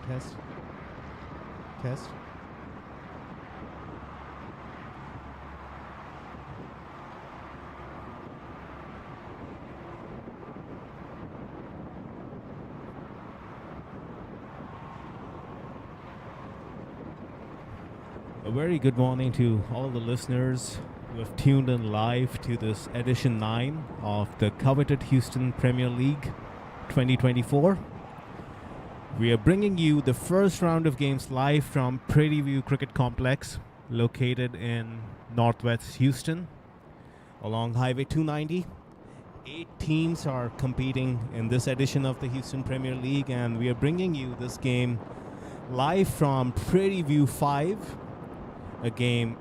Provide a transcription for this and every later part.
Test. Test. A very good morning to all the listeners who have tuned in live to this edition 9 of the coveted Houston Premier League 2024. We are bringing you the first round of games live from Prairie Cricket Complex, located in northwest Houston, along Highway 290. 8 teams are competing in this edition of the Houston Premier League, and we are bringing you this game live from Prairie View 5, a game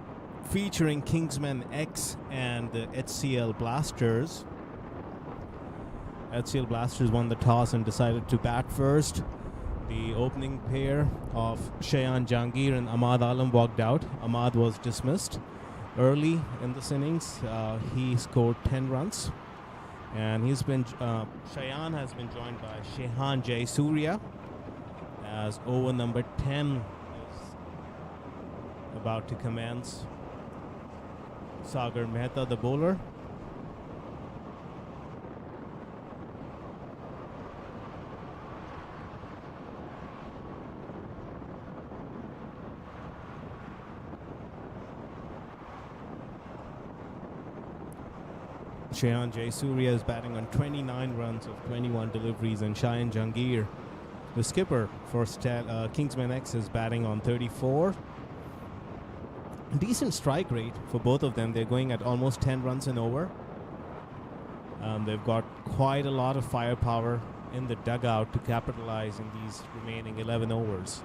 featuring Kingsman X and the HCL Blasters. HCL Blasters won the toss and decided to bat first. The opening pair of Shayan Jahangir and Ahmad Alam walked out. Ahmad was dismissed early in this innings. He scored 10 runs. And Shayan has been joined by Shehan Jayasuriya as over number 10 is about to commence. Sagar Mehta, the bowler. Shehan Jayasuriya is batting on 29 runs of 21 deliveries, and Shayan Jahangir, the skipper for Kingsman X, is batting on 34. Decent strike rate for both of them. They're going at almost 10 runs an over. They've got quite a lot of firepower in the dugout to capitalize in these remaining 11 overs.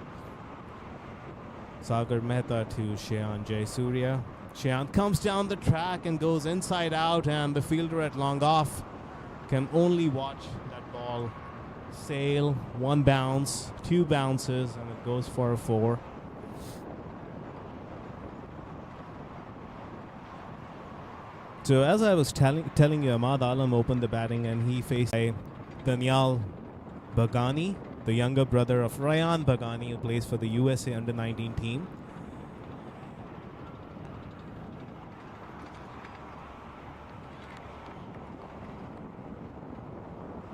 Sagar Mehta to Shehan Jayasuriya. Shehan comes down the track and goes inside out, and the fielder at long off can only watch that ball sail. 1 bounce, 2 bounces, and it goes for a 4. So as I was telling you, Ahmad Alam opened the batting, and he faced Danial Bagani, the younger brother of Ryan Bagani, who plays for the USA under-19 team.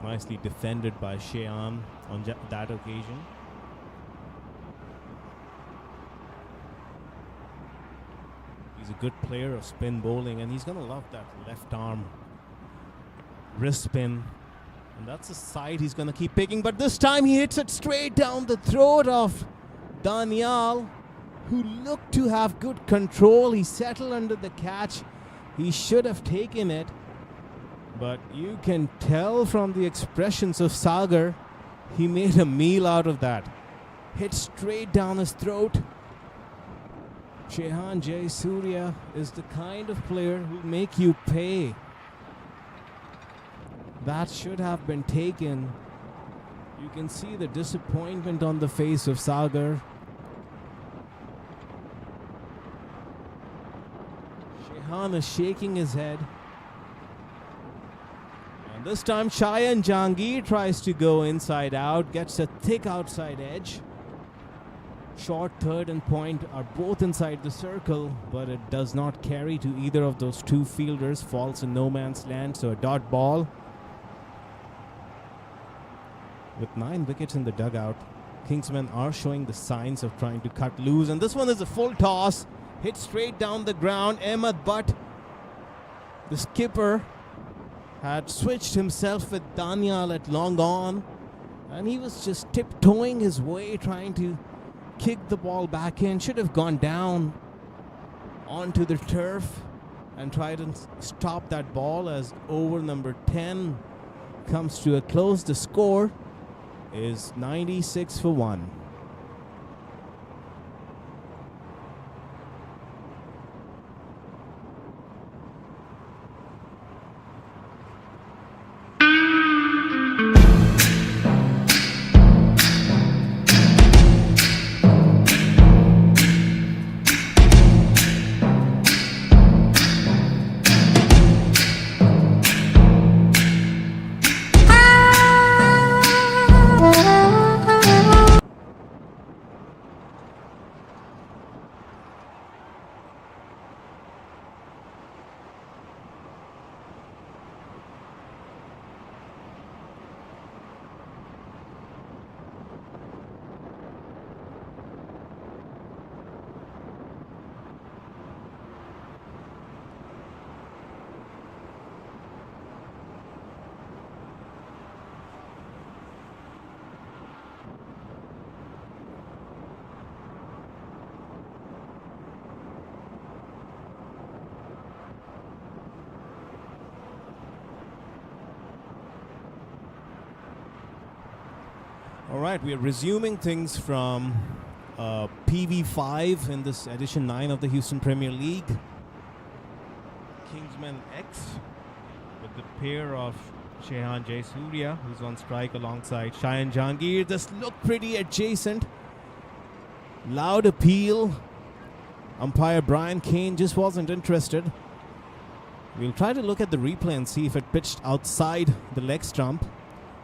Nicely defended by Shehan on that occasion. He's a good player of spin bowling, and he's going to love that left arm wrist spin. And that's a side he's going to keep picking. But this time he hits it straight down the throat of Danial, who looked to have good control. He settled under the catch. He should have taken it. But you can tell from the expressions of Sagar, he made a meal out of that. Hit straight down his throat. Shehan Jayasuriya is the kind of player who make you pay. That should have been taken. You can see the disappointment on the face of Sagar. Shehan is shaking his head. And this time Shayan Jahangir tries to go inside out, gets a thick outside edge. Short third and point are both inside the circle, but it does not carry to either of those two fielders. Falls in no man's land, so a dot ball. With 9 wickets in the dugout, Kingsmen are showing the signs of trying to cut loose. And this one is a full toss. Hit straight down the ground. Ahmed Butt, the skipper, had switched himself with Danial at long on. And he was just tiptoeing his way, trying to kick the ball back in. Should have gone down onto the turf and tried and stop that ball as over number 10 comes to a close. The score is 96 for 1. All right, we are resuming things from PV5 in this edition 9 of the Houston Premier League. Kingsman X with the pair of Shehan Jayasuriya, who's on strike alongside Shayan Jahangir. This looked pretty adjacent. Loud appeal. Umpire Brian Kane just wasn't interested. We'll try to look at the replay and see if it pitched outside the leg stump.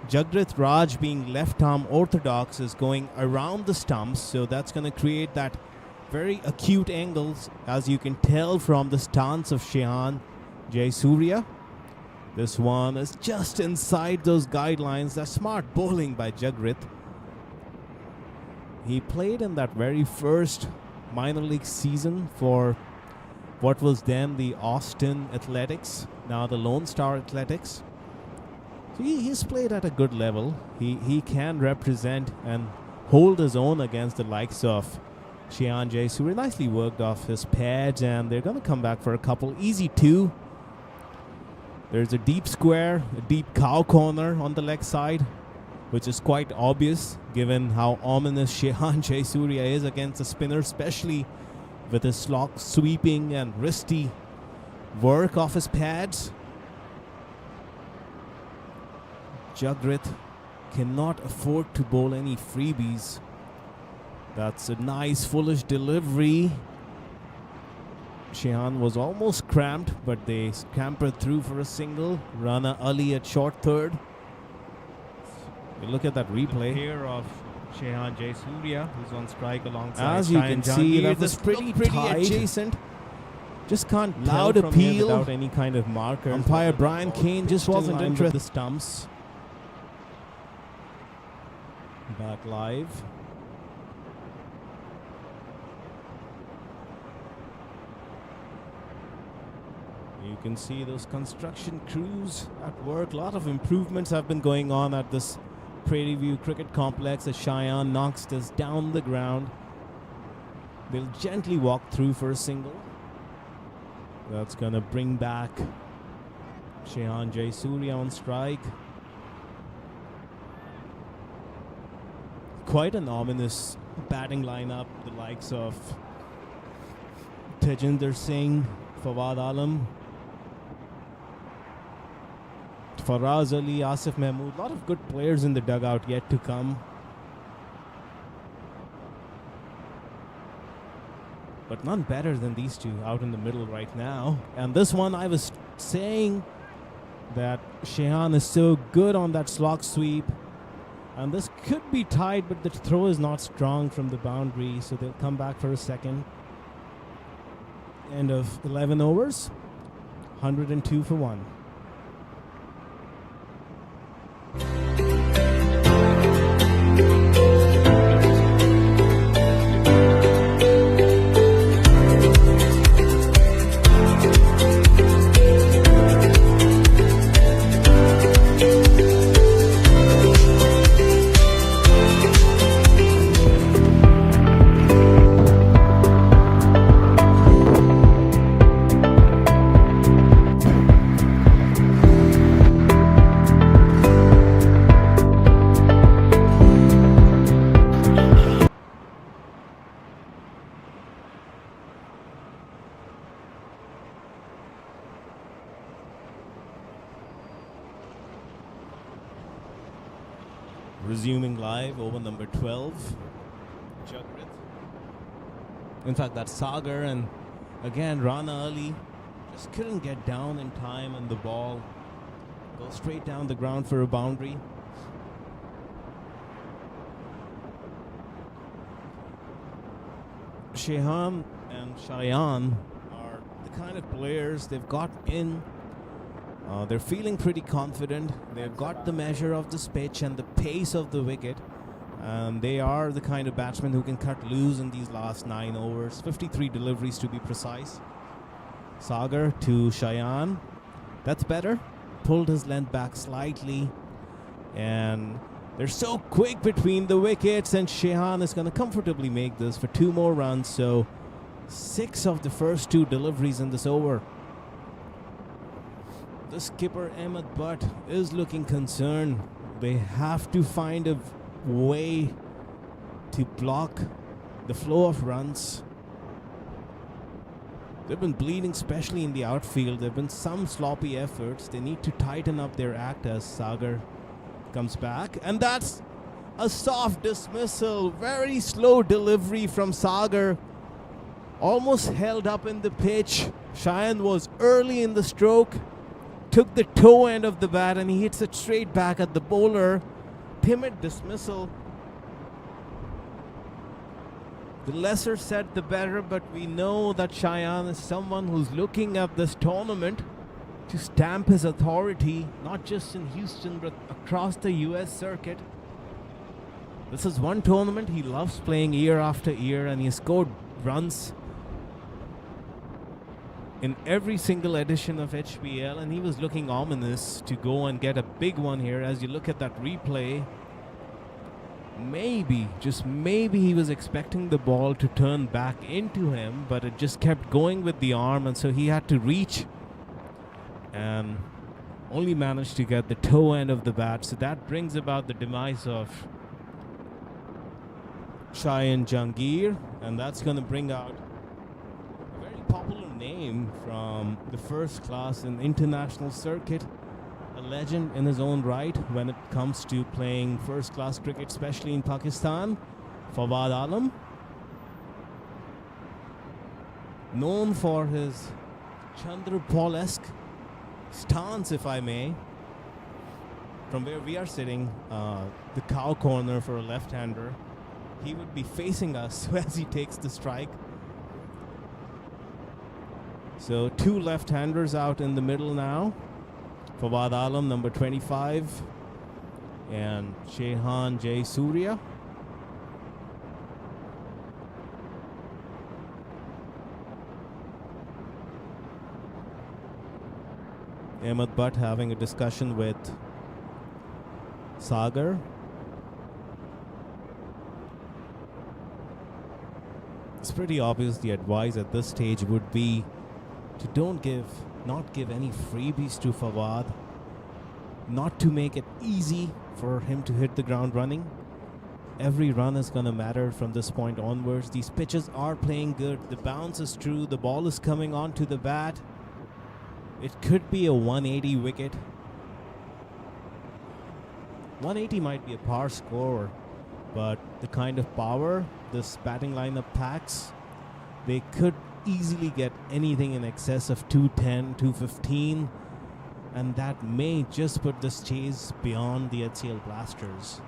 Jagrith Raj, being left arm orthodox, is going around the stumps, so that's going to create that very acute angles, as you can tell from the stance of Shehan Jayasuriya. This one is just inside those guidelines. That's smart bowling by Jagrith. He played in that very first minor league season for what was then the Austin Athletics, now the Lone Star Athletics. So he's played at a good level. He can represent and hold his own against the likes of Shehan Jayasuriya. Nicely worked off his pads, and they're going to come back for a couple. Easy two. There's a deep square, a deep cow corner on the leg side, which is quite obvious given how ominous Shehan Jayasuriya is against the spinner, especially with his slog sweeping and wristy work off his pads. Jagrith cannot afford to bowl any freebies. That's a nice foolish delivery. Shehan was almost cramped, but they scampered through for a single. Rana Ali at short third. We look at that replay. The pair of Shehan Jayasuriya, who's on strike alongside. As you can see, that was pretty adjacent. Just can't loud appeal without any kind of marker. Umpire Brian Kane just wasn't interested in the stumps. Back live. You can see those construction crews at work. A lot of improvements have been going on at this Prairie View Cricket Complex as Shayan knocks this down the ground. They'll gently walk through for a single. That's going to bring back Shehan Jayasuriya on strike. Quite an ominous batting lineup. The likes of Tejinder Singh, Fawad Alam, Faraz Ali, Asif Mahmood. A lot of good players in the dugout yet to come. But none better than these two out in the middle right now. And this one, I was saying that Shehan is so good on that slog sweep. And this could be tied, but the throw is not strong from the boundary, so they'll come back for a second. End of 11 overs, 102 for 1. Resuming live, over number 12. Jagrith. In fact, that's Sagar, and again, Rana Ali just couldn't get down in time, and the ball goes straight down the ground for a boundary. Shehan and Shayan are the kind of players they've got in. They're feeling pretty confident. They've got the measure of this pitch and the pace of the wicket. And they are the kind of batsmen who can cut loose in these last 9 overs. 53 deliveries to be precise. Sagar to Shayan. That's better. Pulled his length back slightly. And they're so quick between the wickets. And Shehan is going to comfortably make this for 2 more runs. So 6 of the first 2 deliveries in this over. The skipper Ahmed Butt is looking concerned. They have to find a way to block the flow of runs. They've been bleeding, especially in the outfield. There have been some sloppy efforts. They need to tighten up their act as Sagar comes back. And that's a soft dismissal. Very slow delivery from Sagar. Almost held up in the pitch. Cheyenne was early in the stroke. Took the toe end of the bat and he hits it straight back at the bowler. Timid dismissal. The lesser said the better, but we know that Cheyenne is someone who's looking at this tournament to stamp his authority, not just in Houston, but across the US circuit. This is one tournament he loves playing year after year, and he has scored runs in every single edition of HPL, and he was looking ominous to go and get a big one here. As you look at that replay, maybe, just maybe, he was expecting the ball to turn back into him, but it just kept going with the arm, and so he had to reach and only managed to get the toe end of the bat. So that brings about the demise of Cheyenne Jangir, and that's going to bring out a very popular name from the first class and international circuit. A legend in his own right when it comes to playing first-class cricket, especially in Pakistan, Fawad Alam. Known for his Chandrapal-esque stance, if I may. From where we are sitting, the cow corner for a left-hander, he would be facing us as he takes the strike. So 2 left-handers out in the middle now. Fawad Alam, number 25, and Shehan Jay Surya. Ahmed Butt having a discussion with Sagar. It's pretty obvious the advice at this stage would be to not give any freebies to Fawad, not to make it easy for him to hit the ground running. Every run is going to matter from this point onwards. These pitches are playing good. The bounce is true. The ball is coming onto the bat. It could be a 180 wicket. 180 might be a par score, but the kind of power this batting lineup packs, they could easily get anything in excess of 210, 215, and that may just put this chase beyond the HCL Blasters.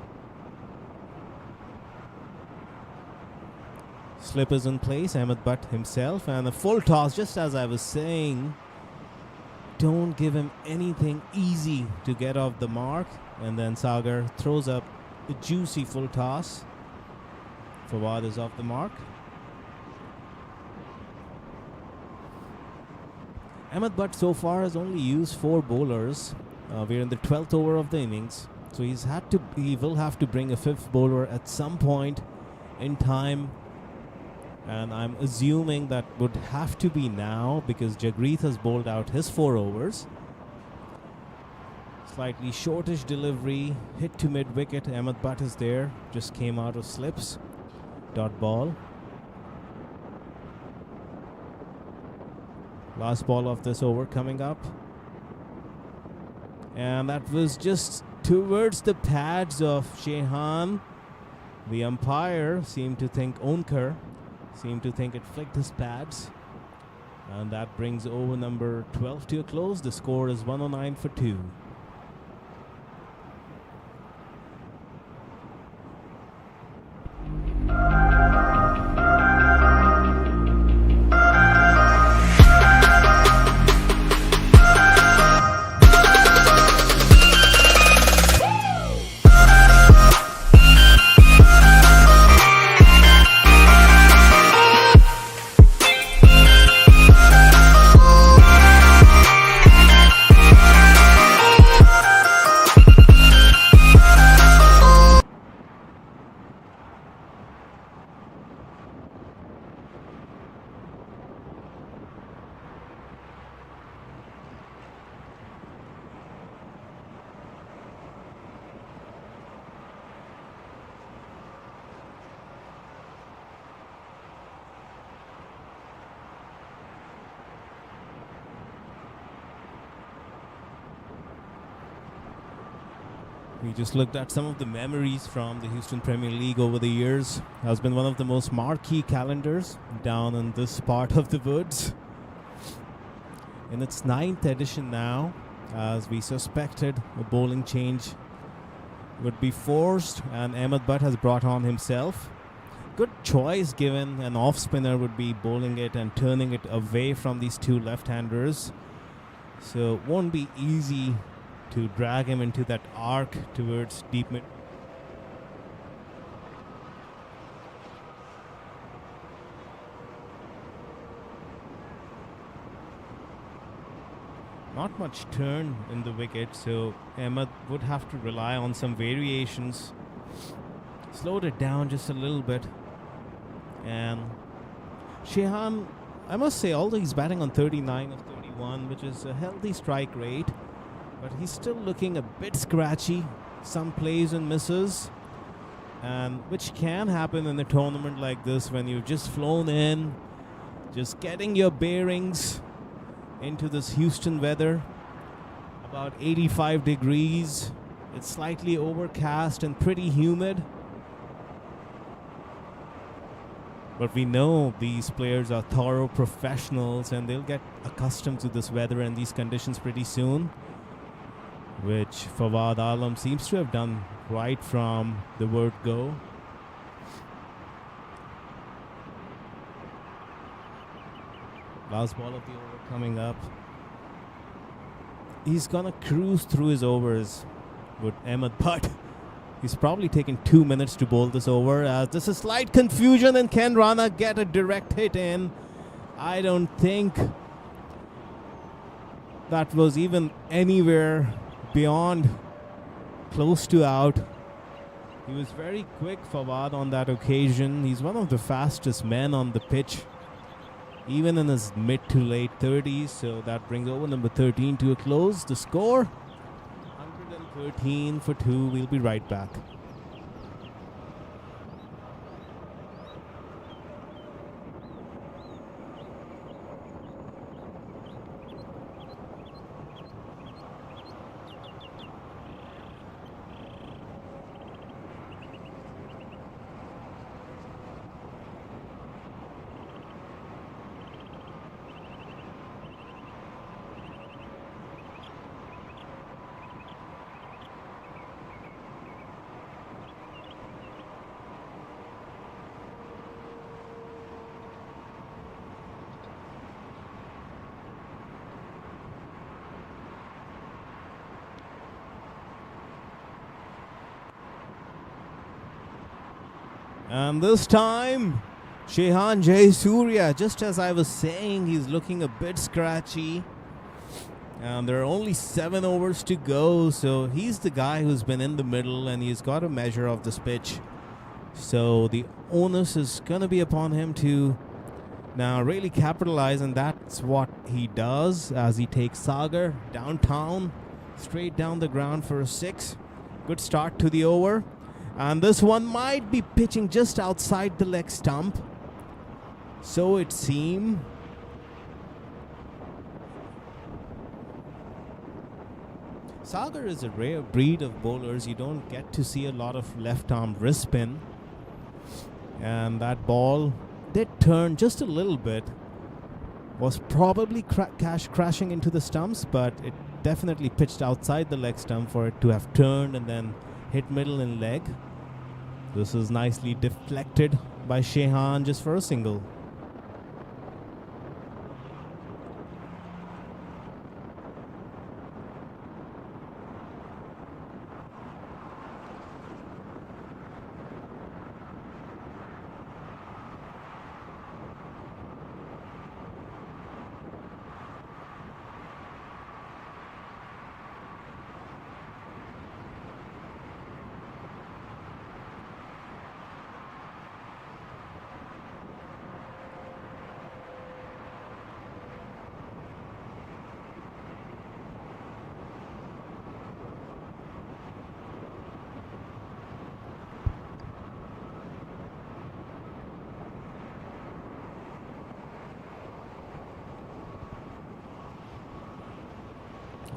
Slip is in place, Ahmed Butt himself, and a full toss, just as I was saying. Don't give him anything easy to get off the mark. And then Sagar throws up a juicy full toss. Fawad is off the mark. Ahmed Butt so far has only used 4 bowlers. We're in the 12th over of the innings. So he will have to bring a 5th bowler at some point in time. And I'm assuming that would have to be now, because Jagreeth has bowled out his 4 overs. Slightly shortish delivery, hit to mid-wicket. Ahmed Butt is there, just came out of slips. Dot ball. Last ball of this over coming up. And that was just towards the pads of Shehan. The umpire seemed to think Onkar it flicked his pads. And that brings over number 12 to a close. The score is 109 for 2. We just looked at some of the memories from the Houston Premier League over the years. It has been one of the most marquee calendars down in this part of the woods. In its 9th edition now, as we suspected, a bowling change would be forced, and Ahmed Butt has brought on himself. Good choice, given an off spinner would be bowling it and turning it away from these two left-handers. So it won't be easy to drag him into that arc towards deep mid. Not much turn in the wicket, so Ahmed would have to rely on some variations. Slowed it down just a little bit. And Shehan, I must say, although he's batting on 39 of 31, which is a healthy strike rate, but he's still looking a bit scratchy. Some plays and misses, and which can happen in a tournament like this when you've just flown in, just getting your bearings into this Houston weather. About 85 degrees. It's slightly overcast and pretty humid. But we know these players are thorough professionals and they'll get accustomed to this weather and these conditions pretty soon, which Fawad Alam seems to have done right from the word go. Last ball of the over coming up. He's gonna cruise through his overs with Ahmed Butt. He's probably taken 2 minutes to bowl this over, as this is slight confusion and can Rana get a direct hit in? I don't think that was even anywhere beyond close to out. He was very quick, Fawad, on that occasion. He's one of the fastest men on the pitch, even in his mid to late 30s. So that brings over number 13 to a close. The score, 113 for 2. We'll be right back. And this time, Shehan Jayasuriya, just as I was saying, he's looking a bit scratchy. And there are only 7 overs to go, so he's the guy who's been in the middle and he's got a measure of this pitch. So the onus is going to be upon him to now really capitalize, and that's what he does as he takes Sagar downtown, straight down the ground for a 6. Good start to the over. And this one might be pitching just outside the leg stump. So it seems. Sagar is a rare breed of bowlers. You don't get to see a lot of left-arm wrist spin. And that ball did turn just a little bit. Was probably crashing into the stumps, but it definitely pitched outside the leg stump for it to have turned and then hit middle and leg. This is nicely deflected by Shehan just for a single.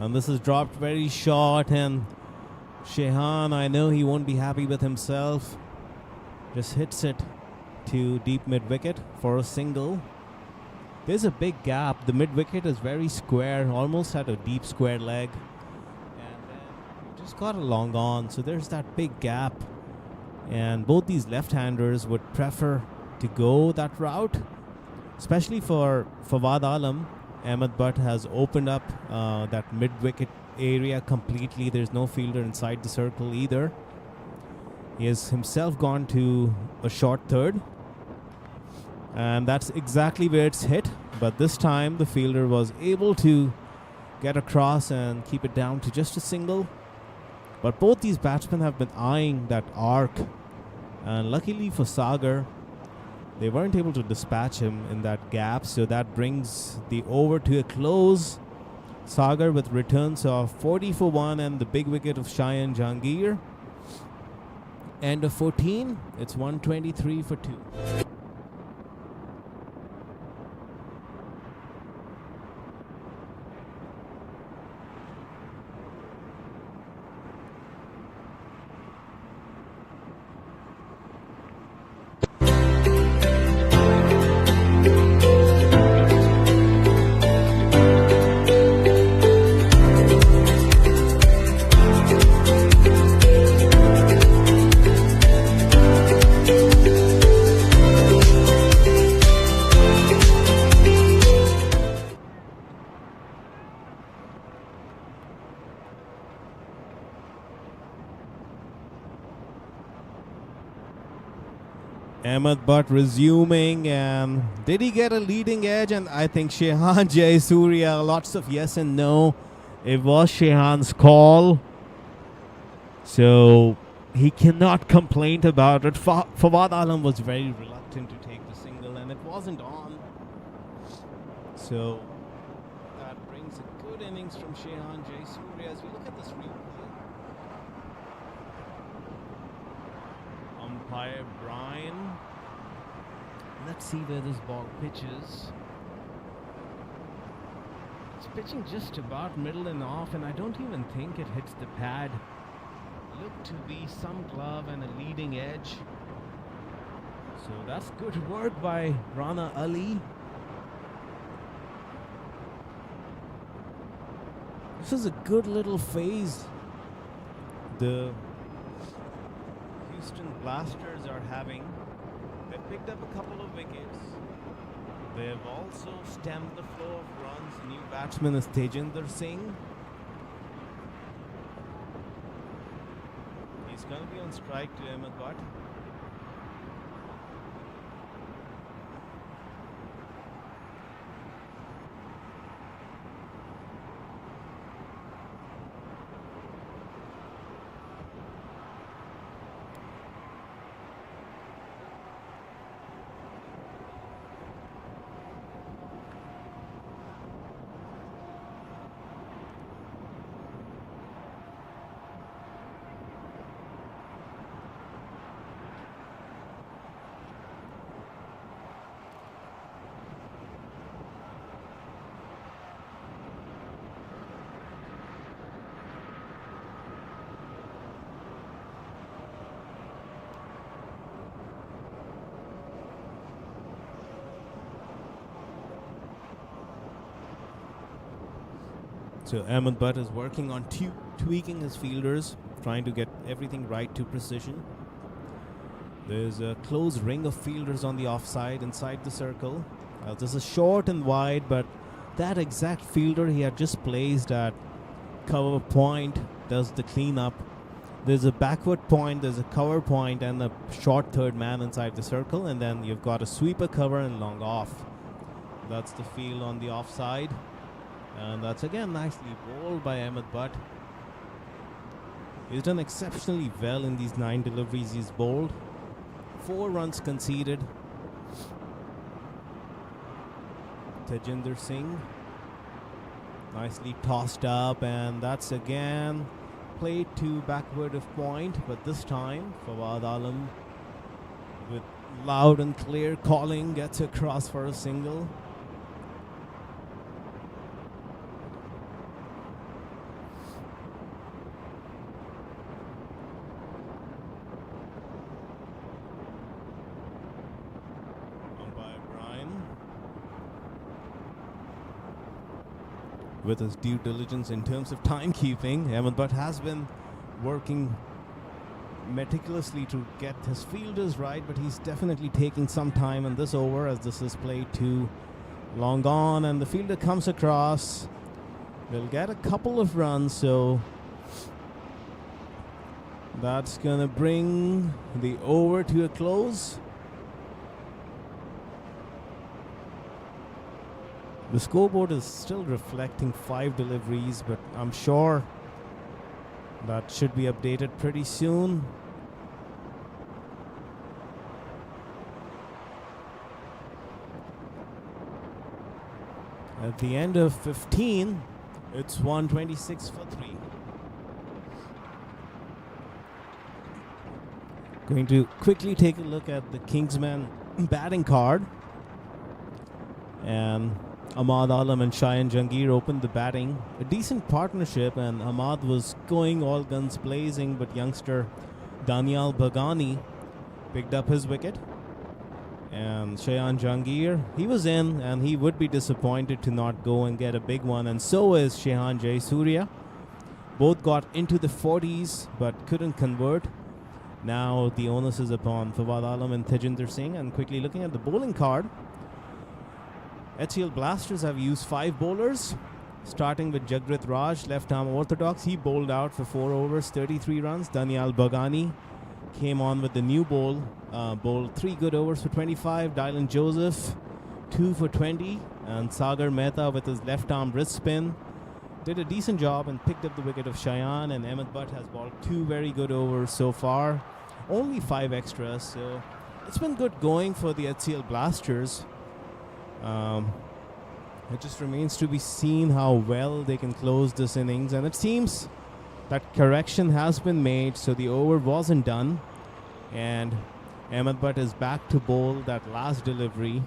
And this is dropped very short, and Shehan, I know he won't be happy with himself. Just hits it to deep mid-wicket for a single. There's a big gap. The mid-wicket is very square, almost at a deep square leg. And then just got a long on, so there's that big gap. And both these left-handers would prefer to go that route, especially for Fawad Alam. Ahmed Butt has opened up that mid-wicket area completely. There's no fielder inside the circle either. He has himself gone to a short third, and that's exactly where it's hit. But this time the fielder was able to get across and keep it down to just a single. But both these batsmen have been eyeing that arc, and luckily for Sagar, they weren't able to dispatch him in that gap, so that brings the over to a close. Sagar with returns of 40 for 1 and the big wicket of Shayan Jahangir. End of 14, it's 123 for 2. Ahmed Butt resuming, and did he get a leading edge? And I think Shehan Jayasuriya, lots of yes and no. It was Shehan's call, so he cannot complain about it. Fawad Alam was very reluctant to take the single, and it wasn't on. So that brings a good innings from Shehan Jayasuriya. As we look at this replay, umpire Brian. Let's see where this ball pitches. It's pitching just about middle and off, and I don't even think it hits the pad. Looked to be some glove and a leading edge. So that's good work by Rana Ali. This is a good little phase the Houston Blasters are having. They've picked up a couple of wickets. They've also stemmed the flow of runs. New batsman is Tejinder Singh. He's going to be on strike to Ahmed Butt. So Ahmed Butt is working on tweaking his fielders, trying to get everything right to precision. There's a close ring of fielders on the offside inside the circle. This is short and wide, but that exact fielder he had just placed at cover point does the cleanup. There's a backward point, there's a cover point, and a short third man inside the circle, and then you've got a sweeper cover and long off. That's the field on the offside. And that's again nicely bowled by Ahmed Butt. He's done exceptionally well in these 9 deliveries he's bowled. 4 runs conceded. Tejinder Singh nicely tossed up, and that's again played to backward of point, but this time Fawad Alam with loud and clear calling gets across for a single. with his due diligence in terms of timekeeping. Ahmed Butt has been working meticulously to get his fielders right, but he's definitely taking some time in this over as this is played too long on, and the fielder comes across. They'll get a couple of runs, so that's gonna bring the over to a close. The scoreboard is still reflecting 5 deliveries, but I'm sure that should be updated pretty soon. At the end of 15, it's 126 for 3. Going to quickly take a look at the Kingsman batting card. And Ahmad Alam and Shayan Jahangir opened the batting. A decent partnership, and Ahmad was going all guns blazing, but youngster Danial Bagani picked up his wicket. And Shayan Jahangir, he was in, and he would be disappointed to not go and get a big one, and so is Shehan Jayasuriya. Both got into the 40s but couldn't convert. Now the onus is upon Fawad Alam and Tejinder Singh. And quickly looking at the bowling card, HCL Blasters have used 5 bowlers, starting with Jagrit Raj, left-arm orthodox. He bowled out for 4 overs, 33 runs. Danial Bagani came on with the new bowl, bowled 3 good overs for 25. Dylan Joseph, 2 for 20. And Sagar Mehta with his left-arm wrist spin did a decent job and picked up the wicket of Shayan. And Ahmed Butt has bowled 2 very good overs so far. Only 5 extras, so it's been good going for the HCL Blasters. It just remains to be seen how well they can close this innings, and it seems that correction has been made, so the over wasn't done, and Ahmed Butt is back to bowl that last delivery.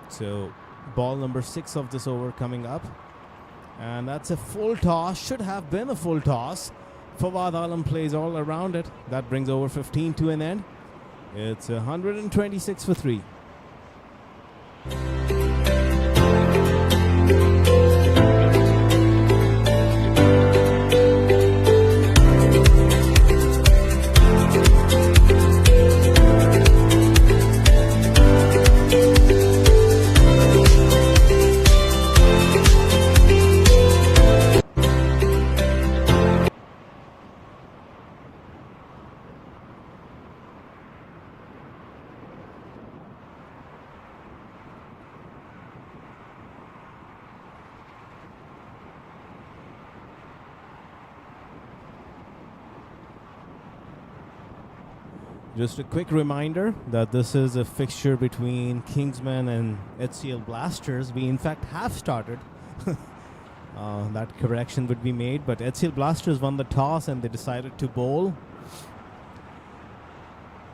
So ball number 6 of this over coming up, and that's a full toss. Should have been a full toss. Fawad Alam plays all around it. That brings over 15 to an end. It's 126 for 3. Just a quick reminder that this is a fixture between Kingsmen and HCL Blasters. We in fact have started. That correction would be made, but HCL Blasters won the toss and they decided to bowl.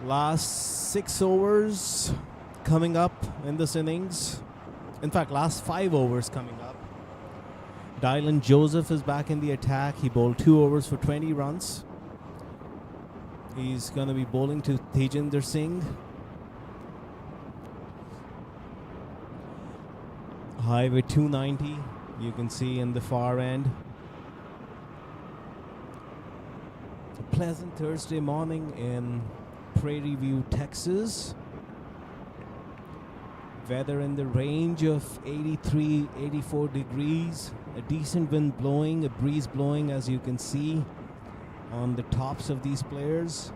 Last 6 overs coming up in this innings. In fact, last 5 overs coming up. Dylan Joseph is back in the attack. He bowled 2 overs for 20 runs. He's going to be bowling to Tejinder Singh. Highway 290, you can see in the far end. A pleasant Thursday morning in Prairie View, Texas. Weather in the range of 83, 84 degrees. A decent wind blowing, a breeze blowing, as you can see on the tops of these players.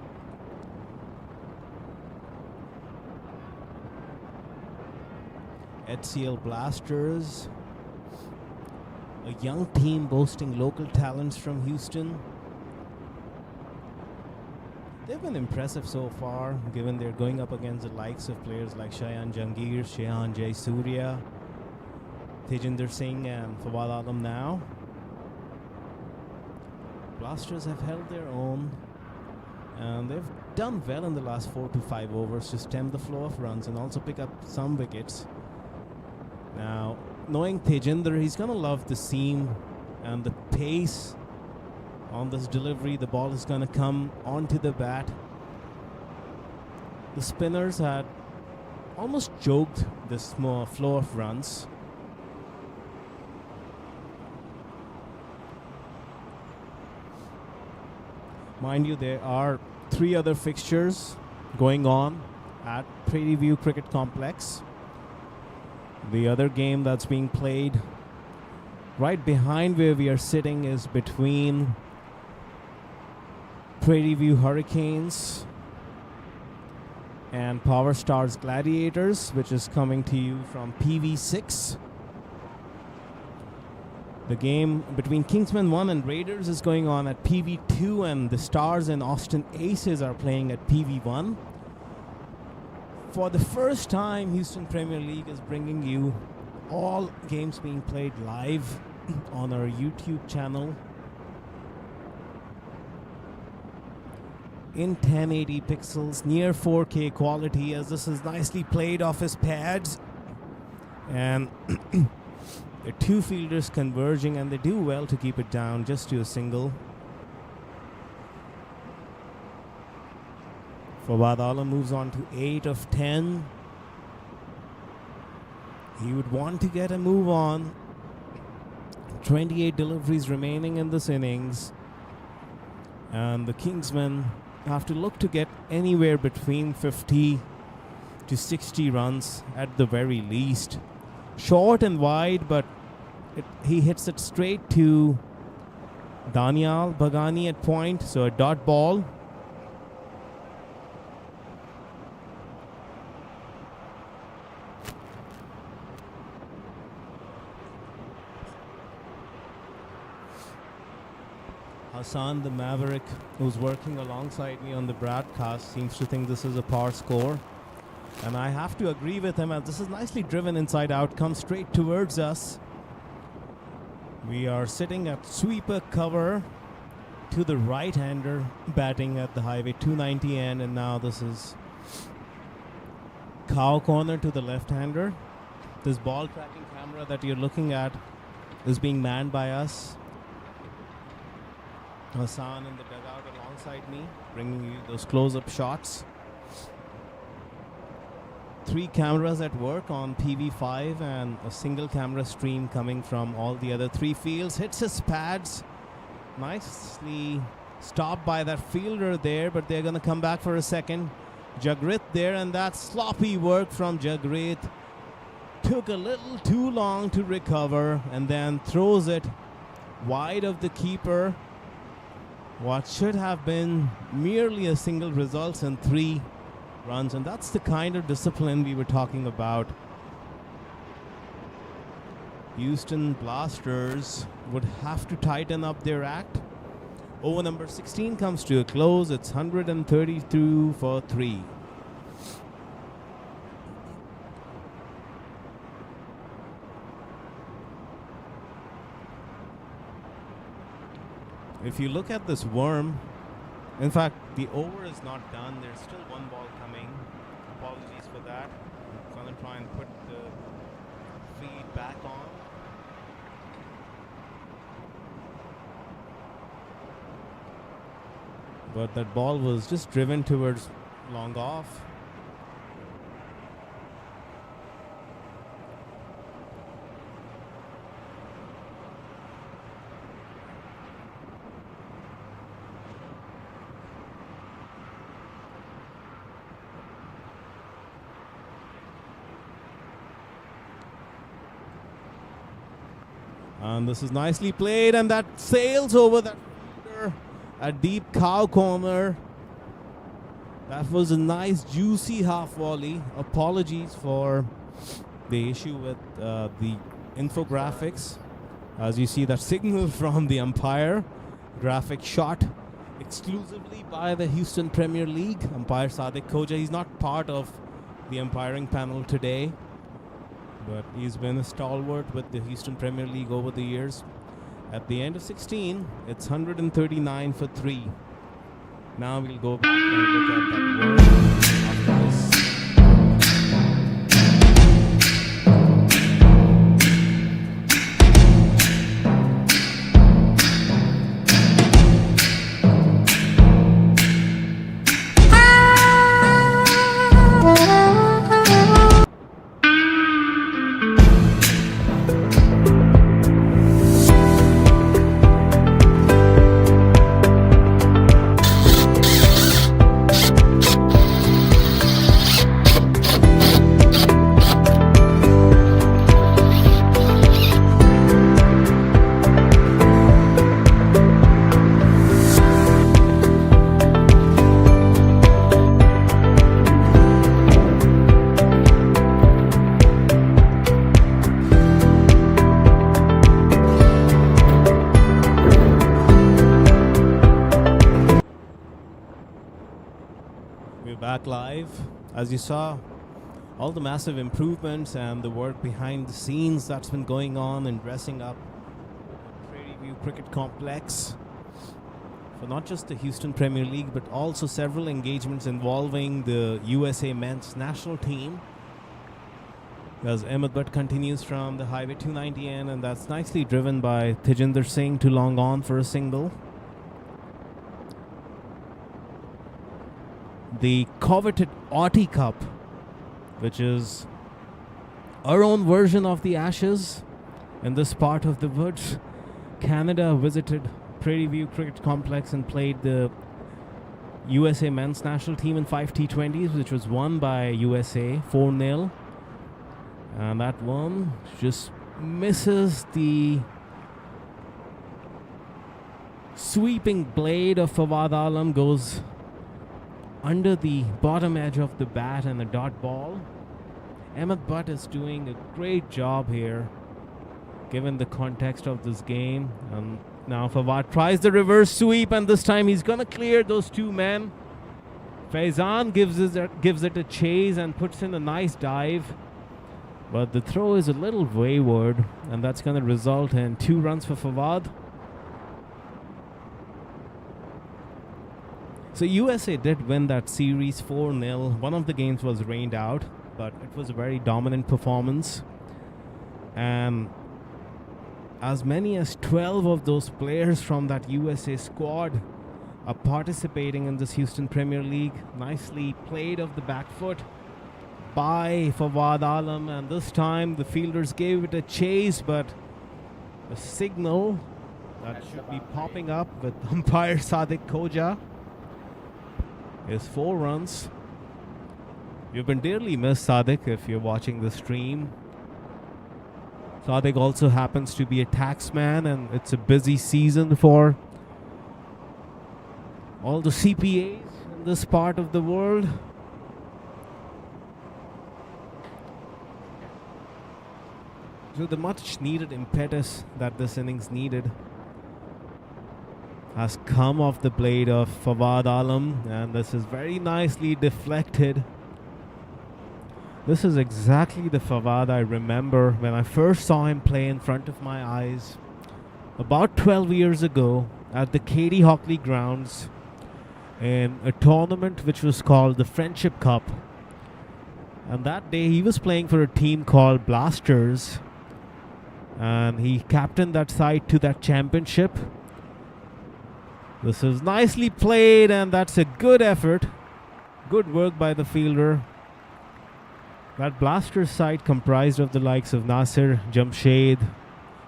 HCL Blasters, a young team boasting local talents from Houston. They've been impressive so far, given they're going up against the likes of players like Shayan Jahangir, Shehan Jayasuriya, Tejinder Singh and Fawad Alam now. Blasters have held their own, and they've done well in the last 4 to 5 overs to stem the flow of runs and also pick up some wickets. Now, knowing Tejinder, he's going to love the seam and the pace on this delivery. The ball is going to come onto the bat. The spinners had almost choked the small flow of runs. Mind you, there are 3 other fixtures going on at Prairie View Cricket Complex. The other game that's being played right behind where we are sitting is between Prairie View Hurricanes and Power Stars Gladiators, which is coming to you from PV6. The game between Kingsman 1 and Raiders is going on at PV2, and the Stars and Austin Aces are playing at PV1. For the first time, Houston Premier League is bringing you all games being played live on our YouTube channel in 1080 pixels, near 4K quality, as this is nicely played off his pads. And the 2 fielders converging, and they do well to keep it down just to a single. Fawad moves on to 8 of 10. He would want to get a move on. 28 deliveries remaining in this innings, and the Kingsmen have to look to get anywhere between 50 to 60 runs at the very least. Short and wide, but he hits it straight to Daniel Bagani at point, so a dot ball. Hassan the Maverick, who's working alongside me on the broadcast, seems to think this is a par score. And I have to agree with him, as this is nicely driven inside out, comes straight towards us. We are sitting at sweeper cover to the right-hander batting at the highway 290 end, and now this is cow corner to the left-hander. This ball tracking camera that you're looking at is being manned by us. Hassan in the dugout alongside me, bringing you those close-up shots. 3 cameras at work on PV5 and a single camera stream coming from all the other 3 fields. Hits his pads. Nicely stopped by that fielder there, but they're going to come back for a second. Jagrit there, and that sloppy work from Jagrit. Took a little too long to recover and then throws it wide of the keeper. What should have been merely a single results in 3 runs, and that's the kind of discipline we were talking about. Houston Blasters would have to tighten up their act. Over number 16 comes to a close. It's 132 for 3. If you look at this worm, in fact, the over is not done. There's still 1 ball coming. Apologies for that. I'm going to try and put the feed back on. But that ball was just driven towards long off. And this is nicely played, and that sails over that fielder. A deep cow corner. That was a nice juicy half volley. Apologies for the issue with the infographics. As you see that signal from the umpire. Graphic shot exclusively by the Houston Premier League. Umpire Sadiq Khoja. He's not part of the umpiring panel today, but he's been a stalwart with the Houston Premier League over the years. At the end of 16, it's 139 for 3. Now we'll go back and look at that word after this. Back live. As you saw, all the massive improvements and the work behind the scenes that's been going on in dressing up the Prairie View Cricket Complex for not just the Houston Premier League but also several engagements involving the USA men's national team. As Ahmed Butt continues from the Highway 290N, and that's nicely driven by Tejinder Singh to long on for a single. The coveted Audi Cup, which is our own version of the Ashes in this part of the woods. Canada visited Prairie View Cricket Complex and played the USA men's national team in 5 T20s, which was won by USA 4-0. And that one just misses the sweeping blade of Fawad Alam, goes under the bottom edge of the bat and a dot ball. Ahmed Butt is doing a great job here given the context of this game. And now Fawad tries the reverse sweep, and this time he's gonna clear those two men. Faizan gives it a chase and puts in a nice dive, but the throw is a little wayward, and that's gonna result in 2 runs for Fawad. So USA did win that series 4-0. One of the games was rained out, but it was a very dominant performance. And as many as 12 of those players from that USA squad are participating in this Houston Premier League. Nicely played off the back foot by Fawad Alam, and this time the fielders gave it a chase, but a signal that should be popping up with umpire Sadiq Khoja is 4 runs. You've been dearly missed, Sadiq, if you're watching the stream. Sadiq also happens to be a taxman, and it's a busy season for all the CPAs in this part of the world. So the much needed impetus that this innings needed has come off the blade of Fawad Alam, and this is very nicely deflected. This is exactly the Fawad I remember when I first saw him play in front of my eyes about 12 years ago at the Katie Hockley grounds in a tournament which was called the Friendship Cup. And that day he was playing for a team called Blasters, and he captained that side to that championship. This is nicely played, and that's a good effort. Good work by the fielder. That Blasters side comprised of the likes of Nasir Jamshed,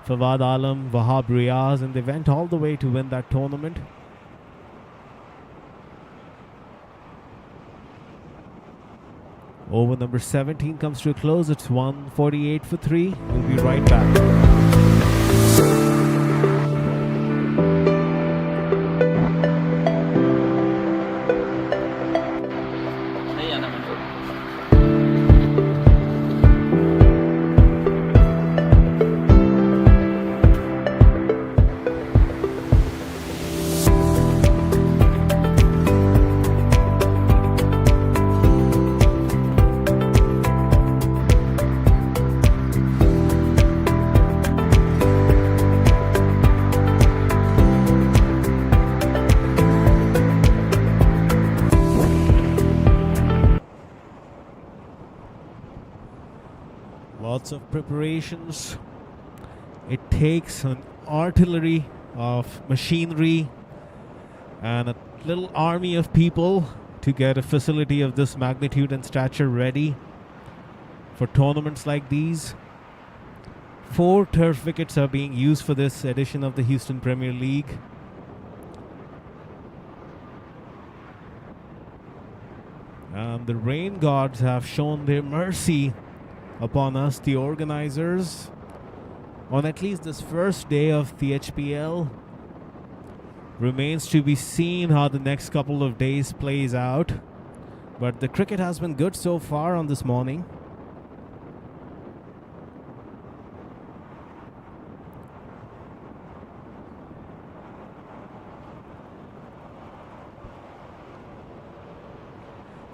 Fawad Alam, Wahab Riaz, and they went all the way to win that tournament. Over number 17 comes to a close. It's 148 for 3. We'll be right back. Lots of preparations. It takes an artillery of machinery and a little army of people to get a facility of this magnitude and stature ready for tournaments like these. 4 turf wickets are being used for this edition of the Houston Premier League. And the rain gods have shown their mercy upon us, the organizers, on at least this first day of the HPL. Remains to be seen how the next couple of days plays out, but the cricket has been good so far on this morning.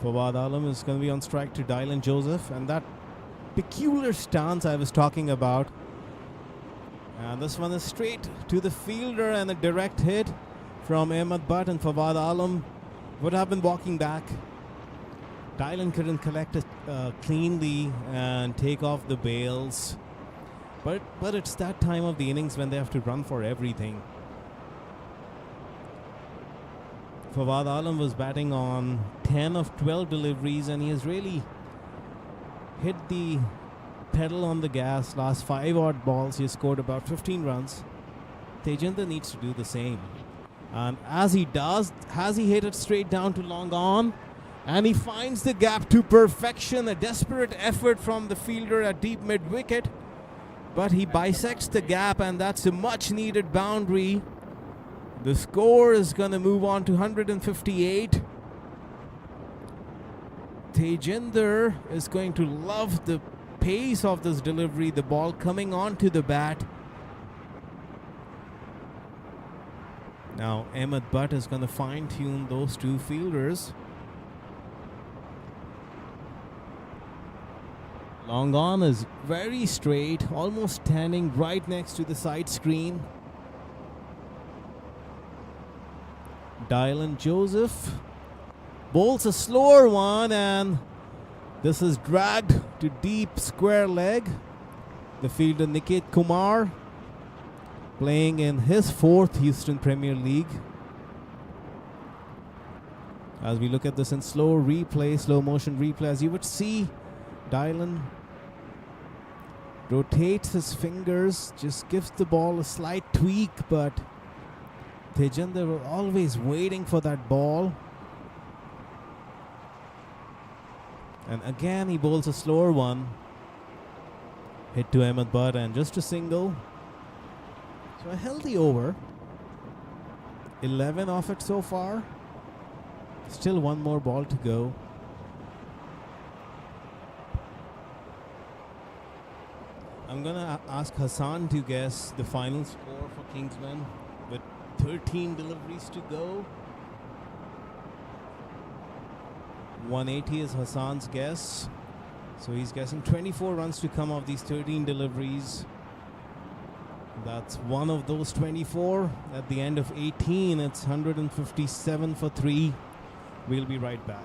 Fawad Alam is going to be on strike to Dylan Joseph, and that peculiar stance I was talking about. And this one is straight to the fielder and a direct hit from Ahmed Butt, and Fawad Alam would have been walking back. Dylan couldn't collect it cleanly and take off the bails. But it's that time of the innings when they have to run for everything. Fawad Alam was batting on 10 of 12 deliveries, and he has really hit the pedal on the gas. Last 5 odd balls, he has scored about 15 runs. Tejinder needs to do the same. And as he does, has he hit it straight down to long on? And he finds the gap to perfection. A desperate effort from the fielder at deep mid-wicket. But he bisects the gap, and that's a much-needed boundary. The score is going to move on to 158. Tejinder is going to love the pace of this delivery. The ball coming onto the bat. Now Ahmed Butt is going to fine-tune those two fielders. Long on is very straight, almost standing right next to the side screen. Dylan Joseph bowls a slower one, and this is dragged to deep square leg. The fielder Niket Kumar, playing in his 4th Houston Premier League. As we look at this in slow motion replay, as you would see, Dylan rotates his fingers, just gives the ball a slight tweak, but Tejinder was always waiting for that ball. And again he bowls a slower one. Hit to Ahmed Butt, and just a single. So a healthy over. 11 off it so far. Still one more ball to go. I'm going to ask Hassan to guess the final score for Kingsmen with 13 deliveries to go. 180 is Hassan's guess. So he's guessing 24 runs to come off these 13 deliveries. That's one of those 24. At the end of 18, it's 157 for 3. We'll be right back.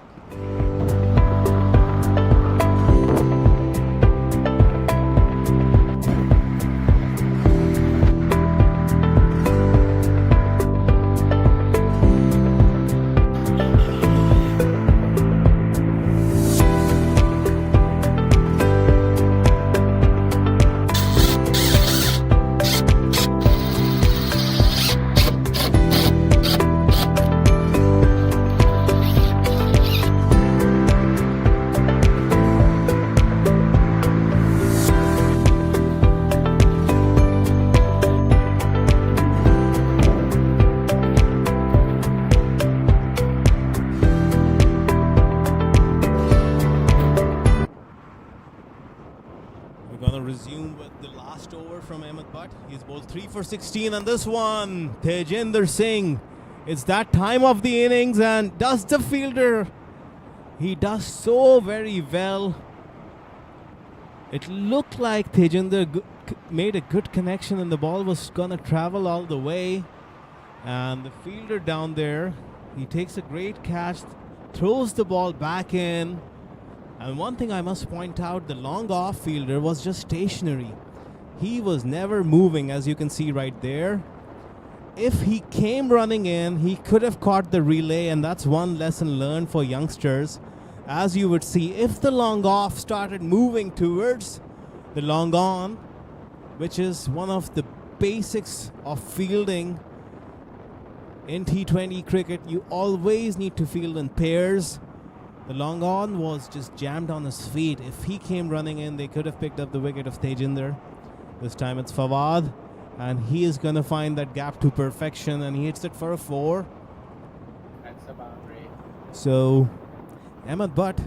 Resume with the last over from Ahmed Butt. He's bowled 3 for 16, and this one, Tejinder Singh. It's that time of the innings, and does the fielder. He does so very well. It looked like Tejinder made a good connection, and the ball was gonna travel all the way. And the fielder down there, he takes a great catch, throws the ball back in. And one thing I must point out, the long off fielder was just stationary. He was never moving, as you can see right there. If he came running in, he could have caught the relay, and that's one lesson learned for youngsters. As you would see, if the long off started moving towards the long on, which is one of the basics of fielding in T20 cricket, you always need to field in pairs. The long on was just jammed on his feet. If he came running in, they could have picked up the wicket of Tejinder. This time it's Fawad, and he is going to find that gap to perfection, and he hits it for a 4. That's the boundary. So Ahmed Butt,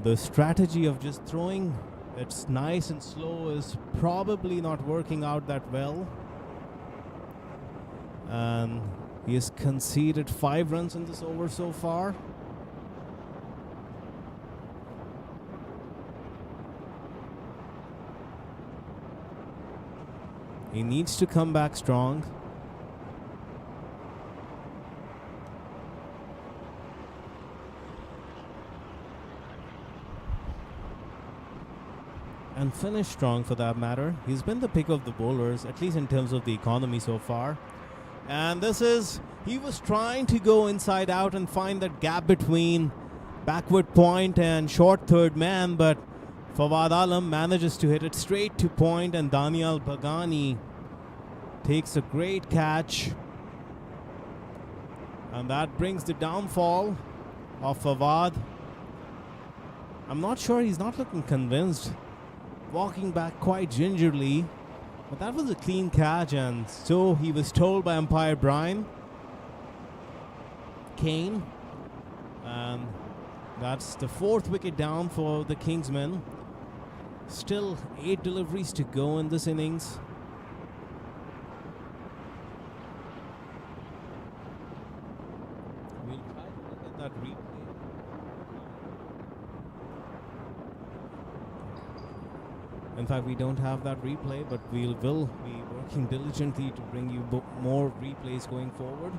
the strategy of just throwing it's nice and slow is probably not working out that well. And he has conceded 5 runs in this over so far. He needs to come back strong. And finish strong for that matter. He's been the pick of the bowlers, at least in terms of the economy so far. And he was trying to go inside out and find that gap between backward point and short third man, but Fawad Alam manages to hit it straight to point, and Daniel Bagani takes a great catch. And that brings the downfall of Fawad. I'm not sure, he's not looking convinced. Walking back quite gingerly. But that was a clean catch, and so he was told by umpire Brian Kane. And that's the 4th wicket down for the Kingsmen. Still 8 deliveries to go in this innings. We'll try to look at that replay. In fact, we don't have that replay, but we will be working diligently to bring you more replays going forward.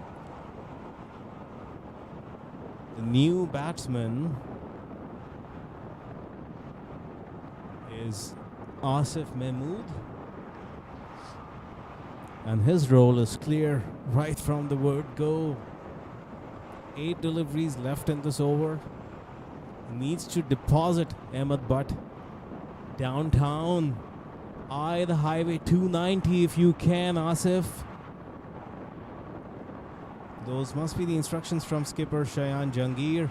The new batsman is Asif Mahmood, and his role is clear right from the word go. 8 deliveries left in this over. He needs to deposit Ahmed Butt downtown. Eye the highway 290 if you can, Asif. Those must be the instructions from skipper Shayan Jangir.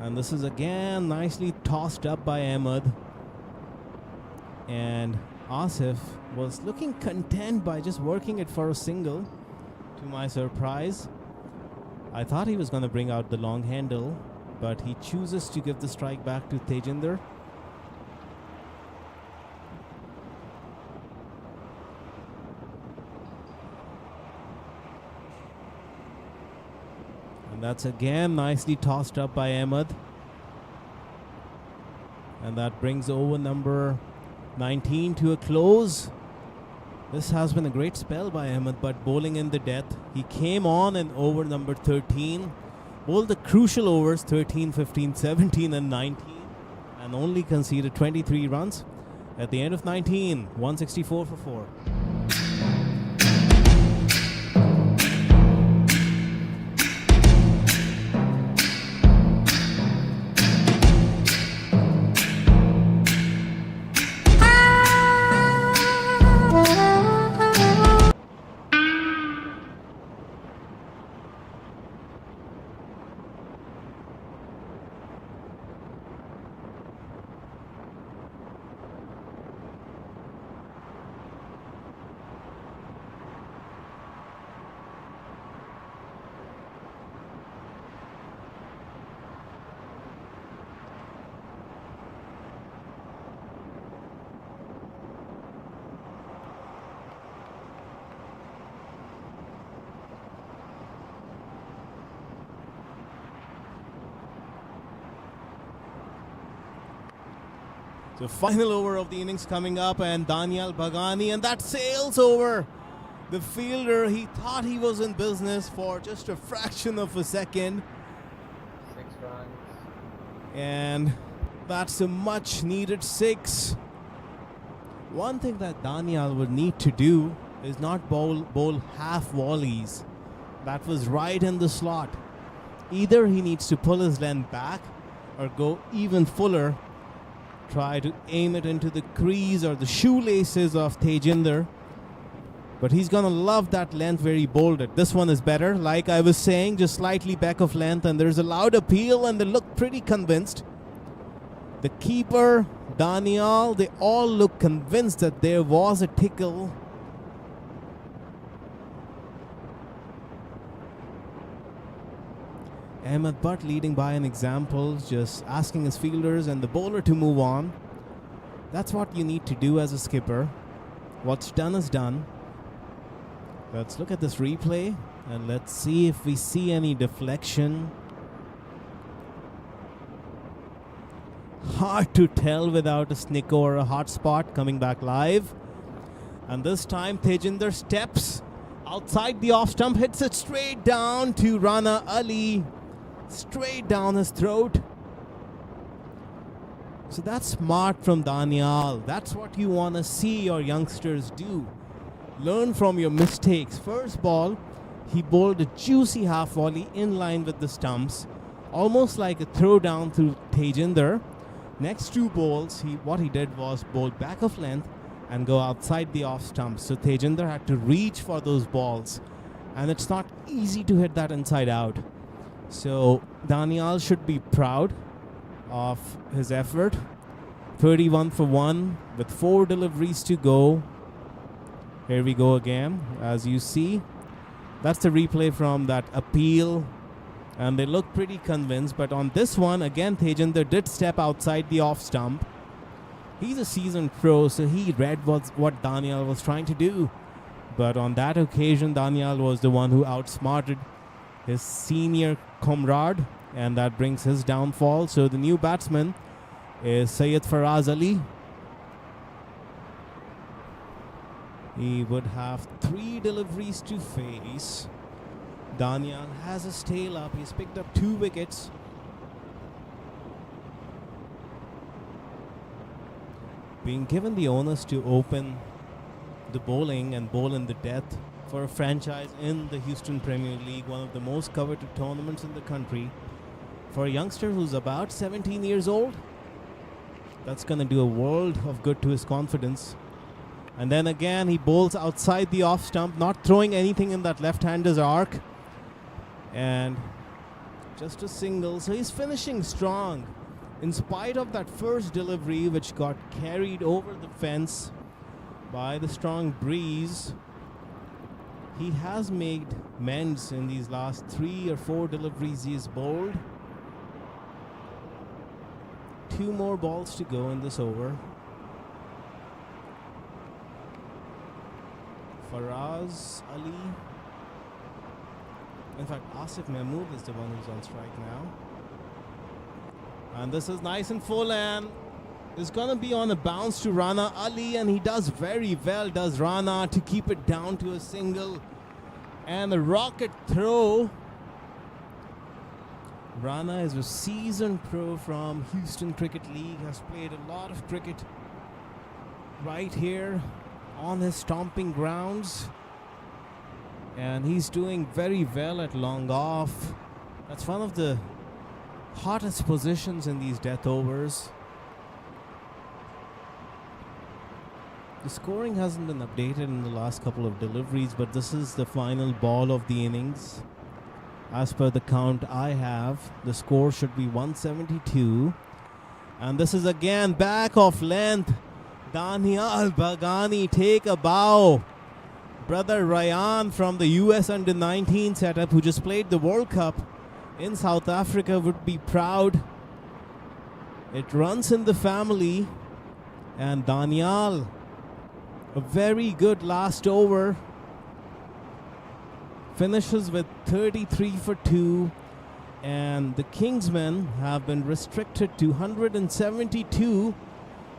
And this is again nicely tossed up by Ahmed. And Asif was looking content by just working it for a single, to my surprise. I thought he was going to bring out the long handle, but he chooses to give the strike back to Tejinder. And that's again nicely tossed up by Ahmed. And that brings over number 19 to a close. This has been a great spell by Ahmed, but bowling in the death. He came on in over number 13, bowled the crucial overs 13, 15, 17 and 19, and only conceded 23 runs. At the end of 19, 164 for 4. The final over of the innings coming up, and Daniel Bagani, and that sails over the fielder. He thought he was in business for just a fraction of a second. 6 runs. And that's a much needed 6. One thing that Daniel would need to do is not bowl half volleys. That was right in the slot. Either he needs to pull his length back or go even fuller. Try to aim it into the crease or the shoelaces of Tejinder. But he's going to love that length where he bowled it. This one is better. Like I was saying, just slightly back of length. And there's a loud appeal and they look pretty convinced. The keeper, Daniel, they all look convinced that there was a tickle. Ahmed Butt leading by an example, just asking his fielders and the bowler to move on. That's what you need to do as a skipper. What's done is done. Let's look at this replay and let's see if we see any deflection. Hard to tell without a snicker or a hot spot. Coming back live. And this time Tejinder steps outside the off stump, hits it straight down to Rana Ali. Straight down his throat. So that's smart from Danial. That's what you want to see your youngsters do. Learn from your mistakes. First ball, he bowled a juicy half volley in line with the stumps, almost like a throwdown to Tejinder. Next two balls, what he did was bowl back of length and go outside the off stump. So Tejinder had to reach for those balls, and it's not easy to hit that inside out. So Danial should be proud of his effort. 31 for 1 with 4 deliveries to go. Here we go again. As you see, that's the replay from that appeal, and they look pretty convinced. But on this one, again, Tejinder did step outside the off stump. He's a seasoned pro, so he read what Danial was trying to do. But on that occasion, Danial was the one who outsmarted his senior comrade, and that brings his downfall. So the new batsman is Syed Faraz Ali. He would have 3 deliveries to face. Danial has his tail up. He's picked up 2 wickets. Being given the onus to open the bowling and bowl in the death for a franchise in the Houston Premier League, one of the most coveted tournaments in the country, for a youngster who's about 17 years old, that's going to do a world of good to his confidence. And then again, he bowls outside the off stump, not throwing anything in that left-hander's arc. And just a single. So he's finishing strong. In spite of that first delivery, which got carried over the fence by the strong breeze, he has made mends in these last 3 or 4 deliveries he's bowled. 2 more balls to go in this over. Faraz Ali. In fact, Asif Mahmood is the one who's on strike now. And this is nice and full, and it's going to be on a bounce to Rana Ali, and he does very well, does Rana, to keep it down to a single. And a rocket throw. Rana is a seasoned pro from Houston Cricket League, has played a lot of cricket right here on his stomping grounds, and he's doing very well at long off. That's one of the hottest positions in these death overs. The scoring hasn't been updated in the last couple of deliveries, but this is the final ball of the innings. As per the count I have, the score should be 172, and this is again back of length. Danial Bagani, take a bow. Brother Ryan from the US Under-19 setup, who just played the World Cup in South Africa, would be proud. It runs in the family. And Danial, a very good last over. Finishes with 33 for 2. And the Kingsmen have been restricted to 172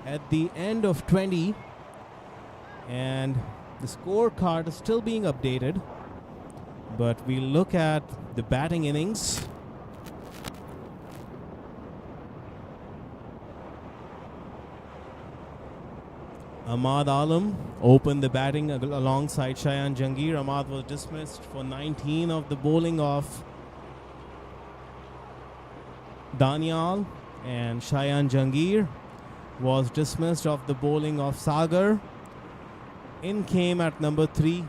at the end of 20, and the scorecard is still being updated, but we look at the batting innings. Ahmad Alam opened the batting alongside Shayan Jahangir. Ahmad was dismissed for 19 of the bowling of Danial, and Shayan Jahangir was dismissed of the bowling of Sagar. In came at number 3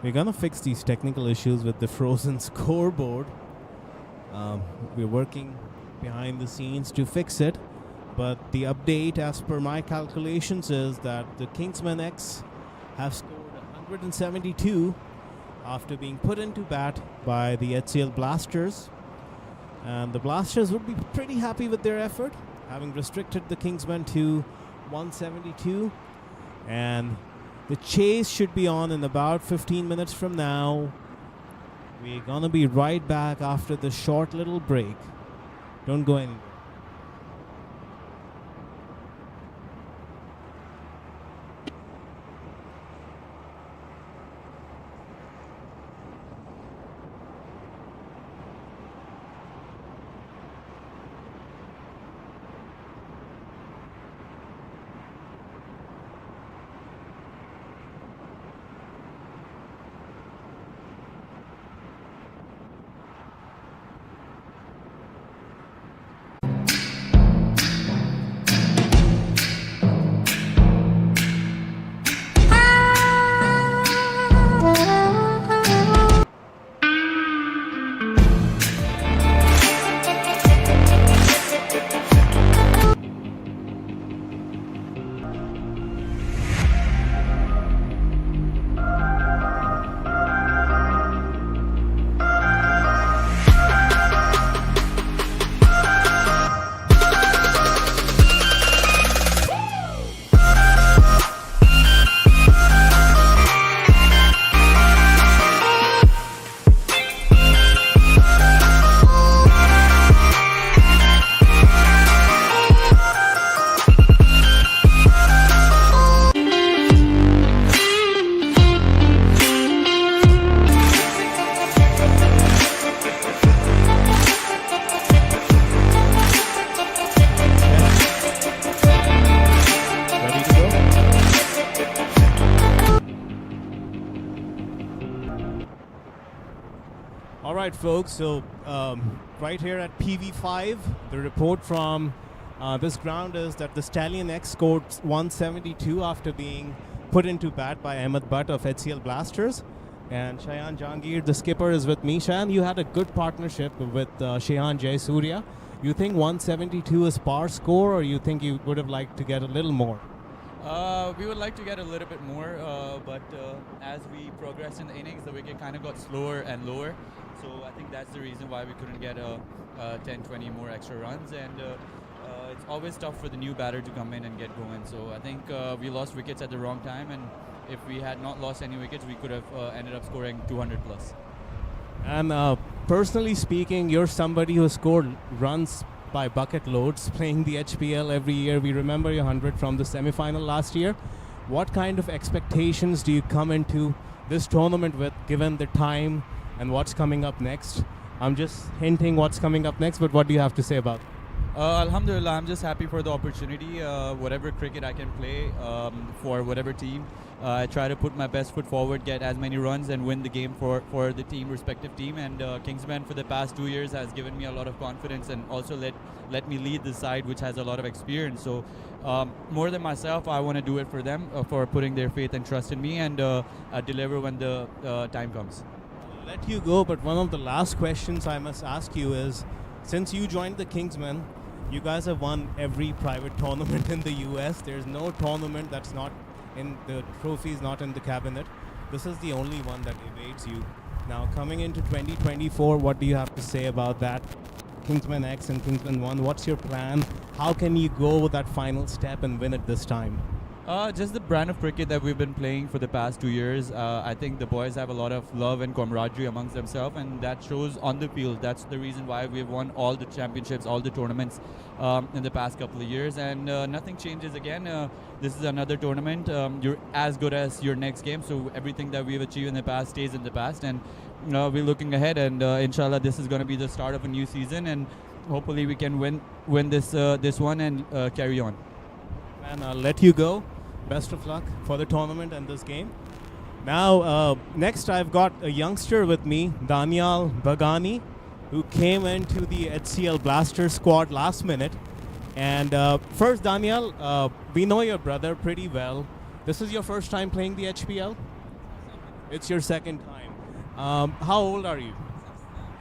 We're gonna fix these technical issues with the frozen scoreboard. We're working behind the scenes to fix it, but the update as per my calculations is that the Kingsman X have scored 172 after being put into bat by the HCL Blasters. And the Blasters would be pretty happy with their effort, having restricted the Kingsmen to 172. And the chase should be on in about 15 minutes from now. We're going to be right back after this short little break. Don't go anywhere. All right, folks, so right here at PV5, the report from this ground is that the Stallion X scored 172 after being put into bat by Ahmed Butt of HCL Blasters. And Shayan Jangir, the skipper, is with me. Shayan, you had a good partnership with Shayan Jayasuriya. You think 172 is par score, or you think you would have liked to get a little more? We would like to get a little bit more, but as we progressed in the innings, the wicket kind of got slower and lower. So I think that's the reason why we couldn't get 10, 20 more extra runs. And it's always tough for the new batter to come in and get going. So I think we lost wickets at the wrong time. And if we had not lost any wickets, we could have ended up scoring 200 plus. And personally speaking, you're somebody who scored runs by bucket loads playing the HPL every year. We remember your 100 from the semi-final last year. What kind of expectations do you come into this tournament with, given the time and what's coming up next? I'm just hinting what's coming up next, but what do you have to say about it? Alhamdulillah, I'm just happy for the opportunity. Whatever cricket I can play for whatever team, I try to put my best foot forward, get as many runs and win the game for the respective team. And Kingsman for the past 2 years has given me a lot of confidence and also let me lead the side, which has a lot of experience. So more than myself, I want to do it for them, for putting their faith and trust in me, and deliver when the time comes. I'll let you go, but one of the last questions I must ask you is, since you joined the Kingsmen, you guys have won every private tournament in the US. There's no tournament that's not in the trophies, not in the cabinet. This is the only one that evades you. Now, coming into 2024, what do you have to say about that? Kingsman X and Kingsman 1, what's your plan? How can you go with that final step and win it this time? Just the brand of cricket that we've been playing for the past 2 years. I think the boys have a lot of love and camaraderie amongst themselves, and that shows on the field. That's the reason why we've won all the championships, all the tournaments in the past couple of years, and nothing changes again. This is another tournament. You're as good as your next game, so everything that we've achieved in the past stays in the past, and we're looking ahead, and inshallah this is going to be the start of a new season, and hopefully we can win this one and carry on. And I'll let you go. Best of luck for the tournament and this game. Now, next I've got a youngster with me, Daniel Bagani, who came into the HCL Blasters squad last minute. And first, Daniel, we know your brother pretty well. This is your first time playing the HPL? It's your second time. How old are you?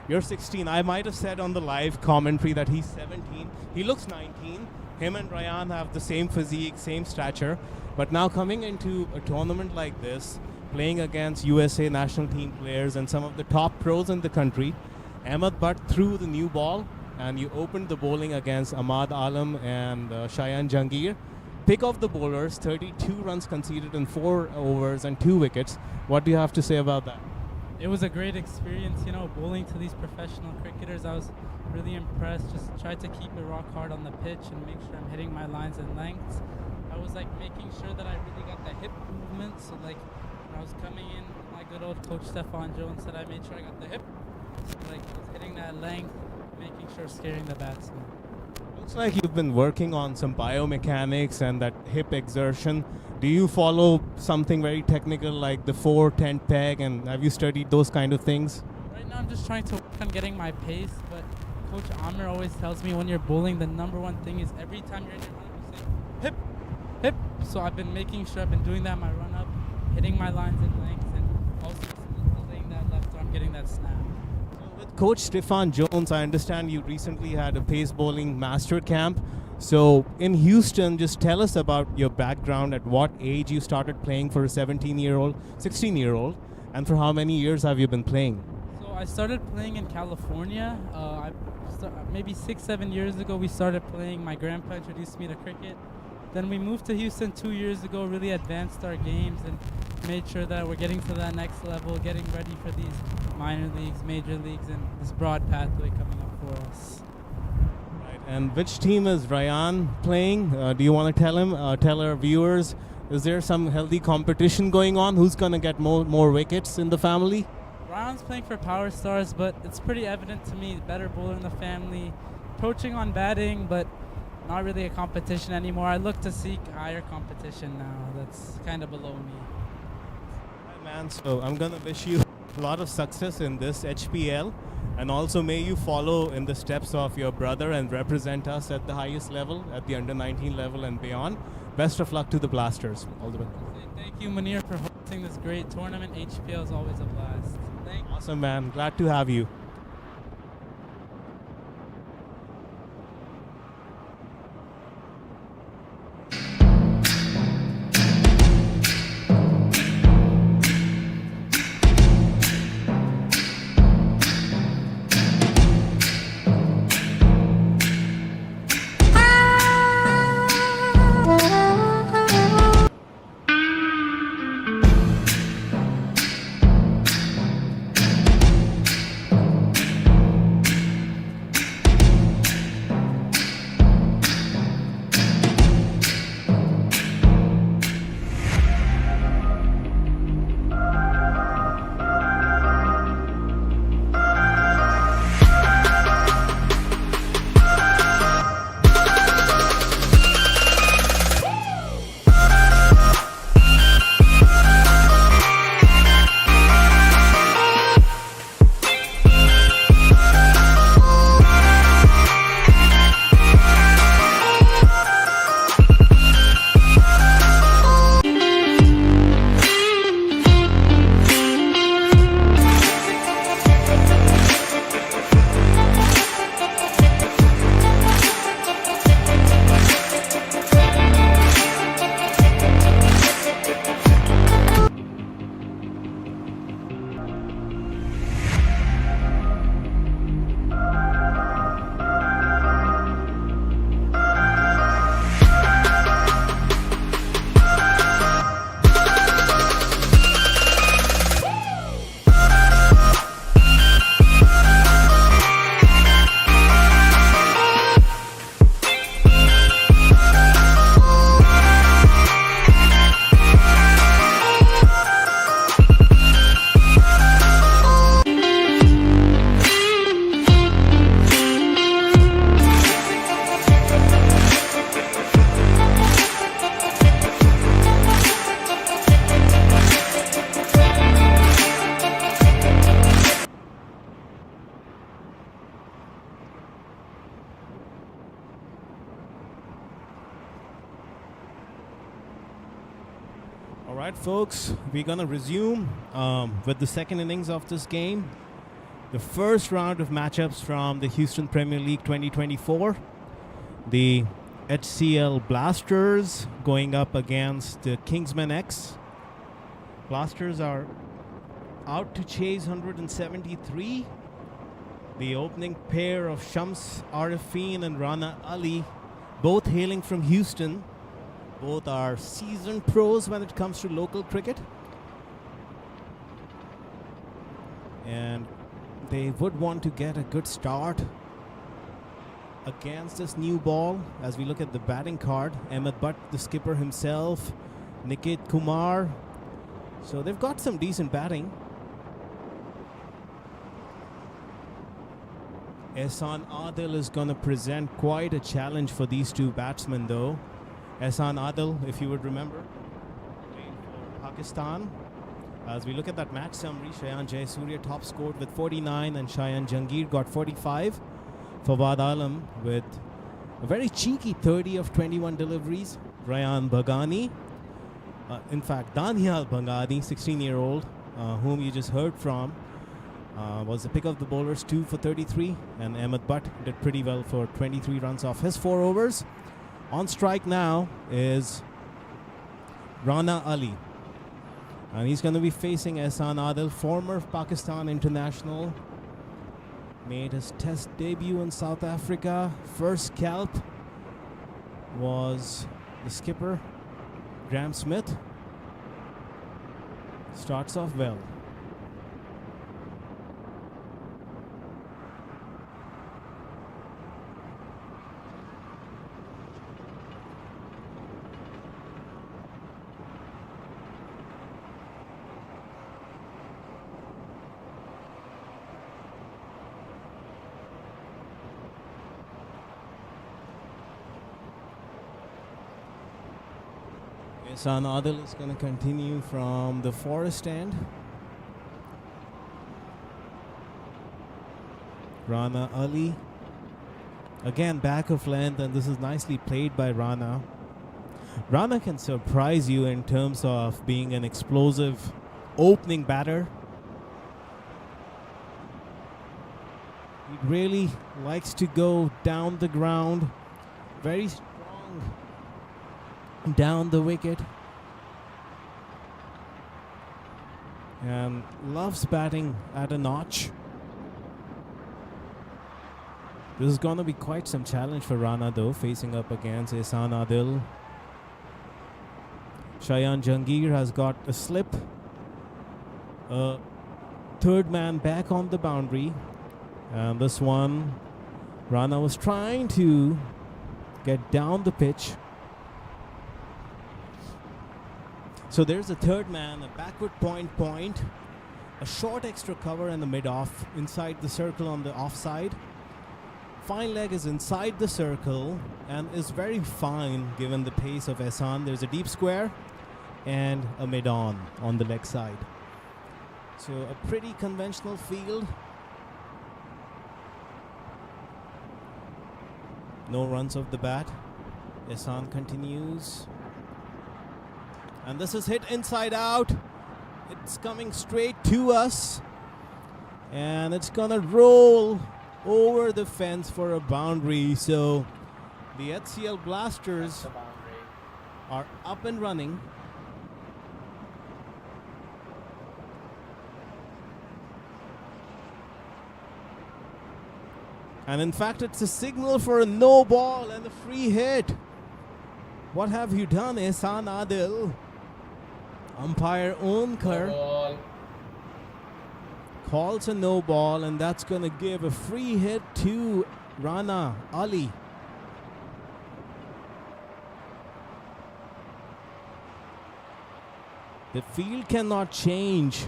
You're 16. I might have said on the live commentary that he's 17. He looks 19. Him and Ryan have the same physique, same stature. But now coming into a tournament like this, playing against USA national team players and some of the top pros in the country. Ahmed Butt threw the new ball, and you opened the bowling against Ahmad Alam and Shayan Jangir. Pick off the bowlers, 32 runs conceded in 4 overs and 2 wickets. What do you have to say about that? It was a great experience, you know, bowling to these professional cricketers. I was really impressed. Just tried to keep it rock hard on the pitch and make sure I'm hitting my lines and lengths. I was like making sure that I really got the hip movement. So like when I was coming in, my good old coach Stefan Jones said I made sure I got the hip. So, like I was hitting that length, making sure scaring the batsman. Looks like you've been working on some biomechanics and that hip exertion. Do you follow something very technical like the 4-10 peg, and have you studied those kind of things? Right now I'm just trying to work on getting my pace, but Coach Amir always tells me when you're bowling, the number one thing is every time you're in your run-up, you say hip, hip. So I've been making sure I've been doing that in my run-up, hitting my lines and lengths, and also laying that left arm, getting that snap. With Coach Stefan Jones, I understand you recently had a pace bowling master camp. So in Houston, just tell us about your background, at what age you started playing for a 17-year-old, 16-year-old, and for how many years have you been playing? So I started playing in California. Maybe 6-7 years ago, we started playing. My grandpa introduced me to cricket. Then we moved to Houston 2 years ago, really advanced our games and made sure that we're getting to that next level, getting ready for these minor leagues, major leagues, and this broad pathway coming up for us. Right. And which team is Ryan playing? Do you want to tell him, tell our viewers, is there some healthy competition going on? Who's going to get more wickets in the family? Ryan's playing for Power Stars, but it's pretty evident to me, better bowler in the family, approaching on batting, but not really a competition anymore. I look to seek higher competition now. That's kind of below me. Right, man. So I'm going to wish you a lot of success in this HPL, and also may you follow in the steps of your brother and represent us at the highest level, at the under-19 level and beyond. Best of luck to the Blasters. All the best. Thank you, Munir, for hosting this great tournament. HPL is always a blast. Thank you. Awesome, man. Glad to have you. All right, folks, we're going to resume with the second innings of this game. The first round of matchups from the Houston Premier League 2024. The HCL Blasters going up against the Kingsmen X. Blasters are out to chase 173. The opening pair of Shams Arifin and Rana Ali, both hailing from Houston. Both are seasoned pros when it comes to local cricket. And they would want to get a good start against this new ball. As we look at the batting card, Ahmed Butt, the skipper himself, Niket Kumar. So they've got some decent batting. Ehsan Adil is going to present quite a challenge for these two batsmen though. Ehsan Adil, if you would remember, playing for Pakistan. As we look at that match summary, Shayan Jayasuriya top scored with 49 and Shayan Jangir got 45. Fawad Alam with a very cheeky 30 of 21 deliveries. Rayan Bhagani, in fact Daniel Bhagani, 16-year-old, whom you just heard from, was the pick of the bowlers, 2 for 33, and Ahmed Butt did pretty well for 23 runs off his 4 overs. On strike now is Rana Ali, and he's going to be facing Ehsan Adil, former Pakistan international, made his test debut in South Africa. First scalp was the skipper, Graham Smith. Starts off well. Ehsan Adil is going to continue from the forest end. Rana Ali, again back of length, and this is nicely played by Rana. Rana can surprise you in terms of being an explosive opening batter. He really likes to go down the ground, very strong down the wicket, and loves batting at a notch. This is going to be quite some challenge for Rana though, facing up against Ehsan Adil. Shayan Jangir has got a slip. Third man back on the boundary, and this one Rana was trying to get down the pitch. So there's a third man, a backward point, a short extra cover and the mid-off inside the circle on the offside. Fine leg is inside the circle and is very fine given the pace of Ehsan. There's a deep square and a mid-on the leg side. So a pretty conventional field. No runs off the bat. Ehsan continues. And this is hit inside out. It's coming straight to us. And it's going to roll over the fence for a boundary. So the HCL Blasters are up and running. And in fact, it's a signal for a no ball and a free hit. What have you done, Ehsan Adil? Umpire Onkar calls a no ball, and that's going to give a free hit to Rana Ali. The field cannot change.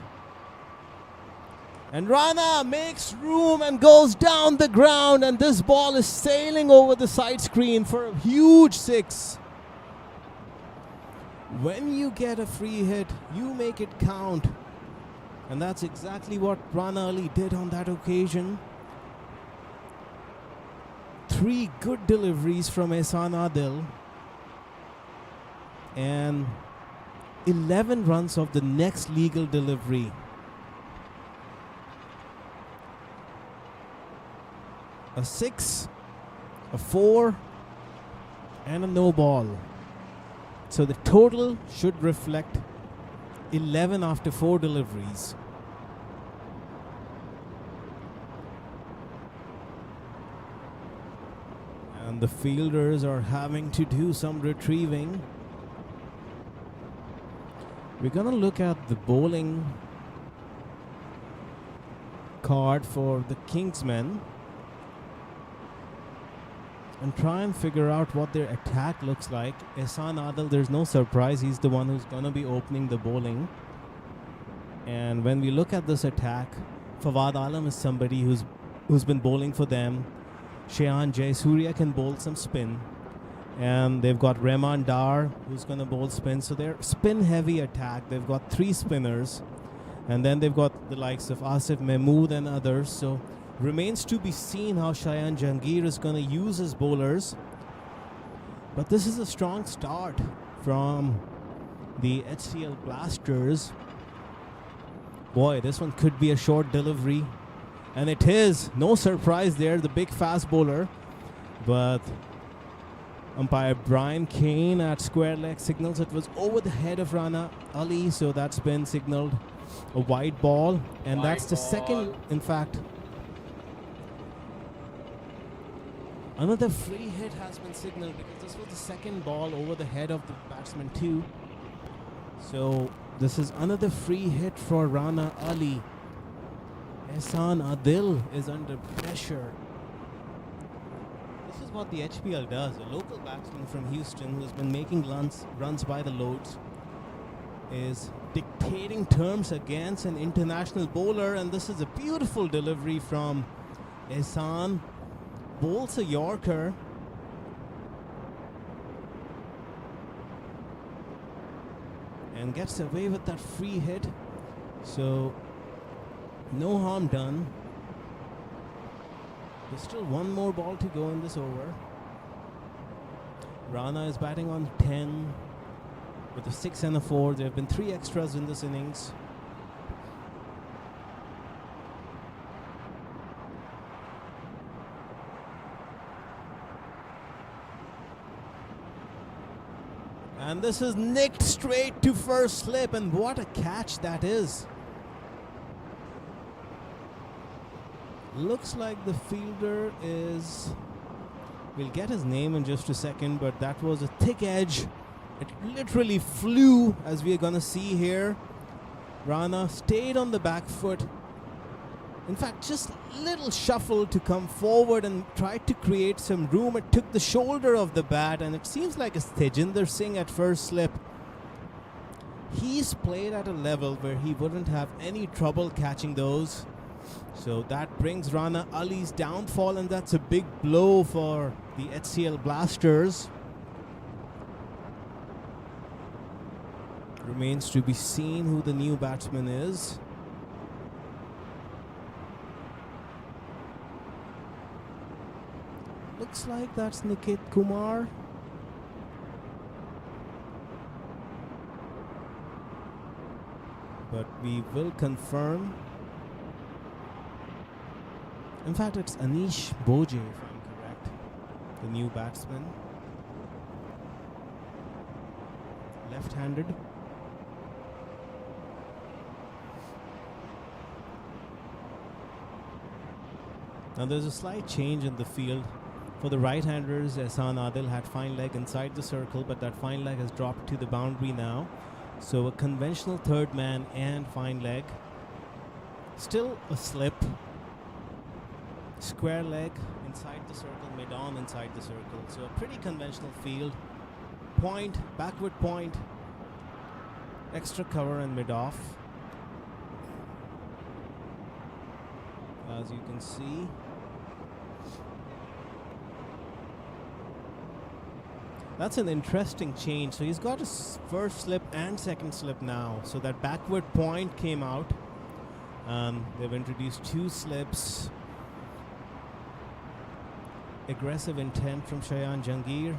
And Rana makes room and goes down the ground, and this ball is sailing over the side screen for a huge 6. When you get a free hit, you make it count. And that's exactly what Rana Ali did on that occasion. 3 good deliveries from Ehsan Adil. And 11 runs of the next legal delivery. A 6, a 4, and a no ball. So the total should reflect 11 after 4 deliveries. And the fielders are having to do some retrieving. We're going to look at the bowling card for the Kingsmen and try and figure out what their attack looks like. Ehsan Adil, there's no surprise, he's the one who's going to be opening the bowling. And when we look at this attack, Fawad Alam is somebody who's been bowling for them. Shayan Jayasuriya can bowl some spin. And they've got Rehman Dar, who's going to bowl spin. So they're spin-heavy attack. They've got 3 spinners. And then they've got the likes of Asif Mahmood and others. So remains to be seen how Shayan Jahangir is going to use his bowlers. But this is a strong start from the HCL Blasters. Boy, this one could be a short delivery. And it is. No surprise there, the big fast bowler. But umpire Brian Kane at square leg signals it was over the head of Rana Ali. So that's been signaled a wide ball. And Wide that's the ball. second, in fact. Another free hit has been signaled because this was the second ball over the head of the batsman too. So this is another free hit for Rana Ali. Ehsan Adil is under pressure. This is what the HPL does. A local batsman from Houston who's been making runs by the loads is dictating terms against an international bowler, and this is a beautiful delivery from Ehsan. Bowls a Yorker. And gets away with that free hit. So no harm done. There's still one more ball to go in this over. Rana is batting on 10 with a 6 and a 4. There have been 3 extras in this innings. And this is nicked straight to first slip, and what a catch that is. Looks like the fielder is... We'll get his name in just a second, but that was a thick edge. It literally flew, as we are going to see here. Rana stayed on the back foot. In fact, just little shuffle to come forward and tried to create some room. It took the shoulder of the bat, and it seems like it's Tejinder Singh at first slip. He's played at a level where he wouldn't have any trouble catching those. So that brings Rana Ali's downfall, and that's a big blow for the HCL Blasters. Remains to be seen who the new batsman is. Looks like that's Nikit Kumar. But we will confirm. In fact, it's Anish Boje, if I'm correct, the new batsman. Left-handed. Now there's a slight change in the field. For the right-handers, Ehsan Adil had fine leg inside the circle, but that fine leg has dropped to the boundary now. So a conventional third man and fine leg. Still a slip. Square leg inside the circle, mid-on inside the circle. So a pretty conventional field. Point, backward point, extra cover and mid-off. As you can see. That's an interesting change. So he's got his first slip and second slip now. So that backward point came out. They've introduced 2 slips. Aggressive intent from Shayan Jahangir.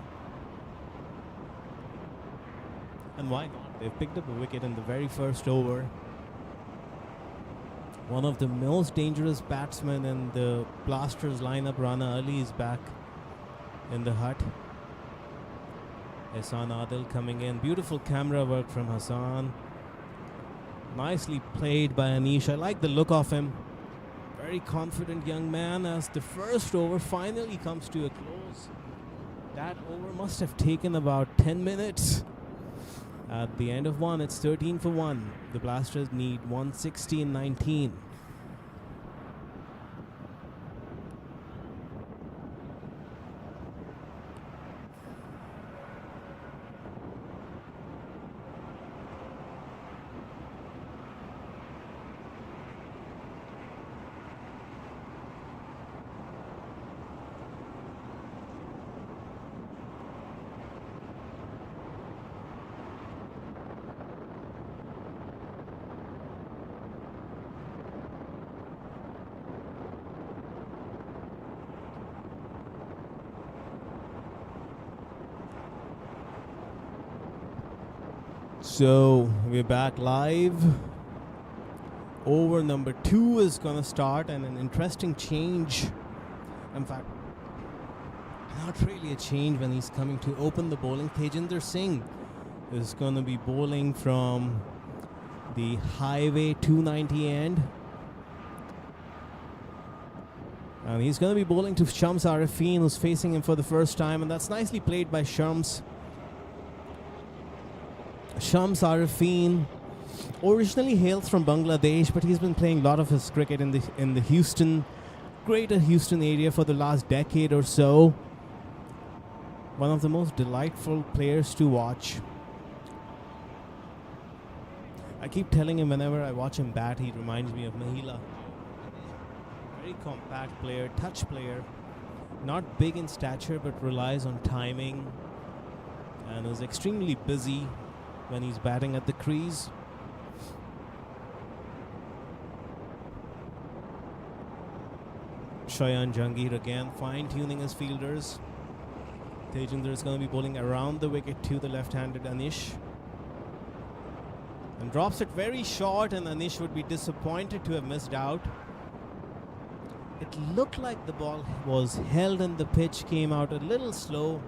And why not? They've picked up a wicket in the very first over. One of the most dangerous batsmen in the Blasters lineup, Rana Ali, is back in the hut. Ehsan Adil coming in. Beautiful camera work from Hassan. Nicely played by Anish. I like the look of him. Very confident young man as the first over finally comes to a close. That over must have taken about 10 minutes. At the end of one, it's 13 for 1. The Blasters need 160 in 19. So we're back live. Over number 2 is going to start, and an interesting change. In fact, not really a change when he's coming to open the bowling. Tejinder Singh is going to be bowling from the Highway 290 end. And he's going to be bowling to Shams Arifin, who's facing him for the first time, and that's nicely played by Shams. Shams Arifin originally hails from Bangladesh, but he's been playing a lot of his cricket in the greater Houston area for the last decade or so. One of the most delightful players to watch. I keep telling him whenever I watch him bat, he reminds me of Mahila. Very compact player, touch player, not big in stature but relies on timing and is extremely busy when he's batting at the crease. Shayan Jangir again fine-tuning his fielders. Tejinder is going to be bowling around the wicket to the left-handed Anish. And drops it very short, and Anish would be disappointed to have missed out. It looked like the ball was held and the pitch came out a little slow.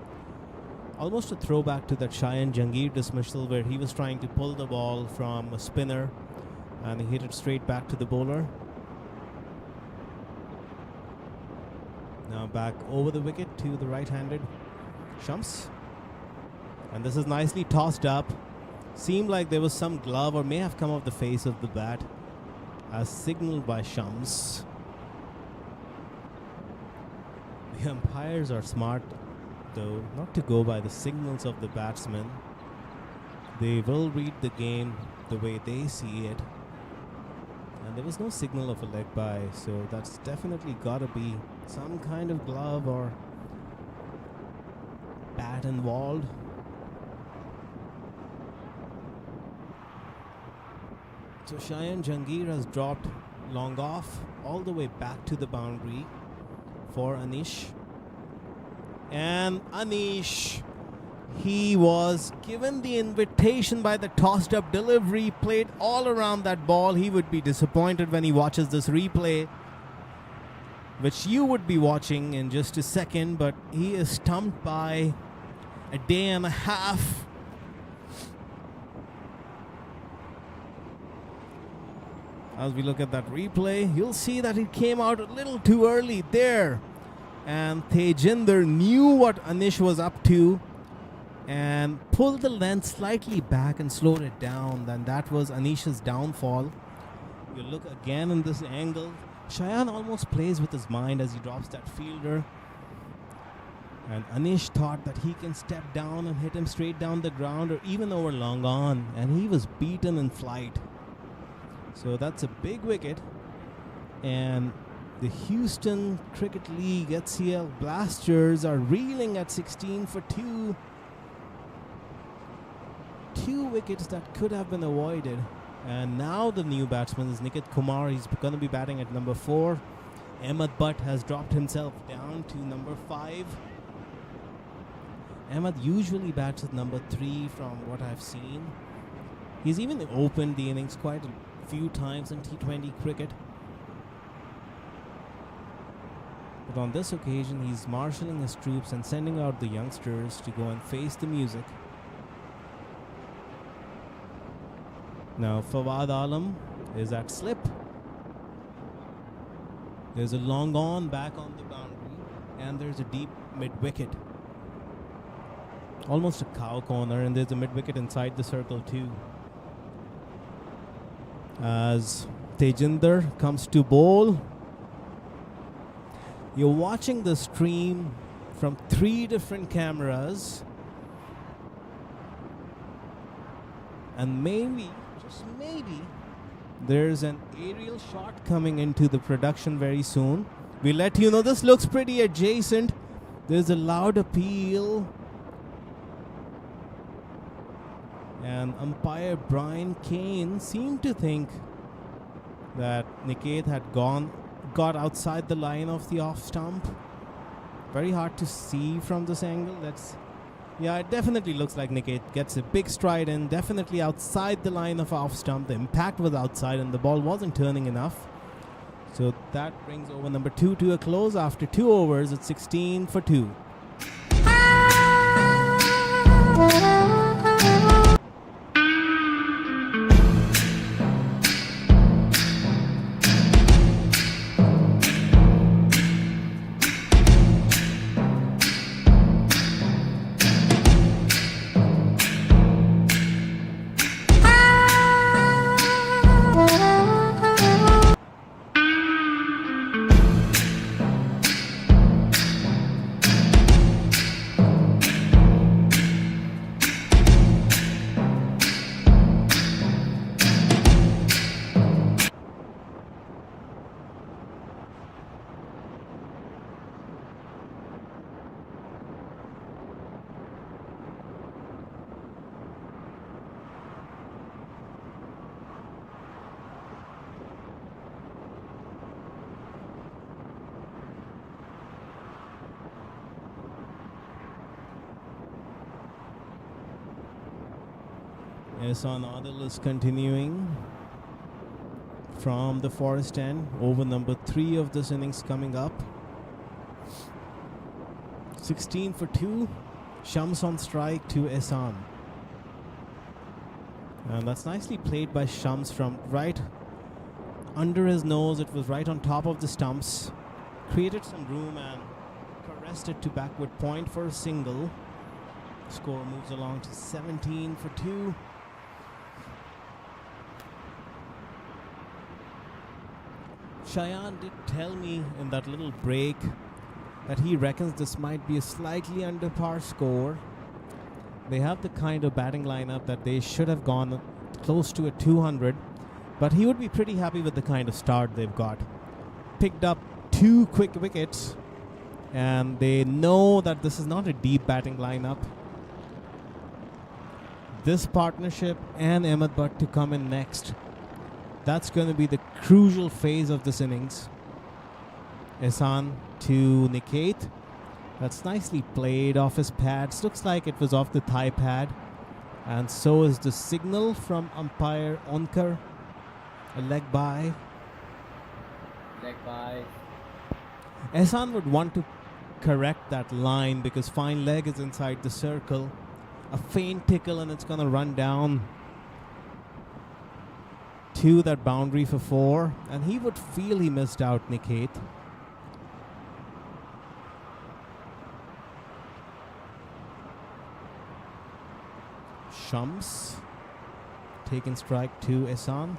Almost a throwback to that Shayan Jangir dismissal where he was trying to pull the ball from a spinner and he hit it straight back to the bowler. Now back over the wicket to the right-handed Shams. And this is nicely tossed up. Seemed like there was some glove or may have come off the face of the bat as signaled by Shams. The umpires are smart though not to go by the signals of the batsman. They will read the game the way they see it. And there was no signal of a leg by, so that's definitely gotta be some kind of glove or bat involved. So Shayan Jangir has dropped long off all the way back to the boundary for Anish. And Anish, he was given the invitation by the tossed up delivery, played all around that ball. He would be disappointed when he watches this replay, which you would be watching in just a second, but he is stumped by a day and a half. As we look at that replay, you'll see that it came out a little too early there. And Tejinder knew what Anish was up to and pulled the length slightly back and slowed it down. Then that was Anish's downfall. You look again in this angle. Shayan almost plays with his mind as he drops that fielder. And Anish thought that he can step down and hit him straight down the ground or even over long on. And he was beaten in flight. So that's a big wicket. And the Houston Cricket League HCL Blasters are reeling at 16 for 2. 2 wickets that could have been avoided. And now the new batsman is Nikit Kumar. He's going to be batting at number 4. Ahmed Butt has dropped himself down to number 5. Ahmed usually bats at number 3 from what I've seen. He's even opened the innings quite a few times in T20 cricket. But on this occasion, he's marshalling his troops and sending out the youngsters to go and face the music. Now Fawad Alam is at slip. There's a long on back on the boundary, and there's a deep mid-wicket. Almost a cow corner, and there's a mid-wicket inside the circle too. As Tejinder comes to bowl. You're watching the stream from 3 different cameras. And maybe, just maybe, there's an aerial shot coming into the production very soon. We'll let you know. This looks pretty adjacent. There's a loud appeal. And umpire Brian Kane seemed to think that Niket had got outside the line of the off stump. Very hard to see from this angle. Yeah, it definitely looks like Niket gets a big stride in, definitely outside the line of off stump. The impact was outside and the ball wasn't turning enough. So that brings over number 2 to a close after 2 overs at 16 for 2. Ehsan Adil is continuing from the forest end. Over number 3 of this innings coming up. 16 for 2. Shams on strike to Ehsan. And that's nicely played by Shams from right under his nose. It was right on top of the stumps. Created some room and caressed it to backward point for a single. Score moves along to 17 for 2. Shayan did tell me in that little break that he reckons this might be a slightly under par score. They have the kind of batting lineup that they should have gone close to a 200, but he would be pretty happy with the kind of start they've got. Picked up 2 quick wickets, and they know that this is not a deep batting lineup. This partnership and Ahmed Butt to come in next. That's going to be the crucial phase of this innings. Ehsan to Niket. That's nicely played off his pads. Looks like it was off the thigh pad. And so is the signal from umpire Onkar. A leg by. Leg by. Ehsan would want to correct that line because fine leg is inside the circle. A faint tickle and it's going to run down to that boundary for 4, and he would feel he missed out, Niket. Shams taking strike to Ehsan.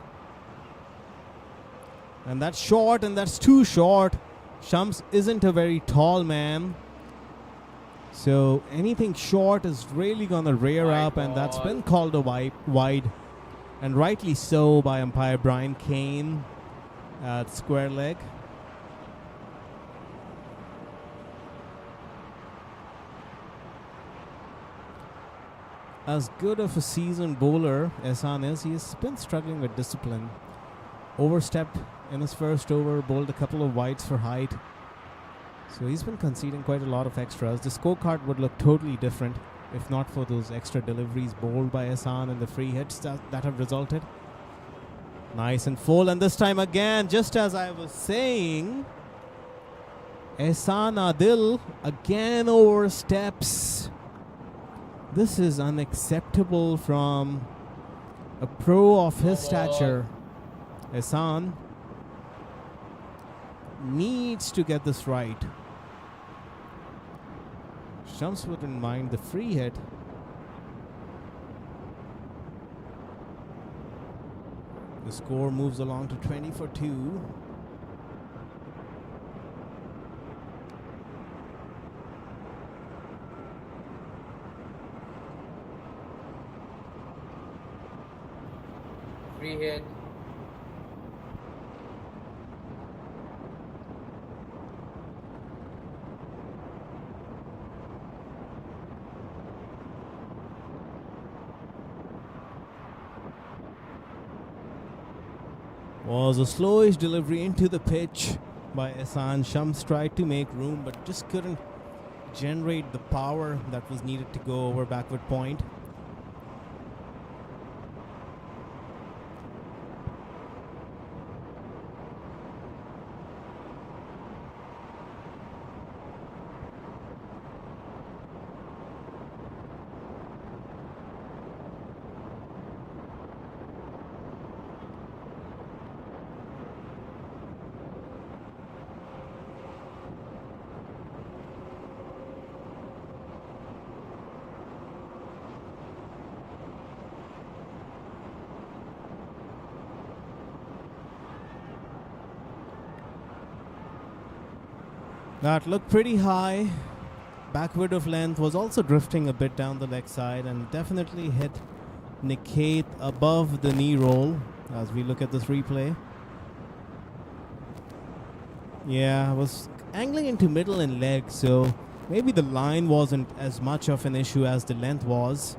And that's short, and that's too short. Shams isn't a very tall man. So anything short is really going to rear up, and that's been called a wide. And rightly so by umpire Brian Kane at square leg. As good of a seasoned bowler Ehsan is, he's been struggling with discipline. Overstepped in his first over, bowled a couple of wides for height. So he's been conceding quite a lot of extras. The scorecard would look totally different if not for those extra deliveries bowled by Ehsan and the free hits that have resulted. Nice and full, and this time again, just as I was saying, Ehsan Adil again oversteps. This is unacceptable from A pro of his No ball. stature, Ehsan, needs to get this right. Shams wouldn't mind the free hit. The score moves along to 20 for 2. Free hit. Was a slowish delivery into the pitch by Ehsan. Shams tried to make room but just couldn't generate the power that was needed to go over backward point. That looked pretty high. Backward of length, was also drifting a bit down the leg side and definitely hit Niket above the knee roll as we look at this replay. Yeah, was angling into middle and leg, so maybe the line wasn't as much of an issue as the length was.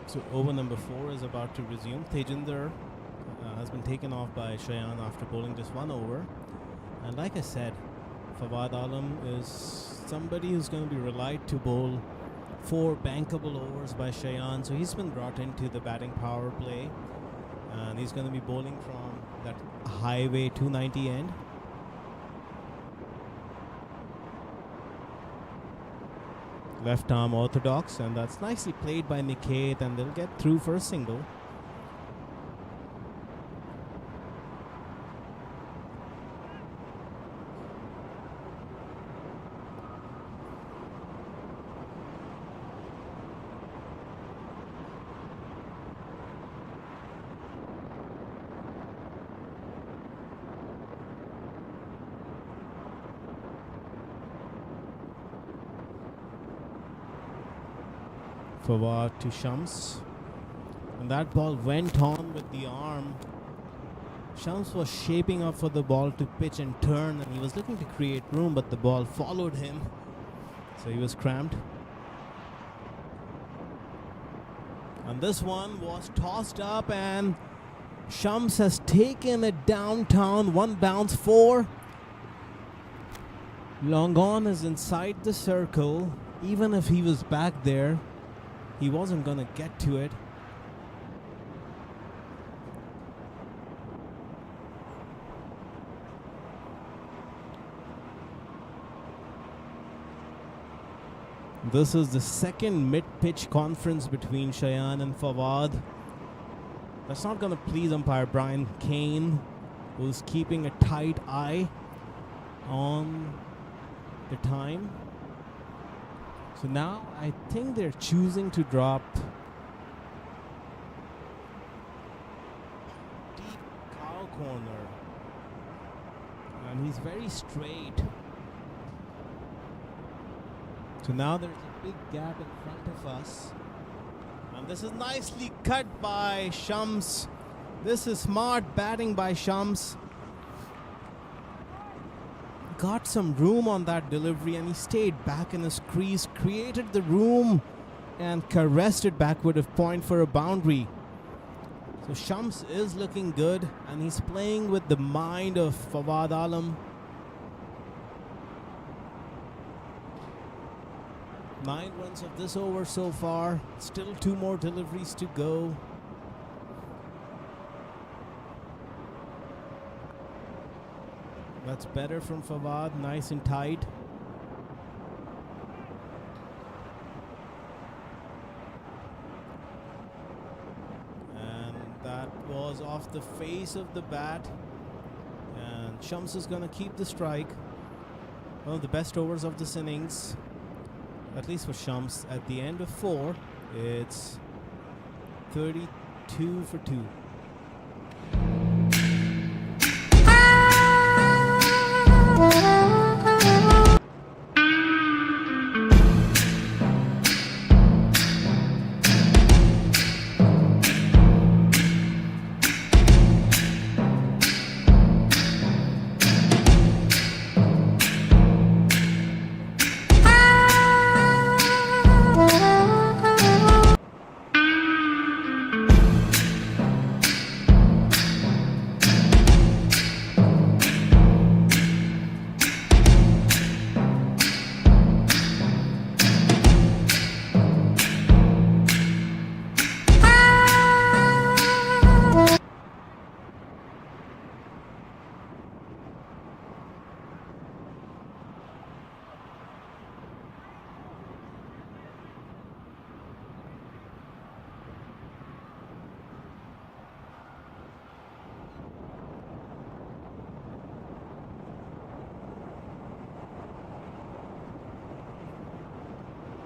So over number 4 is about to resume. Tejinder has been taken off by Shayan after bowling just 1 over. And like I said, Fawad Alam is somebody who's going to be relied to bowl 4 bankable overs by Shayan. So he's been brought into the batting power play. And he's going to be bowling from that highway 290 end. Left arm orthodox, and that's nicely played by Niket, and they'll get through for a single. Fawad to Shams, and that ball went on with the arm. Shams was shaping up for the ball to pitch and turn, and he was looking to create room, but the ball followed him So he was cramped. And this one was tossed up, and Shams has taken it downtown. One bounce, 4. Long on is inside the circle. Even if he was back there, he wasn't going to get to it. This is the second mid-pitch conference between Cheyenne and Fawad. That's not going to please umpire Brian Kane, who's keeping a tight eye on the time. So now I think they're choosing to drop deep cow corner. And he's very straight. So now there's a big gap in front of us. And this is nicely cut by Shams. This is smart batting by Shams. Got some room on that delivery, and he stayed back in his crease, created the room, and caressed it backward of point for a boundary. So Shams is looking good, and he's playing with the mind of Fawad Alam. 9 runs of this over so far. Still 2 more deliveries to go. That's better from Fawad. Nice and tight. And that was off the face of the bat. And Shams is going to keep the strike. One of the best overs of this innings, at least for Shams. At the end of 4, it's 32 for 2.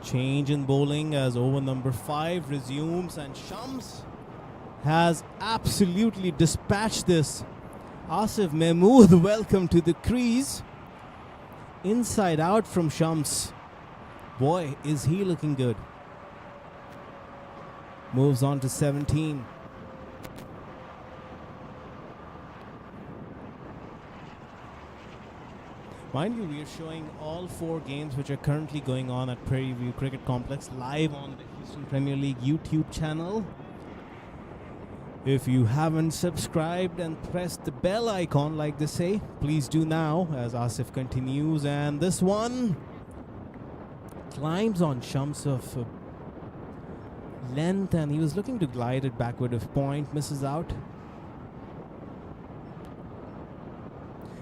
Change in bowling as over number 5 resumes, and Shams has absolutely dispatched this. Asif Mahmood, welcome to the crease. Inside out from Shams. Boy, is he looking good. Moves on to 17. Mind you, we are showing all 4 games which are currently going on at Prairie View Cricket Complex live on the Houston Premier League YouTube channel. If you haven't subscribed and pressed the bell icon like they say, please do now as Asif continues. And this one climbs on Shams of length, and he was looking to glide it backward of point, misses out.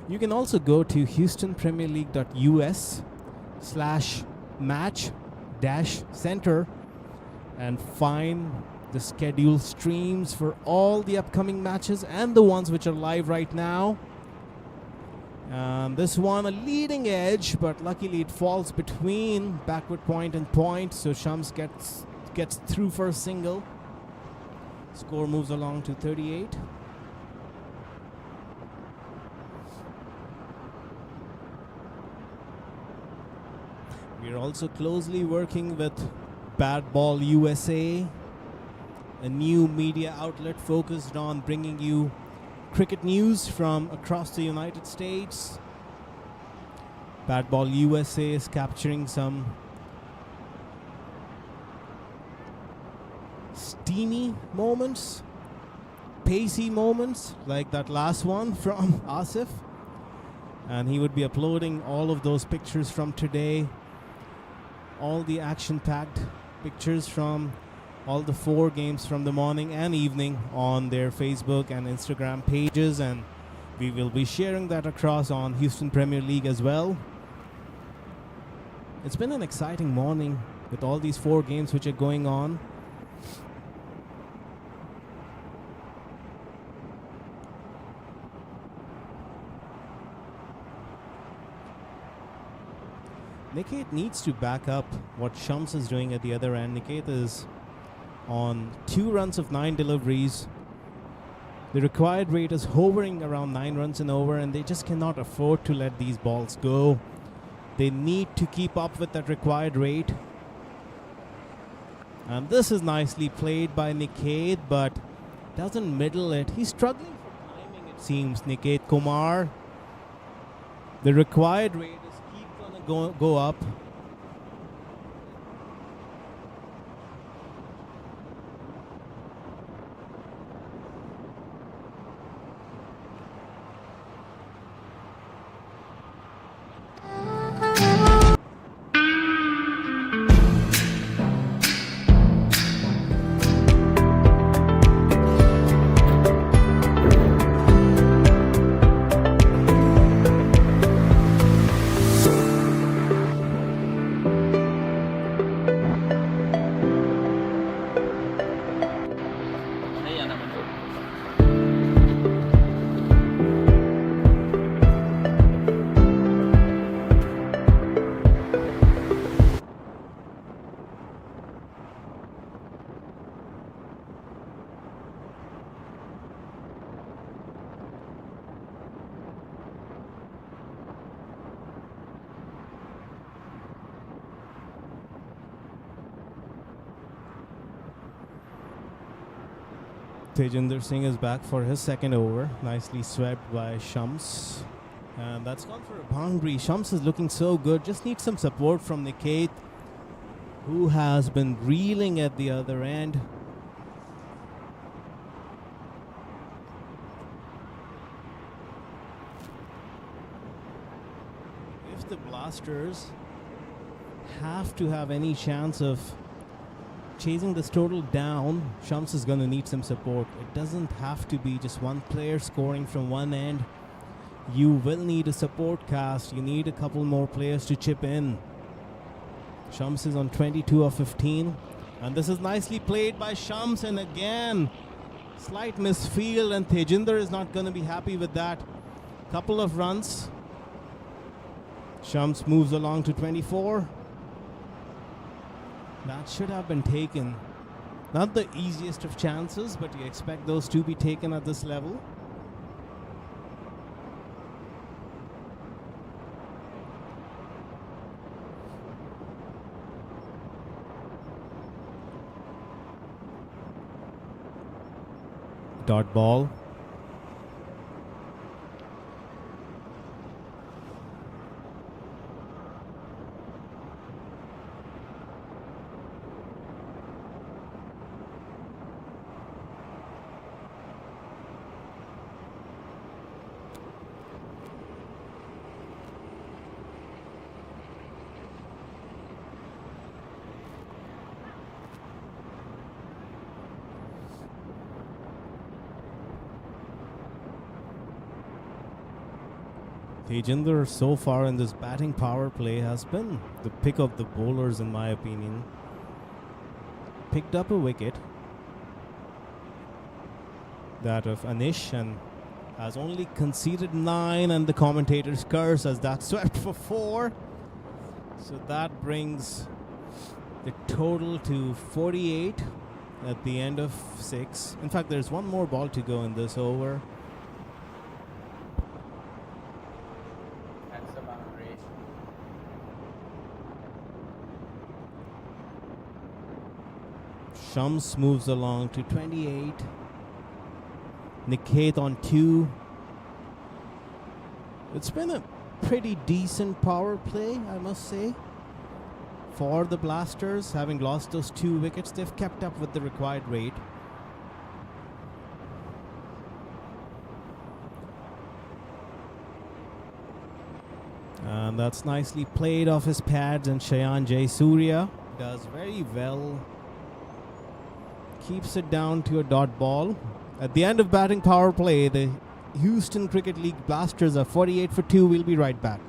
You can also go to houstonpremierleague.us/match-center and find the schedule streams for all the upcoming matches and the ones which are live right now. This one a leading edge, but luckily it falls between backward point and point, so Shams gets through for a single. Score moves along to 38. We're also closely working with Bad Ball USA, a new media outlet focused on bringing you cricket news from across the United States. Bat Ball USA is capturing some steamy moments, pacey moments like that last one from Asif. And he would be uploading all of those pictures from today, all the action-packed pictures from all the 4 games from the morning and evening on their Facebook and Instagram pages, and we will be sharing that across on Houston Premier League as well. It's been an exciting morning with all these 4 games which are going on. Niket needs to back up what Shams is doing at the other end. Niket is on 2 runs of 9 deliveries. The required rate is hovering around 9 runs an over, and they just cannot afford to let these balls go. They need to keep up with that required rate. And this is nicely played by Niket, but doesn't middle it. He's struggling for timing, it seems, Niket Kumar. The required rate is keep gonna go up. Tejinder Singh is back for his second over. Nicely swept by Shams. And that's gone for a boundary. Shams is looking so good. Just needs some support from Niket, who has been reeling at the other end. If the Blasters have to have any chance of chasing this total down, Shams is going to need some support. It doesn't have to be just one player scoring from one end. You will need a support cast. You need a couple more players to chip in. Shams is on 22 of 15. And this is nicely played by Shams. And again, slight misfield. And Tejinder is not going to be happy with that. Couple of runs. Shams moves along to 24. That should have been taken. Not the easiest of chances, but you expect those to be taken at this level. Dot ball. Tejinder so far in this batting power play has been the pick of the bowlers, in my opinion. Picked up a wicket, that of Anish, and has only conceded 9, and the commentators curse as that swept for 4. So that brings the total to 48 at the end of 6. In fact, there's one more ball to go in this over. Shams moves along to 28. Niket on 2. It's been a pretty decent power play, I must say. For the Blasters, having lost those 2 wickets, they've kept up with the required rate. And that's nicely played off his pads, and Shayan Jayasuriya does very well. Keeps it down to a dot ball. At the end of batting power play, the Houston Cricket League Blasters are 48 for 2. We'll be right back.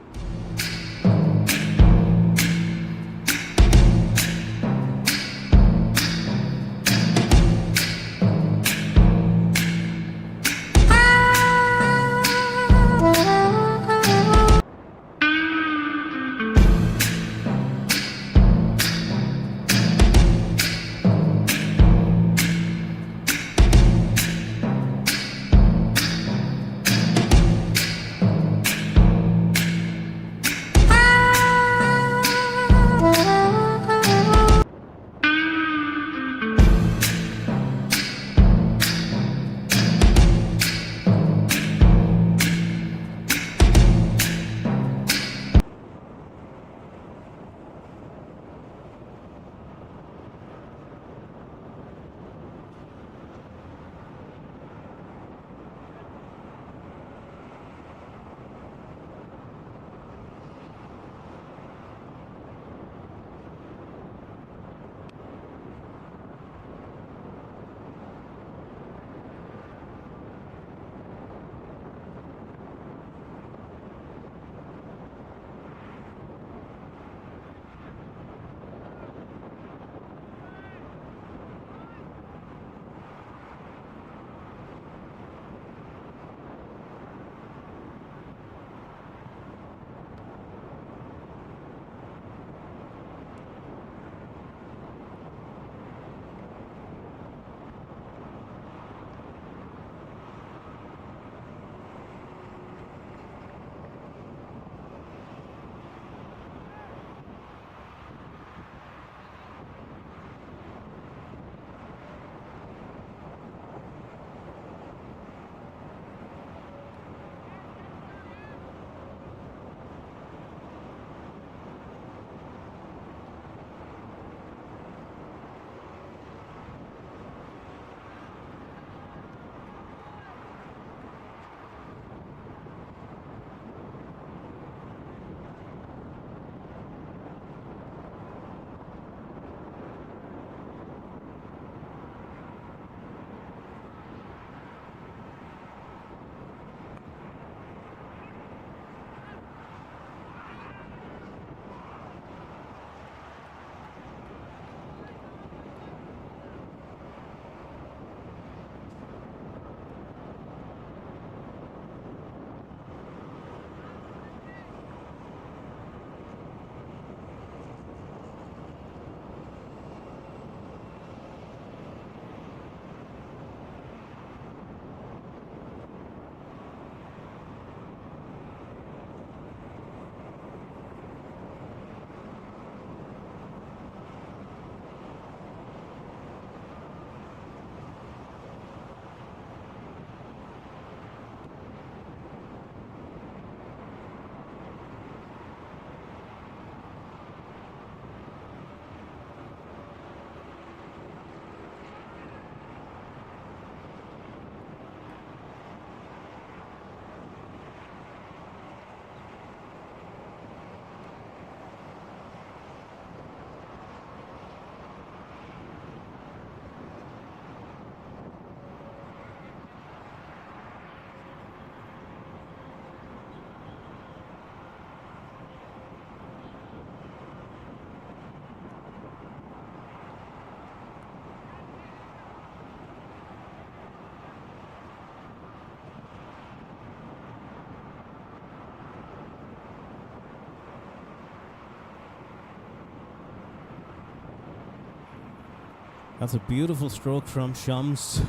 That's a beautiful stroke from Shams.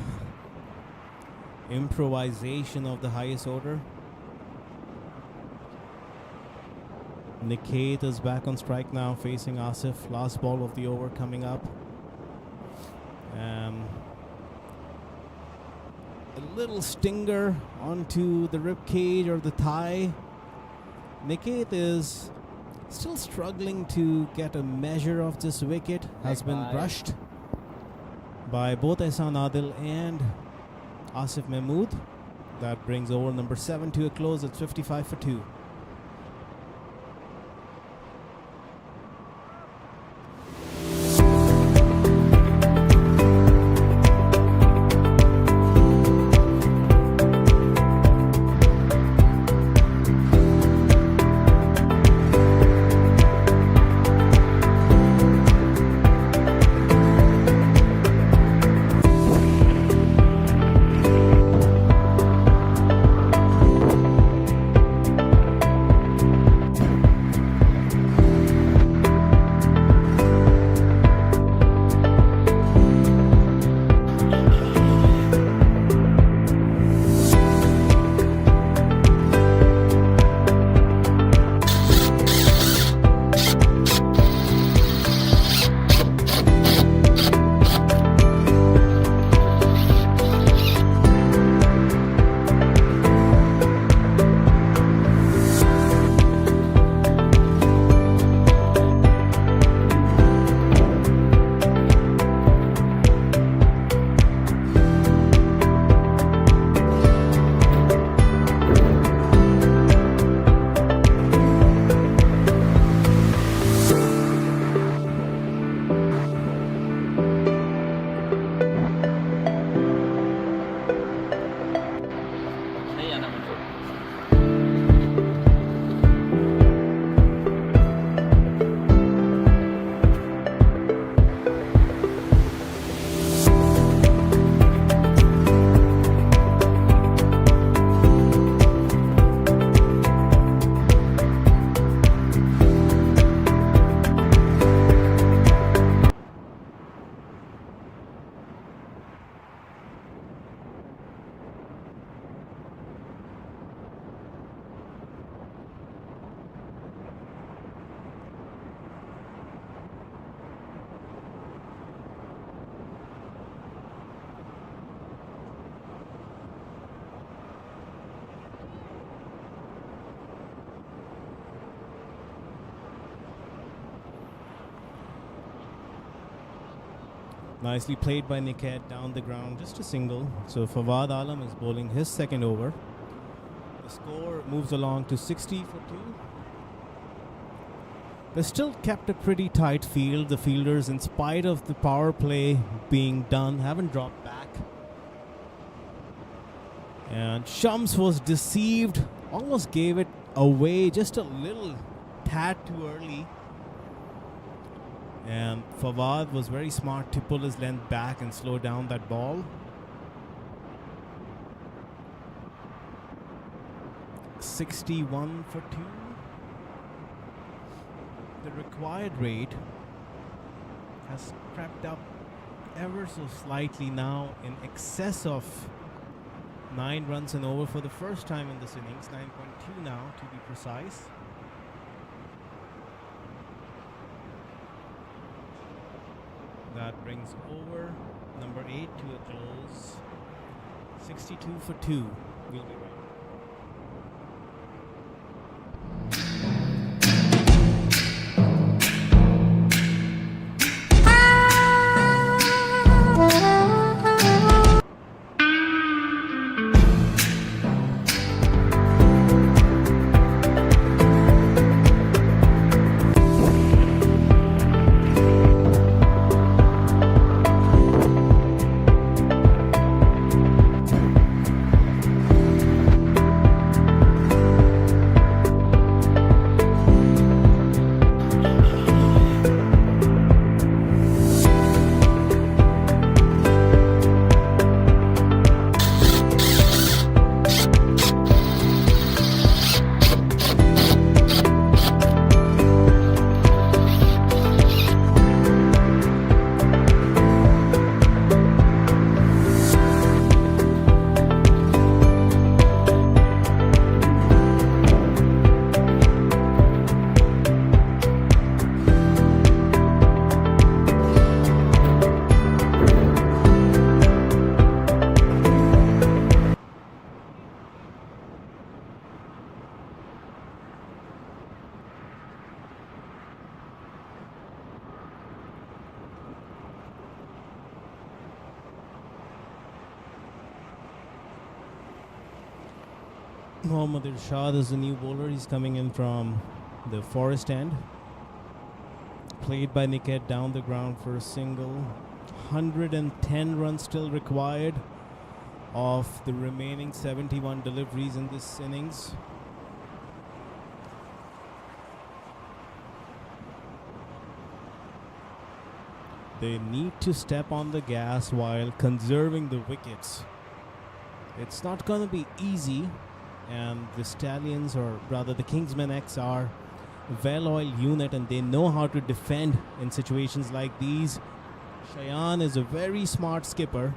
Improvisation of the highest order. Niket is back on strike now, facing Asif. Last ball of the over coming up. A little stinger onto the rib cage or the thigh. Niket is still struggling to get a measure of this wicket. Has been Bye. brushed by both Ehsan Adil and Asif Mahmood. That brings over number 7 to a close. It's 55 for 2. Nicely played by Niket down the ground, just a single. So Fawad Alam is bowling his second over. The score moves along to 60 for 2. They still kept a pretty tight field. The fielders, in spite of the power play being done, haven't dropped back. And Shams was deceived, almost gave it away just a little tad too early. And Fawad was very smart to pull his length back and slow down that ball. $61 for 2. The required rate has crept up ever so slightly now, in excess of 9 runs and over for the first time in this innings. 9.2 now, to be precise. That brings over number 8 to a close. 62 for 2. We'll be right. Mohammad Irshad is the new bowler. He's coming in from the Forest end. Played by Niket down the ground for a single. 110 runs still required of the remaining 71 deliveries in this innings. They need to step on the gas while conserving the wickets. It's not going to be easy, and the Stallions, or rather the Kingsmen X, are a well-oiled unit and they know how to defend in situations like these. Shayan is a very smart skipper.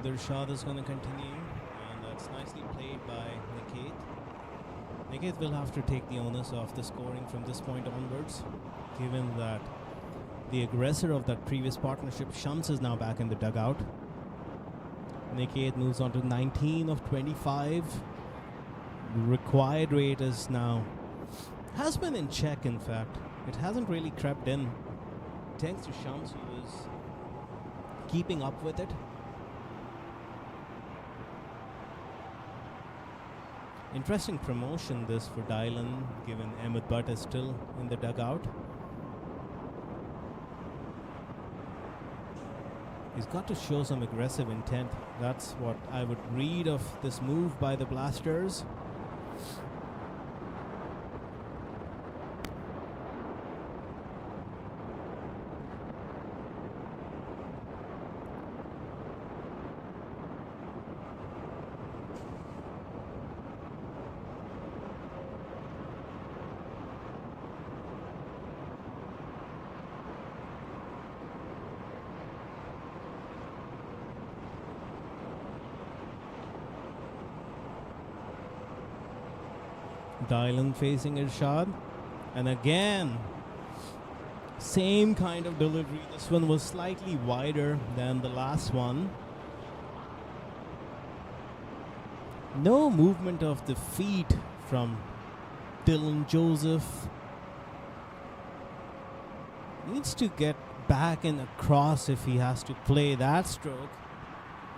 the Irshad is going to continue, and that's nicely played by Niket. Niket will have to take the onus of the scoring from this point onwards, given that the aggressor of that previous partnership, Shams, is now back in the dugout. Niket moves on to 19 of 25. Required rate is now has been in check, in fact. It hasn't really crept in. Thanks to Shams, who is keeping up with it. Interesting promotion this for Dylan, given Ahmed Butt is still in the dugout. He's got to show some aggressive intent. That's what I would read of this move by the Blasters. Dylan facing Irshad, and again same kind of delivery. This one was slightly wider than the last one. No movement of the feet from Dylan Joseph. Needs to get back and across if he has to play that stroke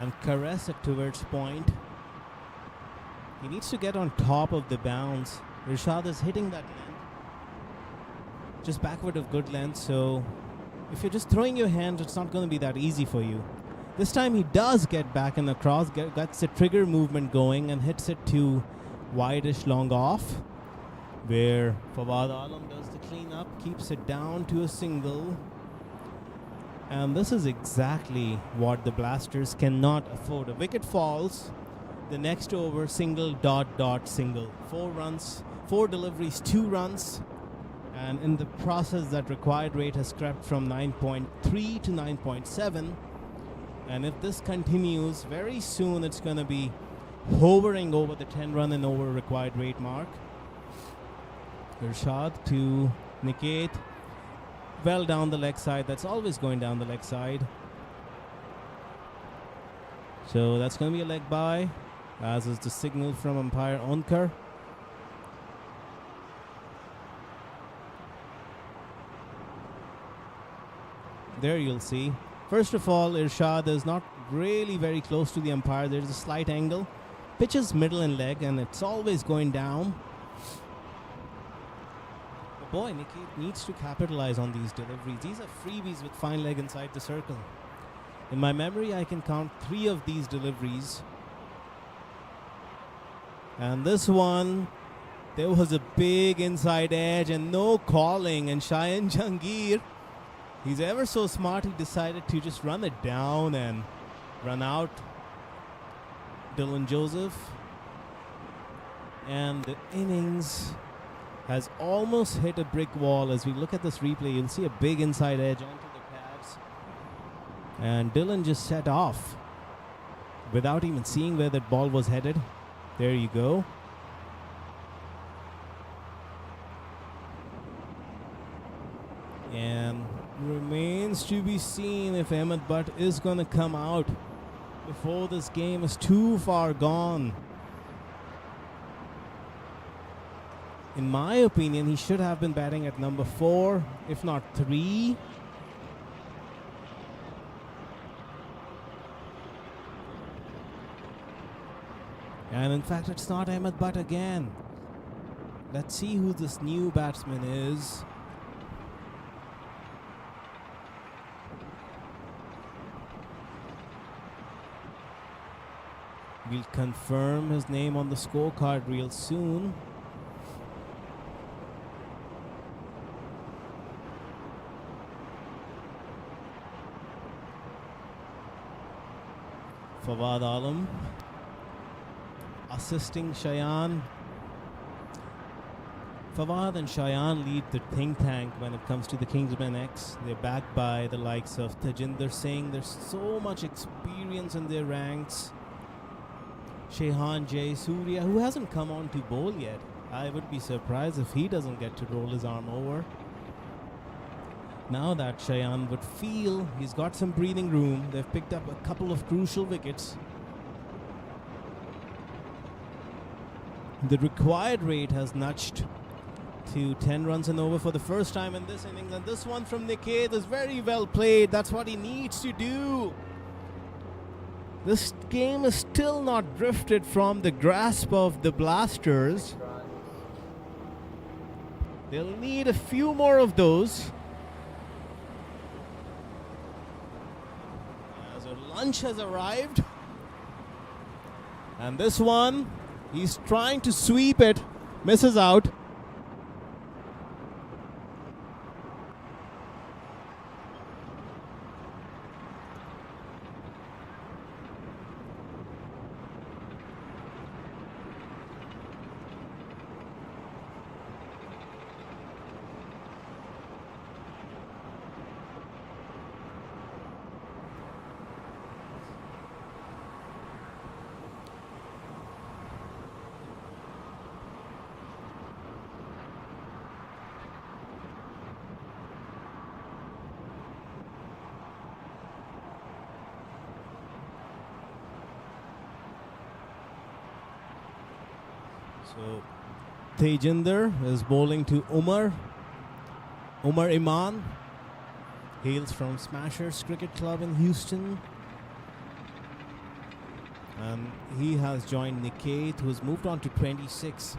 and caress it towards point. He needs to get on top of the bounce. Irshad is hitting that length, just backward of good length, so if you're just throwing your hands, it's not going to be that easy for you. This time he does get back and across, gets the trigger movement going and hits it to wideish long off, where Fawad Alam does the cleanup, keeps it down to a single. And this is exactly what the Blasters cannot afford. A wicket falls, the next over, single, dot, dot, single. 4 runs, 4 deliveries, 2 runs. And in the process, that required rate has crept from 9.3 to 9.7. And if this continues, very soon it's going to be hovering over the 10 run and over required rate mark. Irshad to Niket. Well down the leg side. That's always going down the leg side. So that's going to be a leg bye, as is the signal from umpire Onkar. There you'll see. First of all, Irshad is not really very close to the umpire. There's a slight angle. Pitch is middle and leg, and it's always going down. But boy, Niket needs to capitalize on these deliveries. These are freebies with fine leg inside the circle. In my memory, I can count 3 of these deliveries. And this one, there was a big inside edge and no calling. And Shayan Jahangir, he's ever so smart, he decided to just run it down and run out Dylan Joseph. And the innings has almost hit a brick wall. As we look at this replay, you'll see a big inside edge onto the pads. And Dylan just set off without even seeing where that ball was headed. There you go. And remains to be seen if Ahmed Butt is going to come out before this game is too far gone. In my opinion, he should have been batting at number 4, if not 3. And in fact, it's not Ahmed Butt again. Let's see who this new batsman is. We'll confirm his name on the scorecard real soon. Fawad Alam assisting Shayan. Fawad and Cheyenne lead the think tank when it comes to the Kingsmen X. They're backed by the likes of Tajinder Singh. There's so much experience in their ranks. Shehan Jay Surya, who hasn't come on to bowl yet. I would be surprised if he doesn't get to roll his arm over. Now that Cheyenne would feel he's got some breathing room, they've picked up a couple of crucial wickets. The required rate has nudged to 10 runs and over for the first time in this innings, and this one from Niket is very well played. That's what he needs to do. This game is still not drifted from the grasp of the Blasters. They'll need a few more of those. As a lunch has arrived, and this one, he's trying to sweep it, misses out. So Tejinder is bowling to Umar. Umar Iman hails from Smashers Cricket Club in Houston. And he has joined Niket, who's moved on to 26.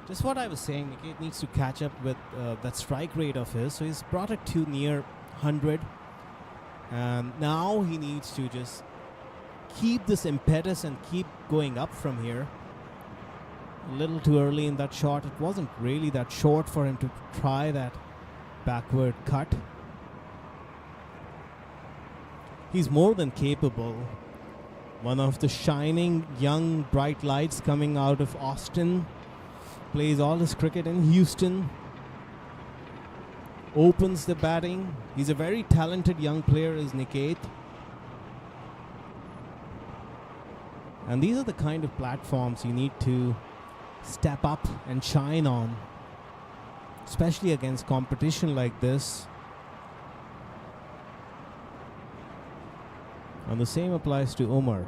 Just what I was saying, Niket needs to catch up with that strike rate of his. So he's brought it to near 100. And now he needs to just keep this impetus and keep going up from here. A little too early in that shot. It wasn't really that short for him to try that backward cut. He's more than capable. One of the shining young bright lights coming out of Austin. Plays all his cricket in Houston. Opens the batting. He's a very talented young player, is Niket. And these are the kind of platforms you need to step up and shine on, especially against competition like this. And the same applies to Umar,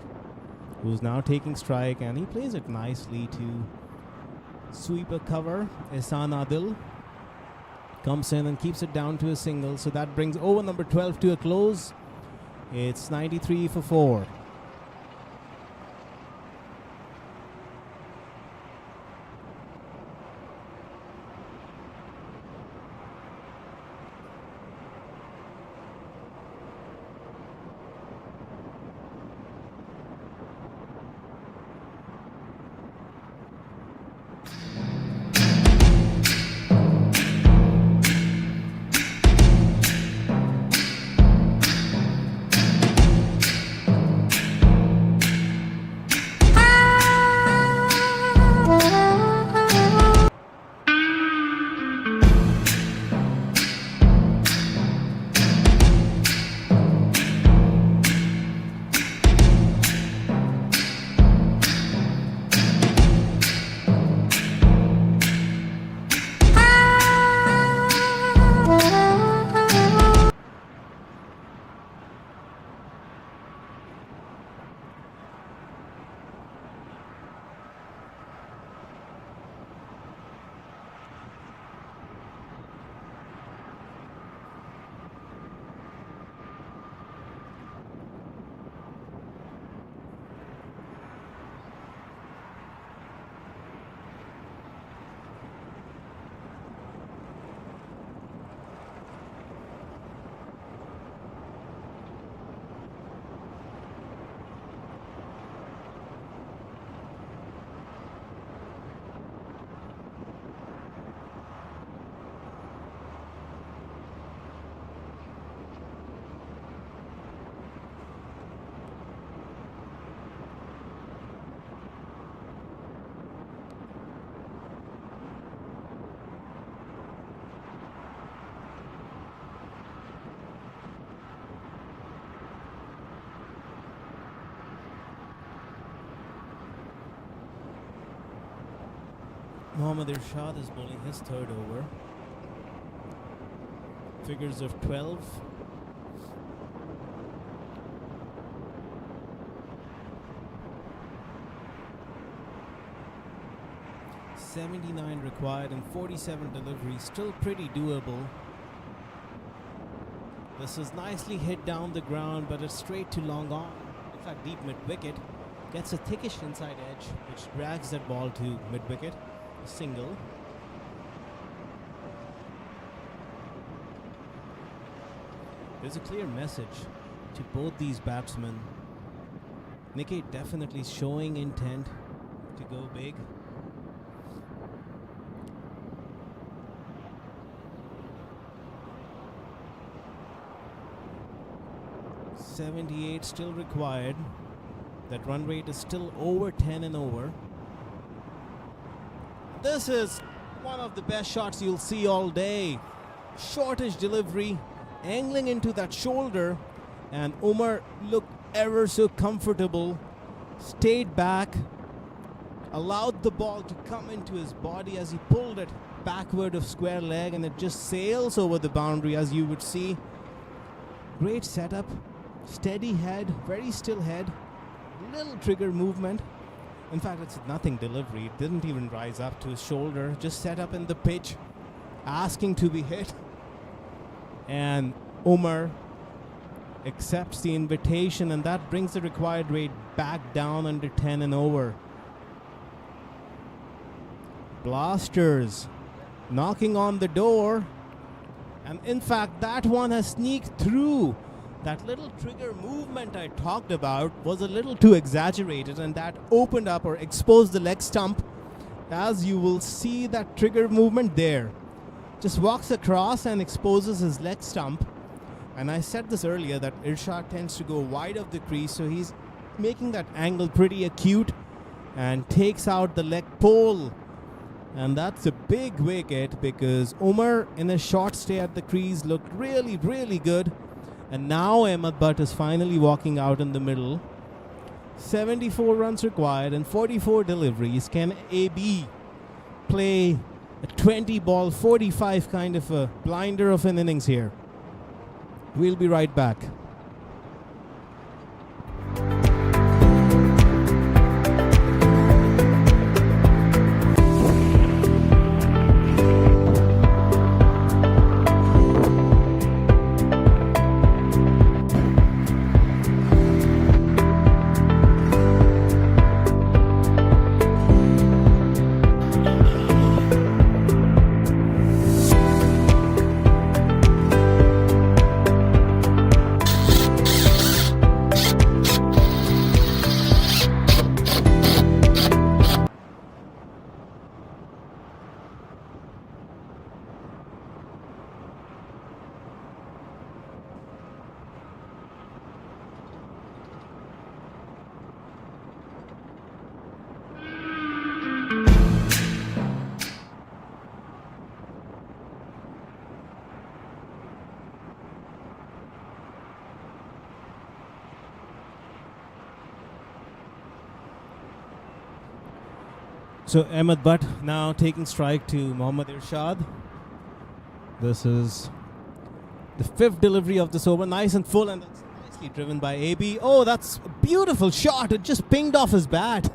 who's now taking strike, and he plays it nicely to sweep a cover. Ehsan Adil comes in and keeps it down to a single, so that brings over number 12 to a close. It's 93 for 4. Mohammad Irshad is bowling his third over. Figures of 12. .79 required and 47 deliveries, still pretty doable. This is nicely hit down the ground, but it's straight to long on. In fact, deep mid-wicket. Gets a thickish inside edge, which drags that ball to mid-wicket. A single. There's a clear message to both these batsmen. Nikkei definitely showing intent to go big. .78 still required. That run rate is still over 10 and over. This is one of the best shots you'll see all day. Shortish delivery, angling into that shoulder, and Umar looked ever so comfortable, stayed back, allowed the ball to come into his body as he pulled it backward of square leg, and it just sails over the boundary, as you would see. Great setup, steady head, very still head, little trigger movement. In fact, it's nothing delivery. It didn't even rise up to his shoulder, just set up in the pitch, asking to be hit. And Umar accepts the invitation, and that brings the required rate back down under 10 and over. Blasters knocking on the door, and in fact that one has sneaked through. That little trigger movement I talked about was a little too exaggerated, and that opened up or exposed the leg stump. As you will see, that trigger movement there just walks across and exposes his leg stump. And I said this earlier that Irshad tends to go wide of the crease, so he's making that angle pretty acute and takes out the leg pole. And that's a big wicket, because Umar in a short stay at the crease looked really, really good. And now Ahmed Butt is finally walking out in the middle. 74 runs required and 44 deliveries. Can AB play a 20 ball, 45 kind of a blinder of an innings here? We'll be right back. So Ahmed Butt now taking strike to Mohammad Irshad. This is the fifth delivery of this over. Nice and full, and that's nicely driven by AB. Oh, that's a beautiful shot. It just pinged off his bat.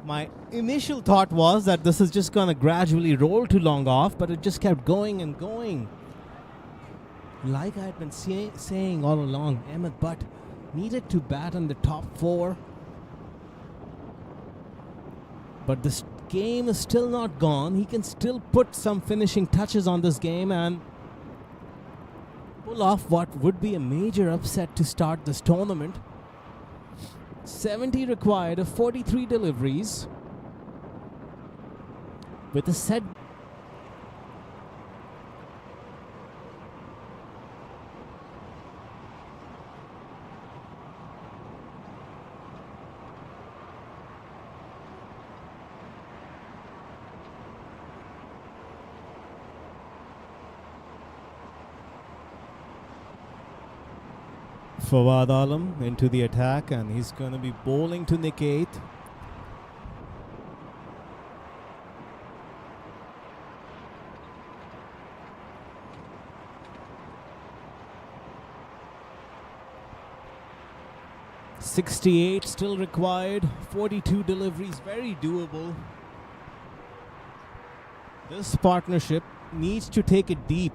My initial thought was that this is just going to gradually roll to long off, but it just kept going and going. Like I had been saying all along, Ahmed Butt needed to bat in the top 4. But this game is still not gone. He can still put some finishing touches on this game and pull off what would be a major upset to start this tournament. 70 required of 43 deliveries with a set. Fawad Alam into the attack, and he's going to be bowling to Nikkei. 68 still required. 42 deliveries, very doable. This partnership needs to take it deep.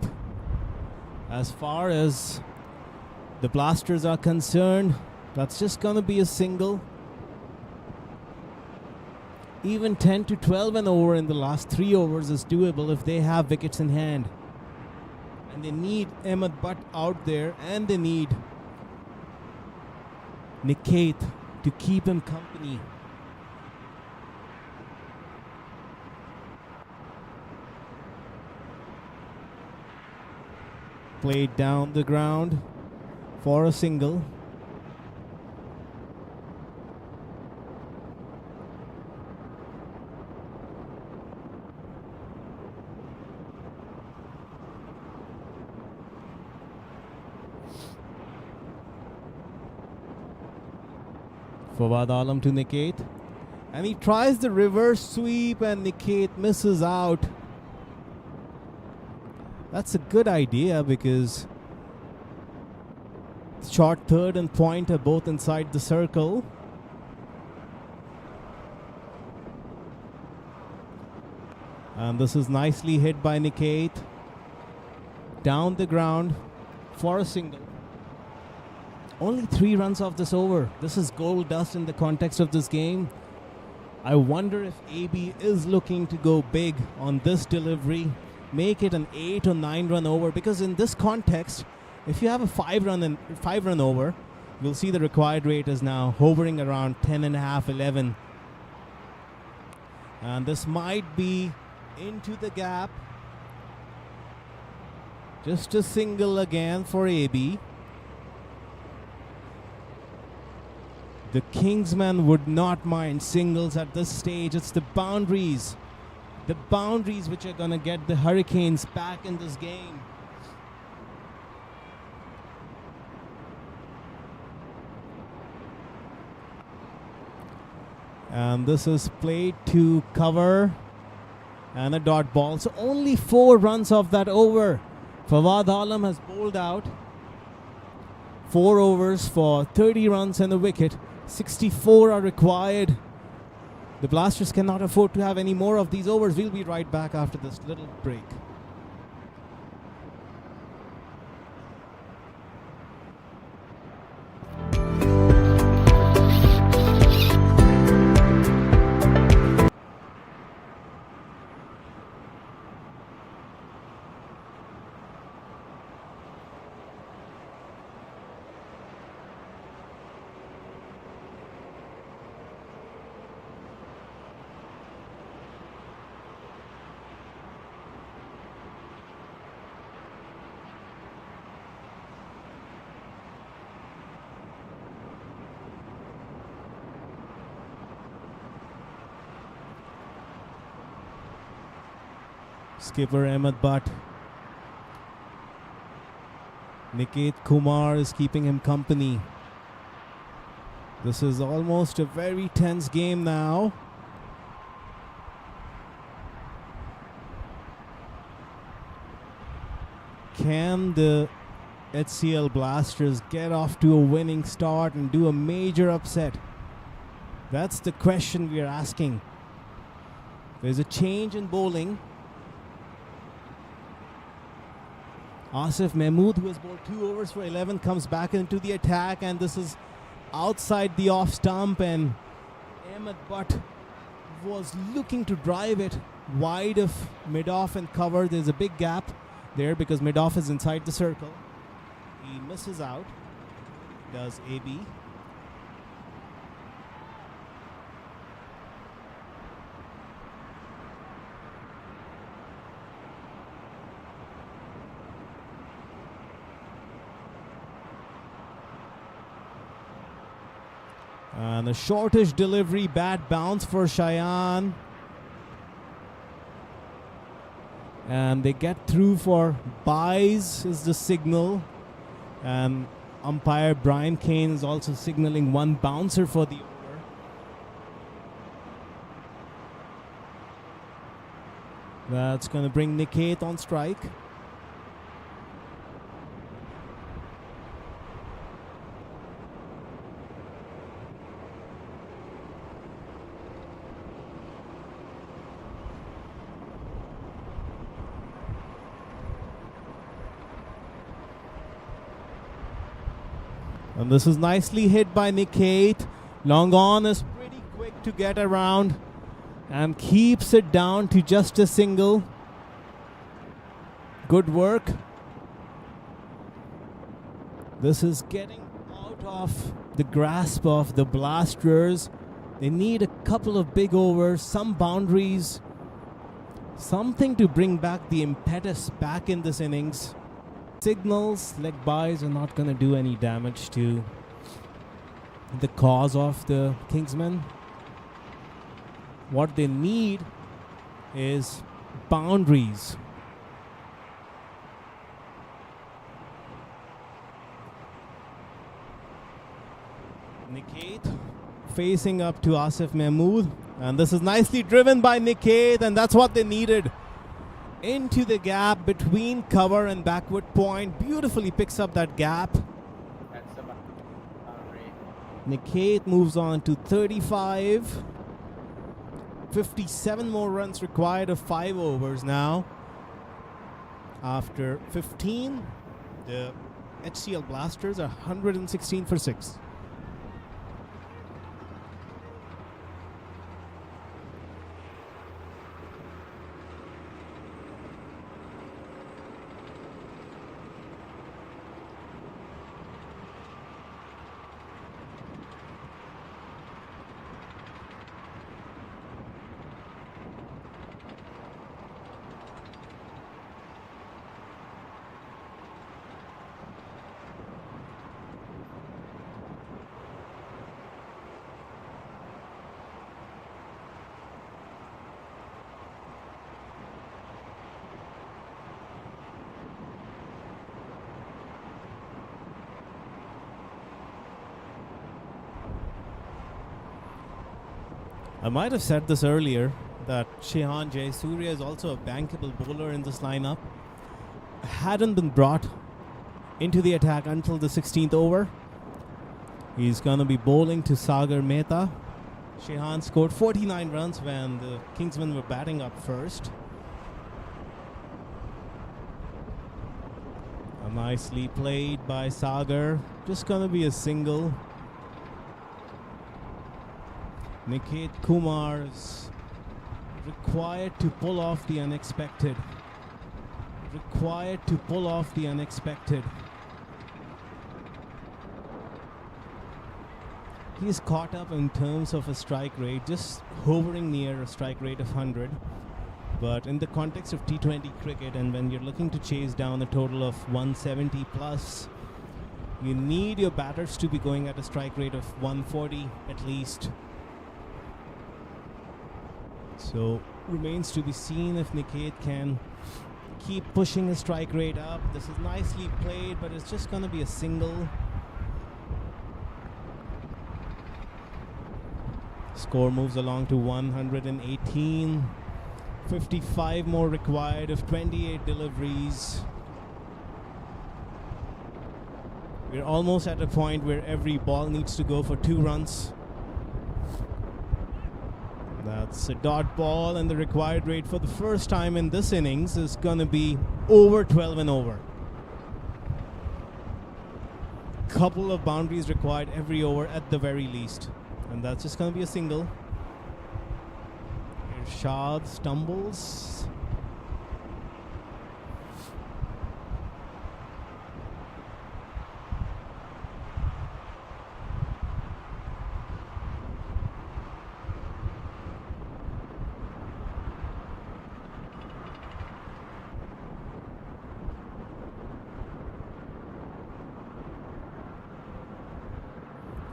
As far as the Blasters are concerned, that's just going to be a single. Even 10 to 12 and over in the last 3 overs is doable if they have wickets in hand. And they need Ahmed Butt out there, and they need Niket to keep him company. Played down the ground for a single. Fawad Alam to Niket, and he tries the reverse sweep and Niket misses out. That's a good idea because short third and point are both inside the circle. And this is nicely hit by Niket. Down the ground for a single. Only 3 runs off this over. This is gold dust in the context of this game. I wonder if AB is looking to go big on this delivery, make it an 8 or 9 run over, because in this context, if you have a 5 run over, you'll see the required rate is now hovering around 10.5, 11. And this might be into the gap. Just a single again for AB. The Kingsmen would not mind singles at this stage. It's the boundaries which are going to get the Hurricanes back in this game. And this is played to cover and a dot ball. So only 4 runs off that over. Fawad Alam has bowled out. 4 overs for 30 runs and a wicket. 64 are required. The Blasters cannot afford to have any more of these overs. We'll be right back after this little break. Skipper Ahmed Butt. Niket Kumar is keeping him company. This is almost a very tense game now. Can the HCL Blasters get off to a winning start and do a major upset? That's the question we are asking. There's a change in bowling. Asif Mahmood, who has bowled 2 overs for 11, comes back into the attack, and this is outside the off stump, and Ahmed Butt was looking to drive it wide of mid-off and cover. There's a big gap there because mid-off is inside the circle. He misses out, does AB. And a shortish delivery, bad bounce for Cheyenne. And they get through for buys is the signal. And umpire Brian Kane is also signaling 1 bouncer for the over. That's going to bring Niket on strike. And this is nicely hit by Niket. Long on is pretty quick to get around and keeps it down to just a single. Good work. This is getting out of the grasp of the Blasters. They need a couple of big overs, some boundaries, something to bring back the impetus back in this innings. Signals, leg byes are not going to do any damage to the cause of the Kingsmen. What they need is boundaries. Niket facing up to Asif Mahmood, and this is nicely driven by Niket, and that's what they needed. Into the gap between cover and backward point, beautifully picks up that gap. That's the boundary. Niket moves on to 35. 57 more runs required of 5 overs now. After 15, the HCL Blasters are 116 for 6. I might have said this earlier that Shehan Jayasuriya is also a bankable bowler in this lineup. Hadn't been brought into the attack until the 16th over. He's going to be bowling to Sagar Mehta. Shehan scored 49 runs when the Kingsmen were batting up first. Nicely played by Sagar. Just going to be a single. Niket Kumar is required to pull off the unexpected. Required to pull off the unexpected. He's caught up in terms of a strike rate, just hovering near a strike rate of 100. But in the context of T20 cricket, and when you're looking to chase down a total of 170 plus, you need your batters to be going at a strike rate of 140 at least. So remains to be seen if Niket can keep pushing his strike rate up. This is nicely played, but it's just going to be a single. Score moves along to 118. 55 more required of 28 deliveries. We're almost at a point where every ball needs to go for 2 runs. That's a dot ball, and the required rate for the first time in this innings is going to be over 12 and over. Couple of boundaries required every over at the very least, and that's just going to be a single. Irshad stumbles.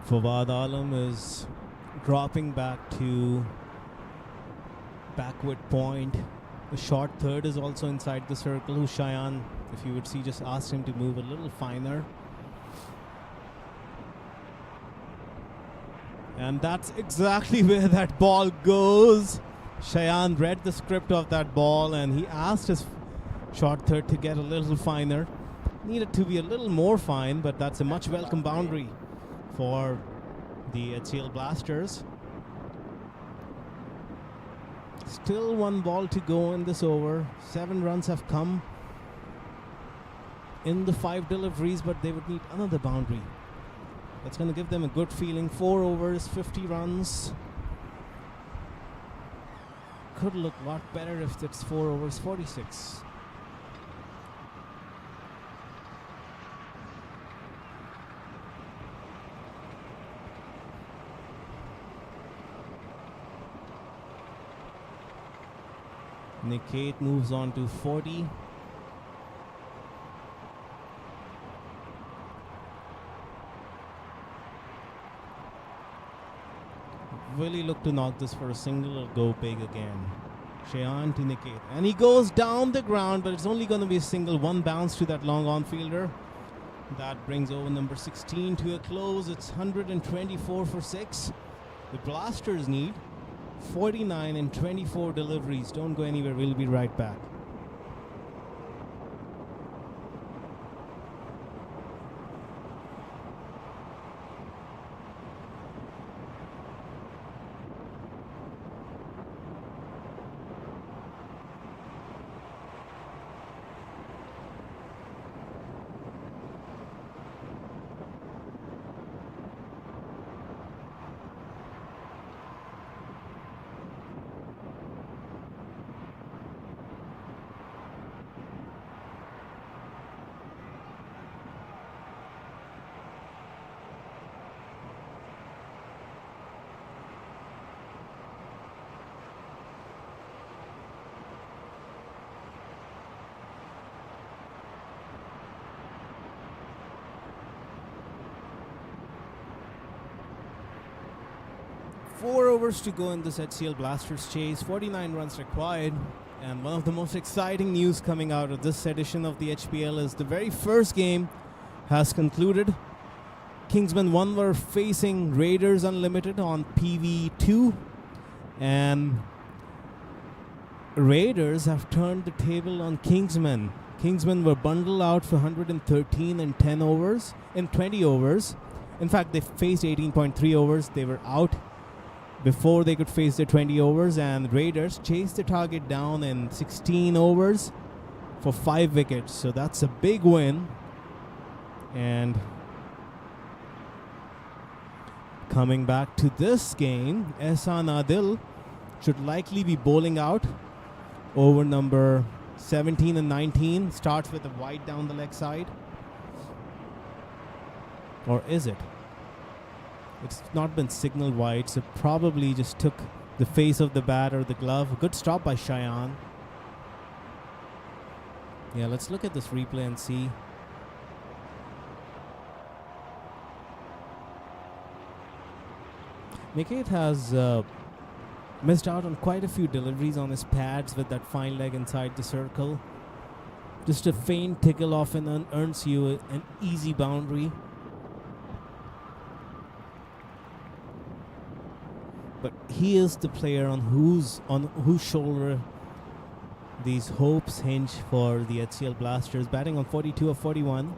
Fawad Alam is dropping back to backward point. The short third is also inside the circle. Hushayan, if you would see, just asked him to move a little finer. And that's exactly where that ball goes. Shayan read the script of that ball and he asked his short third to get a little finer. Needed to be a little more fine, but that's a much welcome boundary for the HCL Blasters. Still 1 ball to go in this over. 7 runs have come in the 5 deliveries, but they would need another boundary. That's going to give them a good feeling. 4 overs, 50 runs. Could look a lot better if it's 4 overs, 46. Niket moves on to 40. Really look to knock this for a single or go big again. Shayan to Niket. And he goes down the ground, but it's only going to be a single. One bounce to that long on fielder. That brings over number 16 to a close. It's 124 for 6. The Blasters need 49 and 24 deliveries. Don't go anywhere. We'll be right back. Four overs to go in this HCL Blasters chase, 49 runs required. And one of the most exciting news coming out of this edition of the HPL is the very first game has concluded. Kingsman 1 were facing Raiders Unlimited on PV2. And Raiders have turned the table on Kingsmen. Kingsmen were bundled out for 113 in 10 overs, in 20 overs. In fact, they faced 18.3 overs. They were out before they could face their 20 overs, and Raiders chased the target down in 16 overs for 5 wickets. So that's a big win. And coming back to this game, Ehsan Adil should likely be bowling out over number 17 and 19. Starts with a wide down the leg side. Or is it? It's not been signaled wide, so probably just took the face of the bat or the glove. Good stop by Shayan. Yeah, let's look at this replay and see. Niket has missed out on quite a few deliveries on his pads with that fine leg inside the circle. Just a faint tickle often earns you an easy boundary. But he is the player on whose shoulder these hopes hinge for the HCL Blasters. Batting on 42 of 41.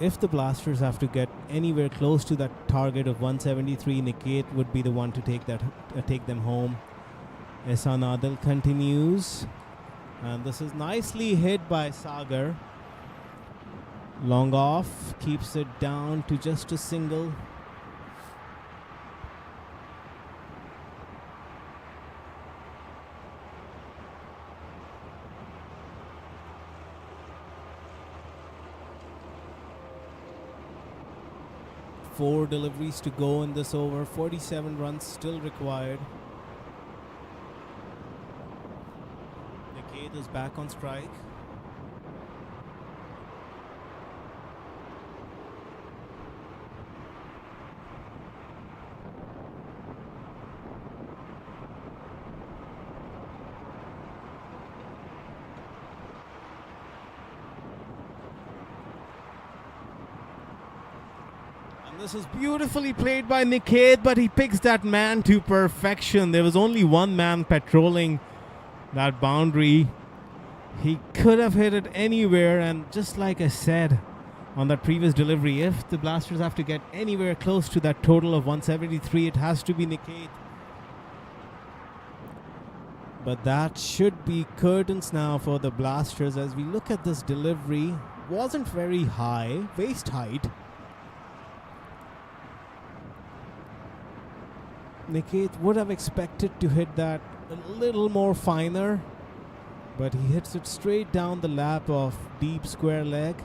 If the Blasters have to get anywhere close to that target of 173, Niket would be the one to take them home. Ehsan Adil continues, and this is nicely hit by Sagar. Long off, keeps it down to just a single. Four deliveries to go in this over. 47 runs still required. Niket is back on strike. This is beautifully played by Niket, but he picks that man to perfection. There was only one man patrolling that boundary. He could have hit it anywhere, and just like I said on that previous delivery, if the Blasters have to get anywhere close to that total of 173, it has to be Niket. But that should be curtains now for the Blasters as we look at this delivery. Wasn't very high, waist height. Niket would have expected to hit that a little more finer, but he hits it straight down the lap of deep square leg.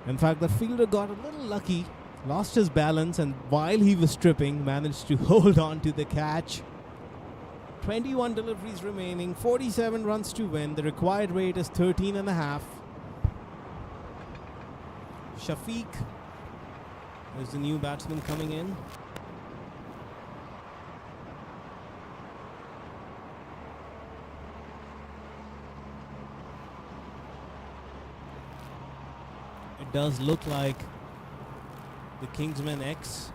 In fact, the fielder got a little lucky, lost his balance, and while he was stripping, managed to hold on to the catch. 21 deliveries remaining, 47 runs to win. The required rate is 13.5. Shafiq is the new batsman coming in. It does look like the Kingsman X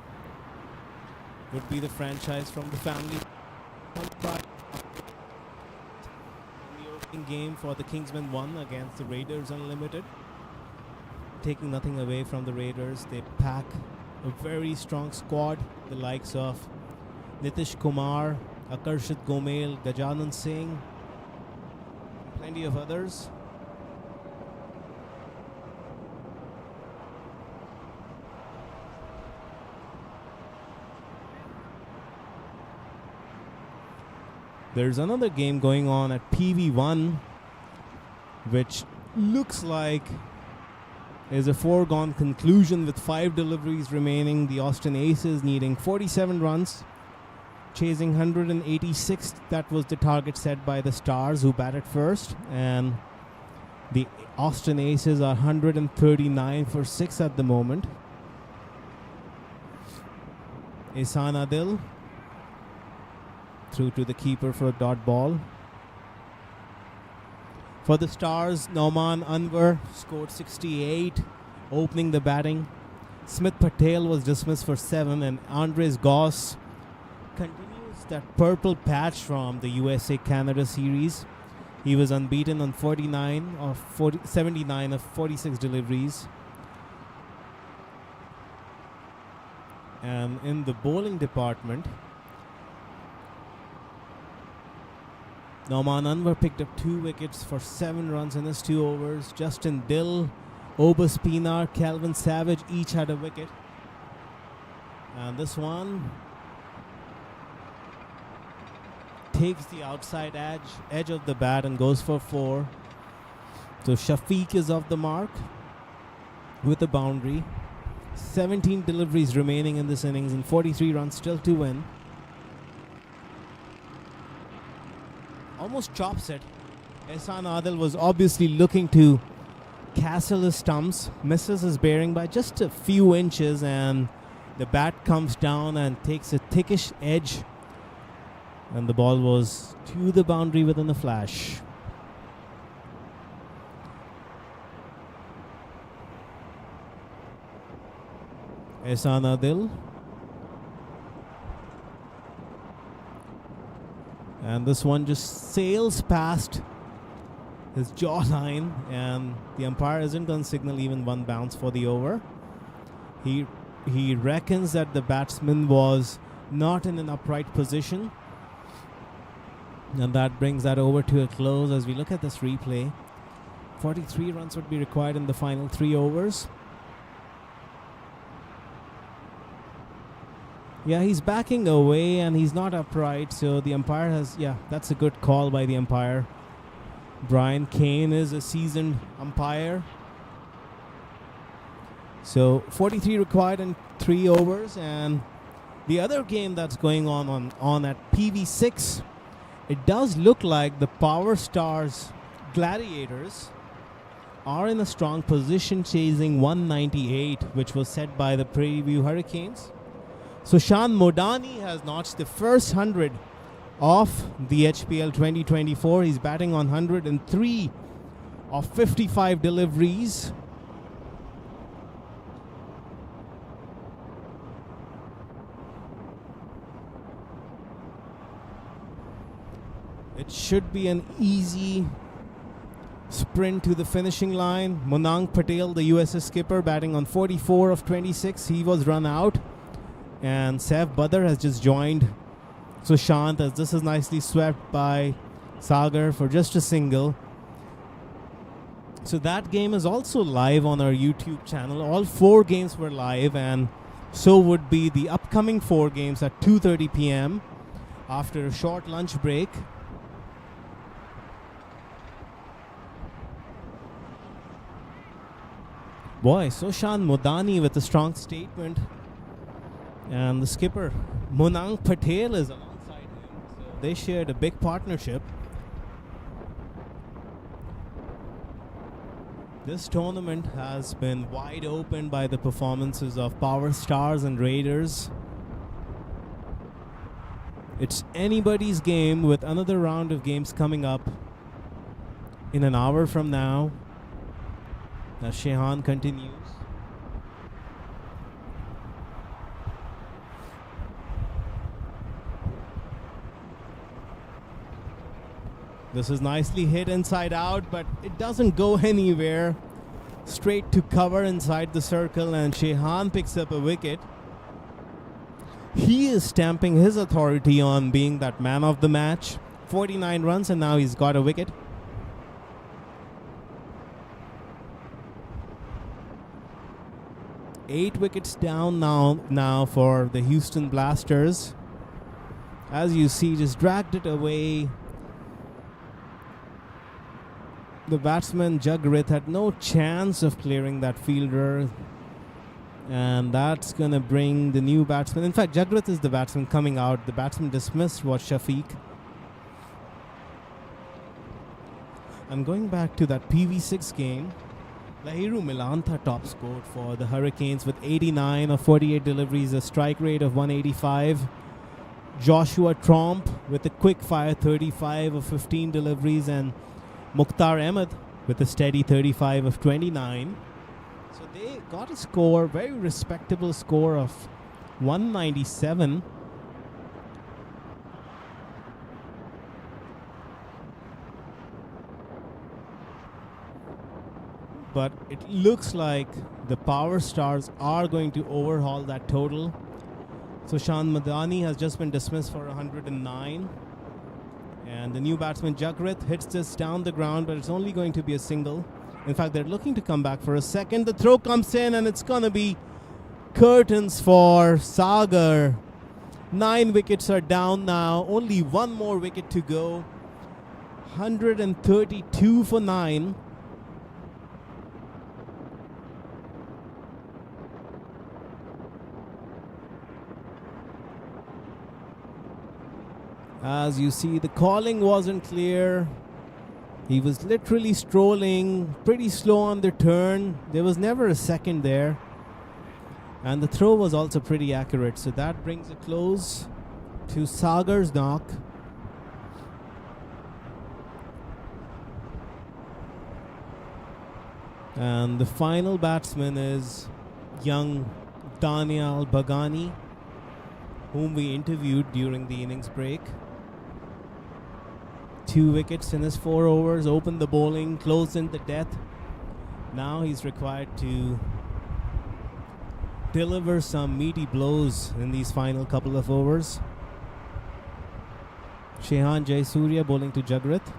would be the franchise from the family. In the opening game for the Kingsmen 1 against the Raiders Unlimited. Taking nothing away from the Raiders, they pack a very strong squad, the likes of Nitish Kumar, Akarshit Gomel, Gajanan Singh, plenty of others. There's another game going on at PV1, which looks like is a foregone conclusion with 5 deliveries remaining. The Austin Aces needing 47 runs, chasing 186. That was the target set by the Stars, who batted first. And the Austin Aces are 139 for 6 at the moment. Ihsan Adil through to the keeper for a dot ball. For the Stars, Nauman Anwar scored 68, opening the batting. Smith Patel was dismissed for 7, and Andres Goss continues that purple patch from the USA-Canada series. He was unbeaten on 79 of 46 deliveries. And in the bowling department, Nauman Anwar picked up 2 wickets for 7 runs in his 2 overs. Justin Dill, Obus Pinar, Calvin Savage each had a wicket. And this one takes the outside edge of the bat and goes for 4. So Shafiq is off the mark with a boundary. 17 deliveries remaining in this innings and 43 runs still to win. Almost chops it. Ihsan Adil was obviously looking to castle his stumps, misses his bearing by just a few inches, and the bat comes down and takes a thickish edge, and the ball was to the boundary within a flash. Ihsan Adil. And this one just sails past his jawline, and the umpire isn't going to signal even one bounce for the over. He reckons that the batsman was not in an upright position, and that brings that over to a close. As we look at this replay, 43 runs would be required in the final 3 overs. Yeah, he's backing away and he's not upright, so the umpire has, that's a good call by the umpire. Brian Kane is a seasoned umpire. So 43 required in 3 overs. And the other game that's going on at PV6, it does look like the Power Stars Gladiators are in a strong position, chasing 198, which was set by the Prairie Hurricanes. So Shan Modani has notched the first 100 of the HPL 2024. He's batting on 103 of 55 deliveries. It should be an easy sprint to the finishing line. Monang Patel, the USA skipper, batting on 44 of 26. He was run out. And Saif Badr has just joined Sushant, as this is nicely swept by Sagar for just a single. So that game is also live on our YouTube channel. All 4 games were live, and So would be the upcoming 4 games at 2:30 p.m. after a short lunch break. Boy, Soshan Modani with a strong statement. And the skipper, Monang Patel, is alongside him. So they shared a big partnership. This tournament has been wide open by the performances of Power Stars and Raiders. It's anybody's game with another round of games coming up in an hour from now. As Shehan continues. This is nicely hit inside out, but it doesn't go anywhere. Straight to cover inside the circle, and Shehan picks up a wicket. He is stamping his authority on being that man of the match. 49 runs, and now he's got a wicket. Eight wickets down now for the Houston Blasters. As you see, just dragged it away. The batsman Jagrith had no chance of clearing that fielder. And that's going to bring the new batsman. In fact, Jagrith is the batsman coming out. The batsman dismissed was Shafiq. And going back to that PV6 game, Lahiru Milantha top scored for the Hurricanes with 89 of 48 deliveries, a strike rate of 185. Joshua Tromp with a quick fire 35 of 15 deliveries, and Mukhtar Ahmed with a steady 35 of 29. So they got a score, very respectable score of 197. But it looks like the Power Stars are going to overhaul that total. So Shan Madani has just been dismissed for 109. And the new batsman Jagrith hits this down the ground, but it's only going to be a single. In fact, they're looking to come back for a second. The throw comes in, and it's going to be curtains for Sagar. 9 wickets are down now. Only one more wicket to go. 132 for 9. As you see, the calling wasn't clear. He was literally strolling, pretty slow on the turn. There was never a second there. And the throw was also pretty accurate. So that brings a close to Sagar's knock. And the final batsman is young Daniel Bagani, whom we interviewed during the innings break. 2 wickets in his 4 overs, opened the bowling, closed in the death. Now he's required to deliver some meaty blows in these final couple of overs. Shehan Jayasuriya bowling to Jagrith.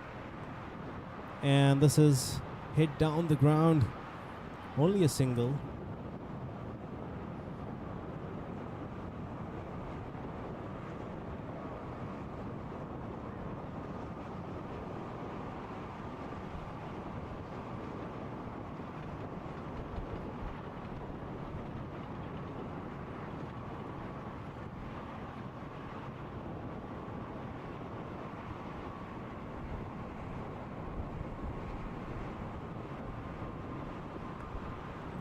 And this is hit down the ground. Only a single.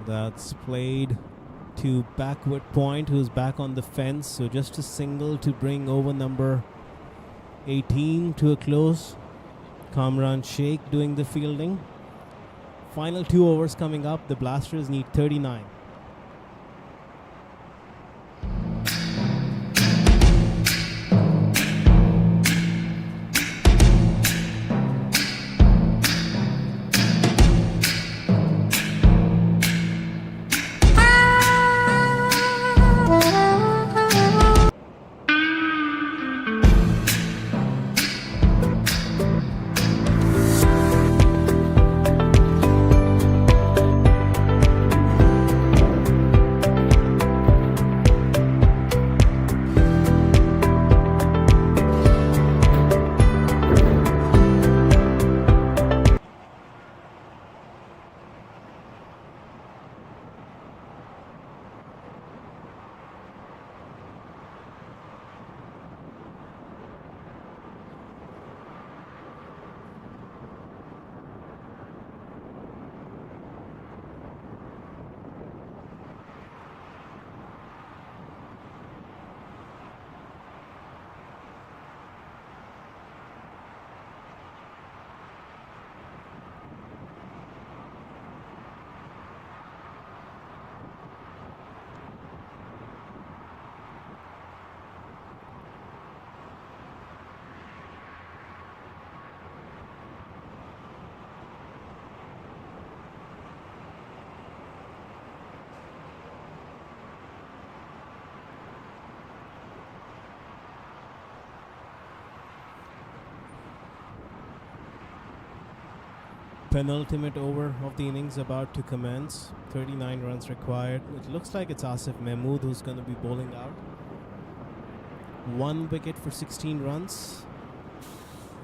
That's played to backward point, who's back on the fence. So just a single to bring over number 18 to a close. Kamran Sheikh doing the fielding. Final 2 overs coming up. The Blasters need 39. Penultimate over of the innings about to commence. 39 runs required. It looks like it's Asif Mahmood who's going to be bowling out. 1 wicket for 16 runs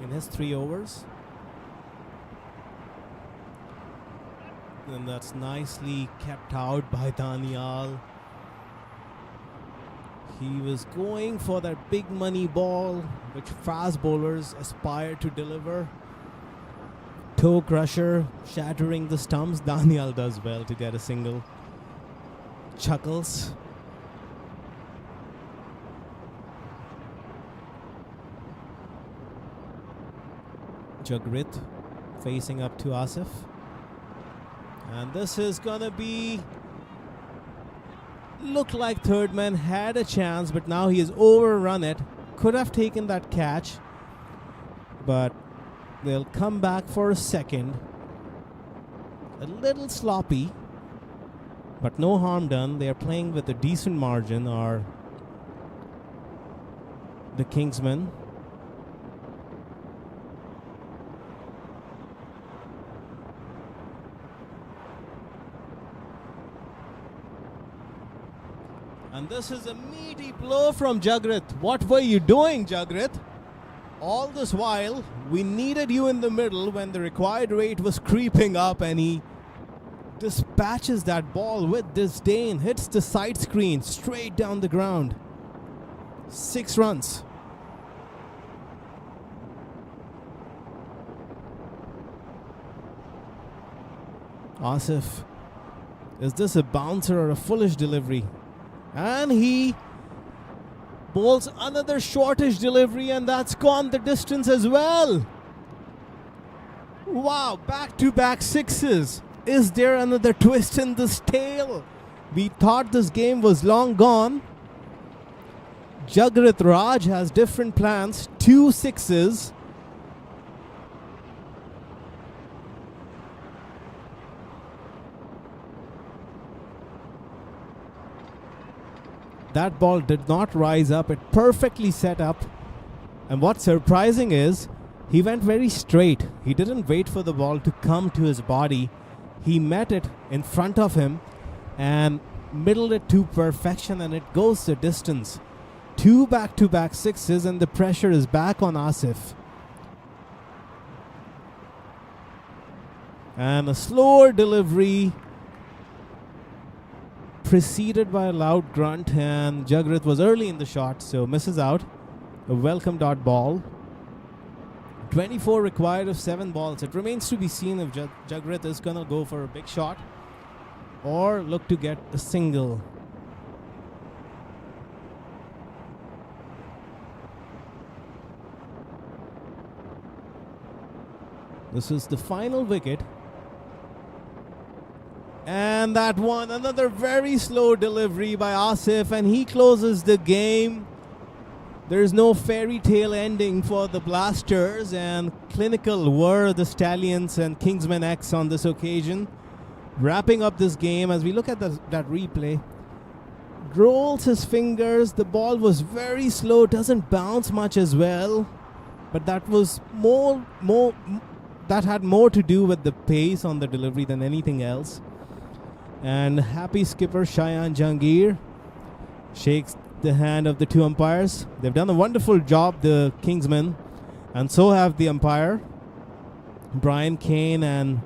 in his 3 overs. And that's nicely kept out by Daniel. He was going for that big money ball which fast bowlers aspire to deliver. Toe crusher, shattering the stumps. Daniel does well to get a single. Chuckles. Jagrit facing up to Asif. And this is gonna be... Looked like third man had a chance, but now he has overrun it. Could have taken that catch, but they'll come back for a second. A little sloppy, but no harm done. They are playing with a decent margin, are the Kingsmen. And this is a meaty blow from Jagrit. What were you doing, Jagrit? All this while, we needed you in the middle when the required rate was creeping up, and he dispatches that ball with disdain, hits the side screen straight down the ground. 6 runs. Asif, is this a bouncer or a foolish delivery? And he bowls another shortish delivery, and that's gone the distance as well. Wow, back-to-back 6s. Is there another twist in this tale? We thought this game was long gone. Jagrit Raj has different plans. 2 6s. That ball did not rise up. It perfectly set up. And what's surprising is he went very straight. He didn't wait for the ball to come to his body. He met it in front of him and middled it to perfection, and it goes the distance. 2 back-to-back 6s, and the pressure is back on Asif. And a slower delivery preceded by a loud grunt, and Jagrit was early in the shot, so misses out. A welcome dot ball. 24 required of 7 balls. It remains to be seen if Jagrit is gonna go for a big shot or look to get a single. This is the final wicket. And that one, another very slow delivery by Asif, and he closes the game. There's no fairy tale ending for the Blasters, and clinical were the Stallions and Kingsman X on this occasion. Wrapping up this game, as we look at that replay, rolls his fingers. The ball was very slow, doesn't bounce much as well, but that was that had more to do with the pace on the delivery than anything else. And happy skipper Shayan Jangir shakes the hand of the 2 umpires. They've done a wonderful job, the Kingsmen, and so have the umpire, Brian Kane. And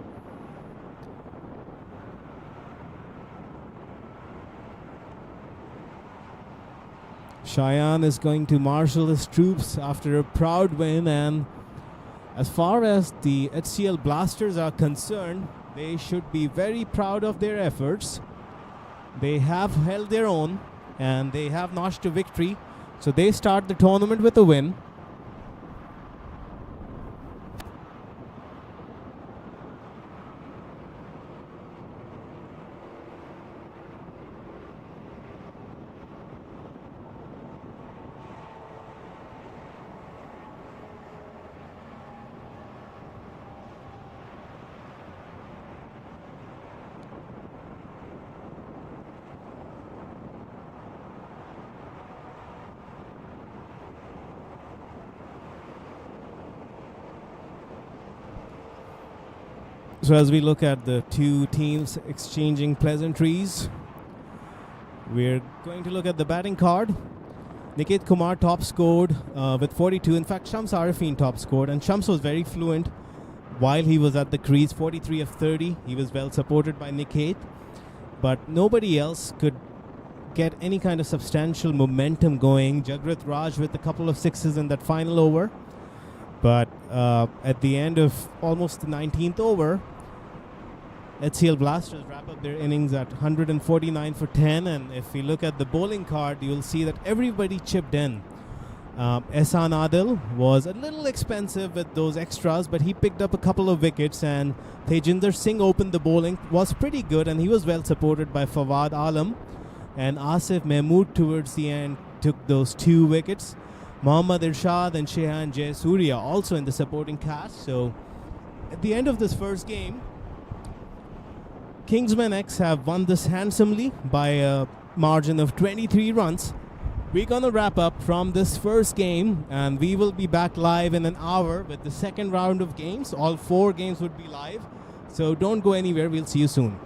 Shayan is going to marshal his troops after a proud win. And as far as the HCL Blasters are concerned, they should be very proud of their efforts. They have held their own and they have notched a victory. So they start the tournament with a win. So as we look at the two teams exchanging pleasantries, we're going to look at the batting card. Niket Kumar top scored with 42. In fact, Shams Arifin top scored, and Shams was very fluent while he was at the crease. 43 of 30. He was well supported by Niket, but nobody else could get any kind of substantial momentum going. Jagrat Raj with a couple of sixes in that final over, but at the end of almost the 19th over, HCL Blasters wrap up their innings at 149 for 10, and if we look at the bowling card, you'll see that everybody chipped in. Ehsan Adil was a little expensive with those extras, but he picked up a couple of wickets, and Tejinder Singh opened the bowling, was pretty good, and he was well supported by Fawad Alam, and Asif Mahmood towards the end took those 2 wickets. Mohammad Irshad and Shehan Jayasuriya also in the supporting cast. So at the end of this first game, Kingsman X have won this handsomely by a margin of 23 runs. We're going to wrap up from this first game, and we will be back live in an hour with the second round of games. All 4 games would be live. So don't go anywhere. We'll see you soon.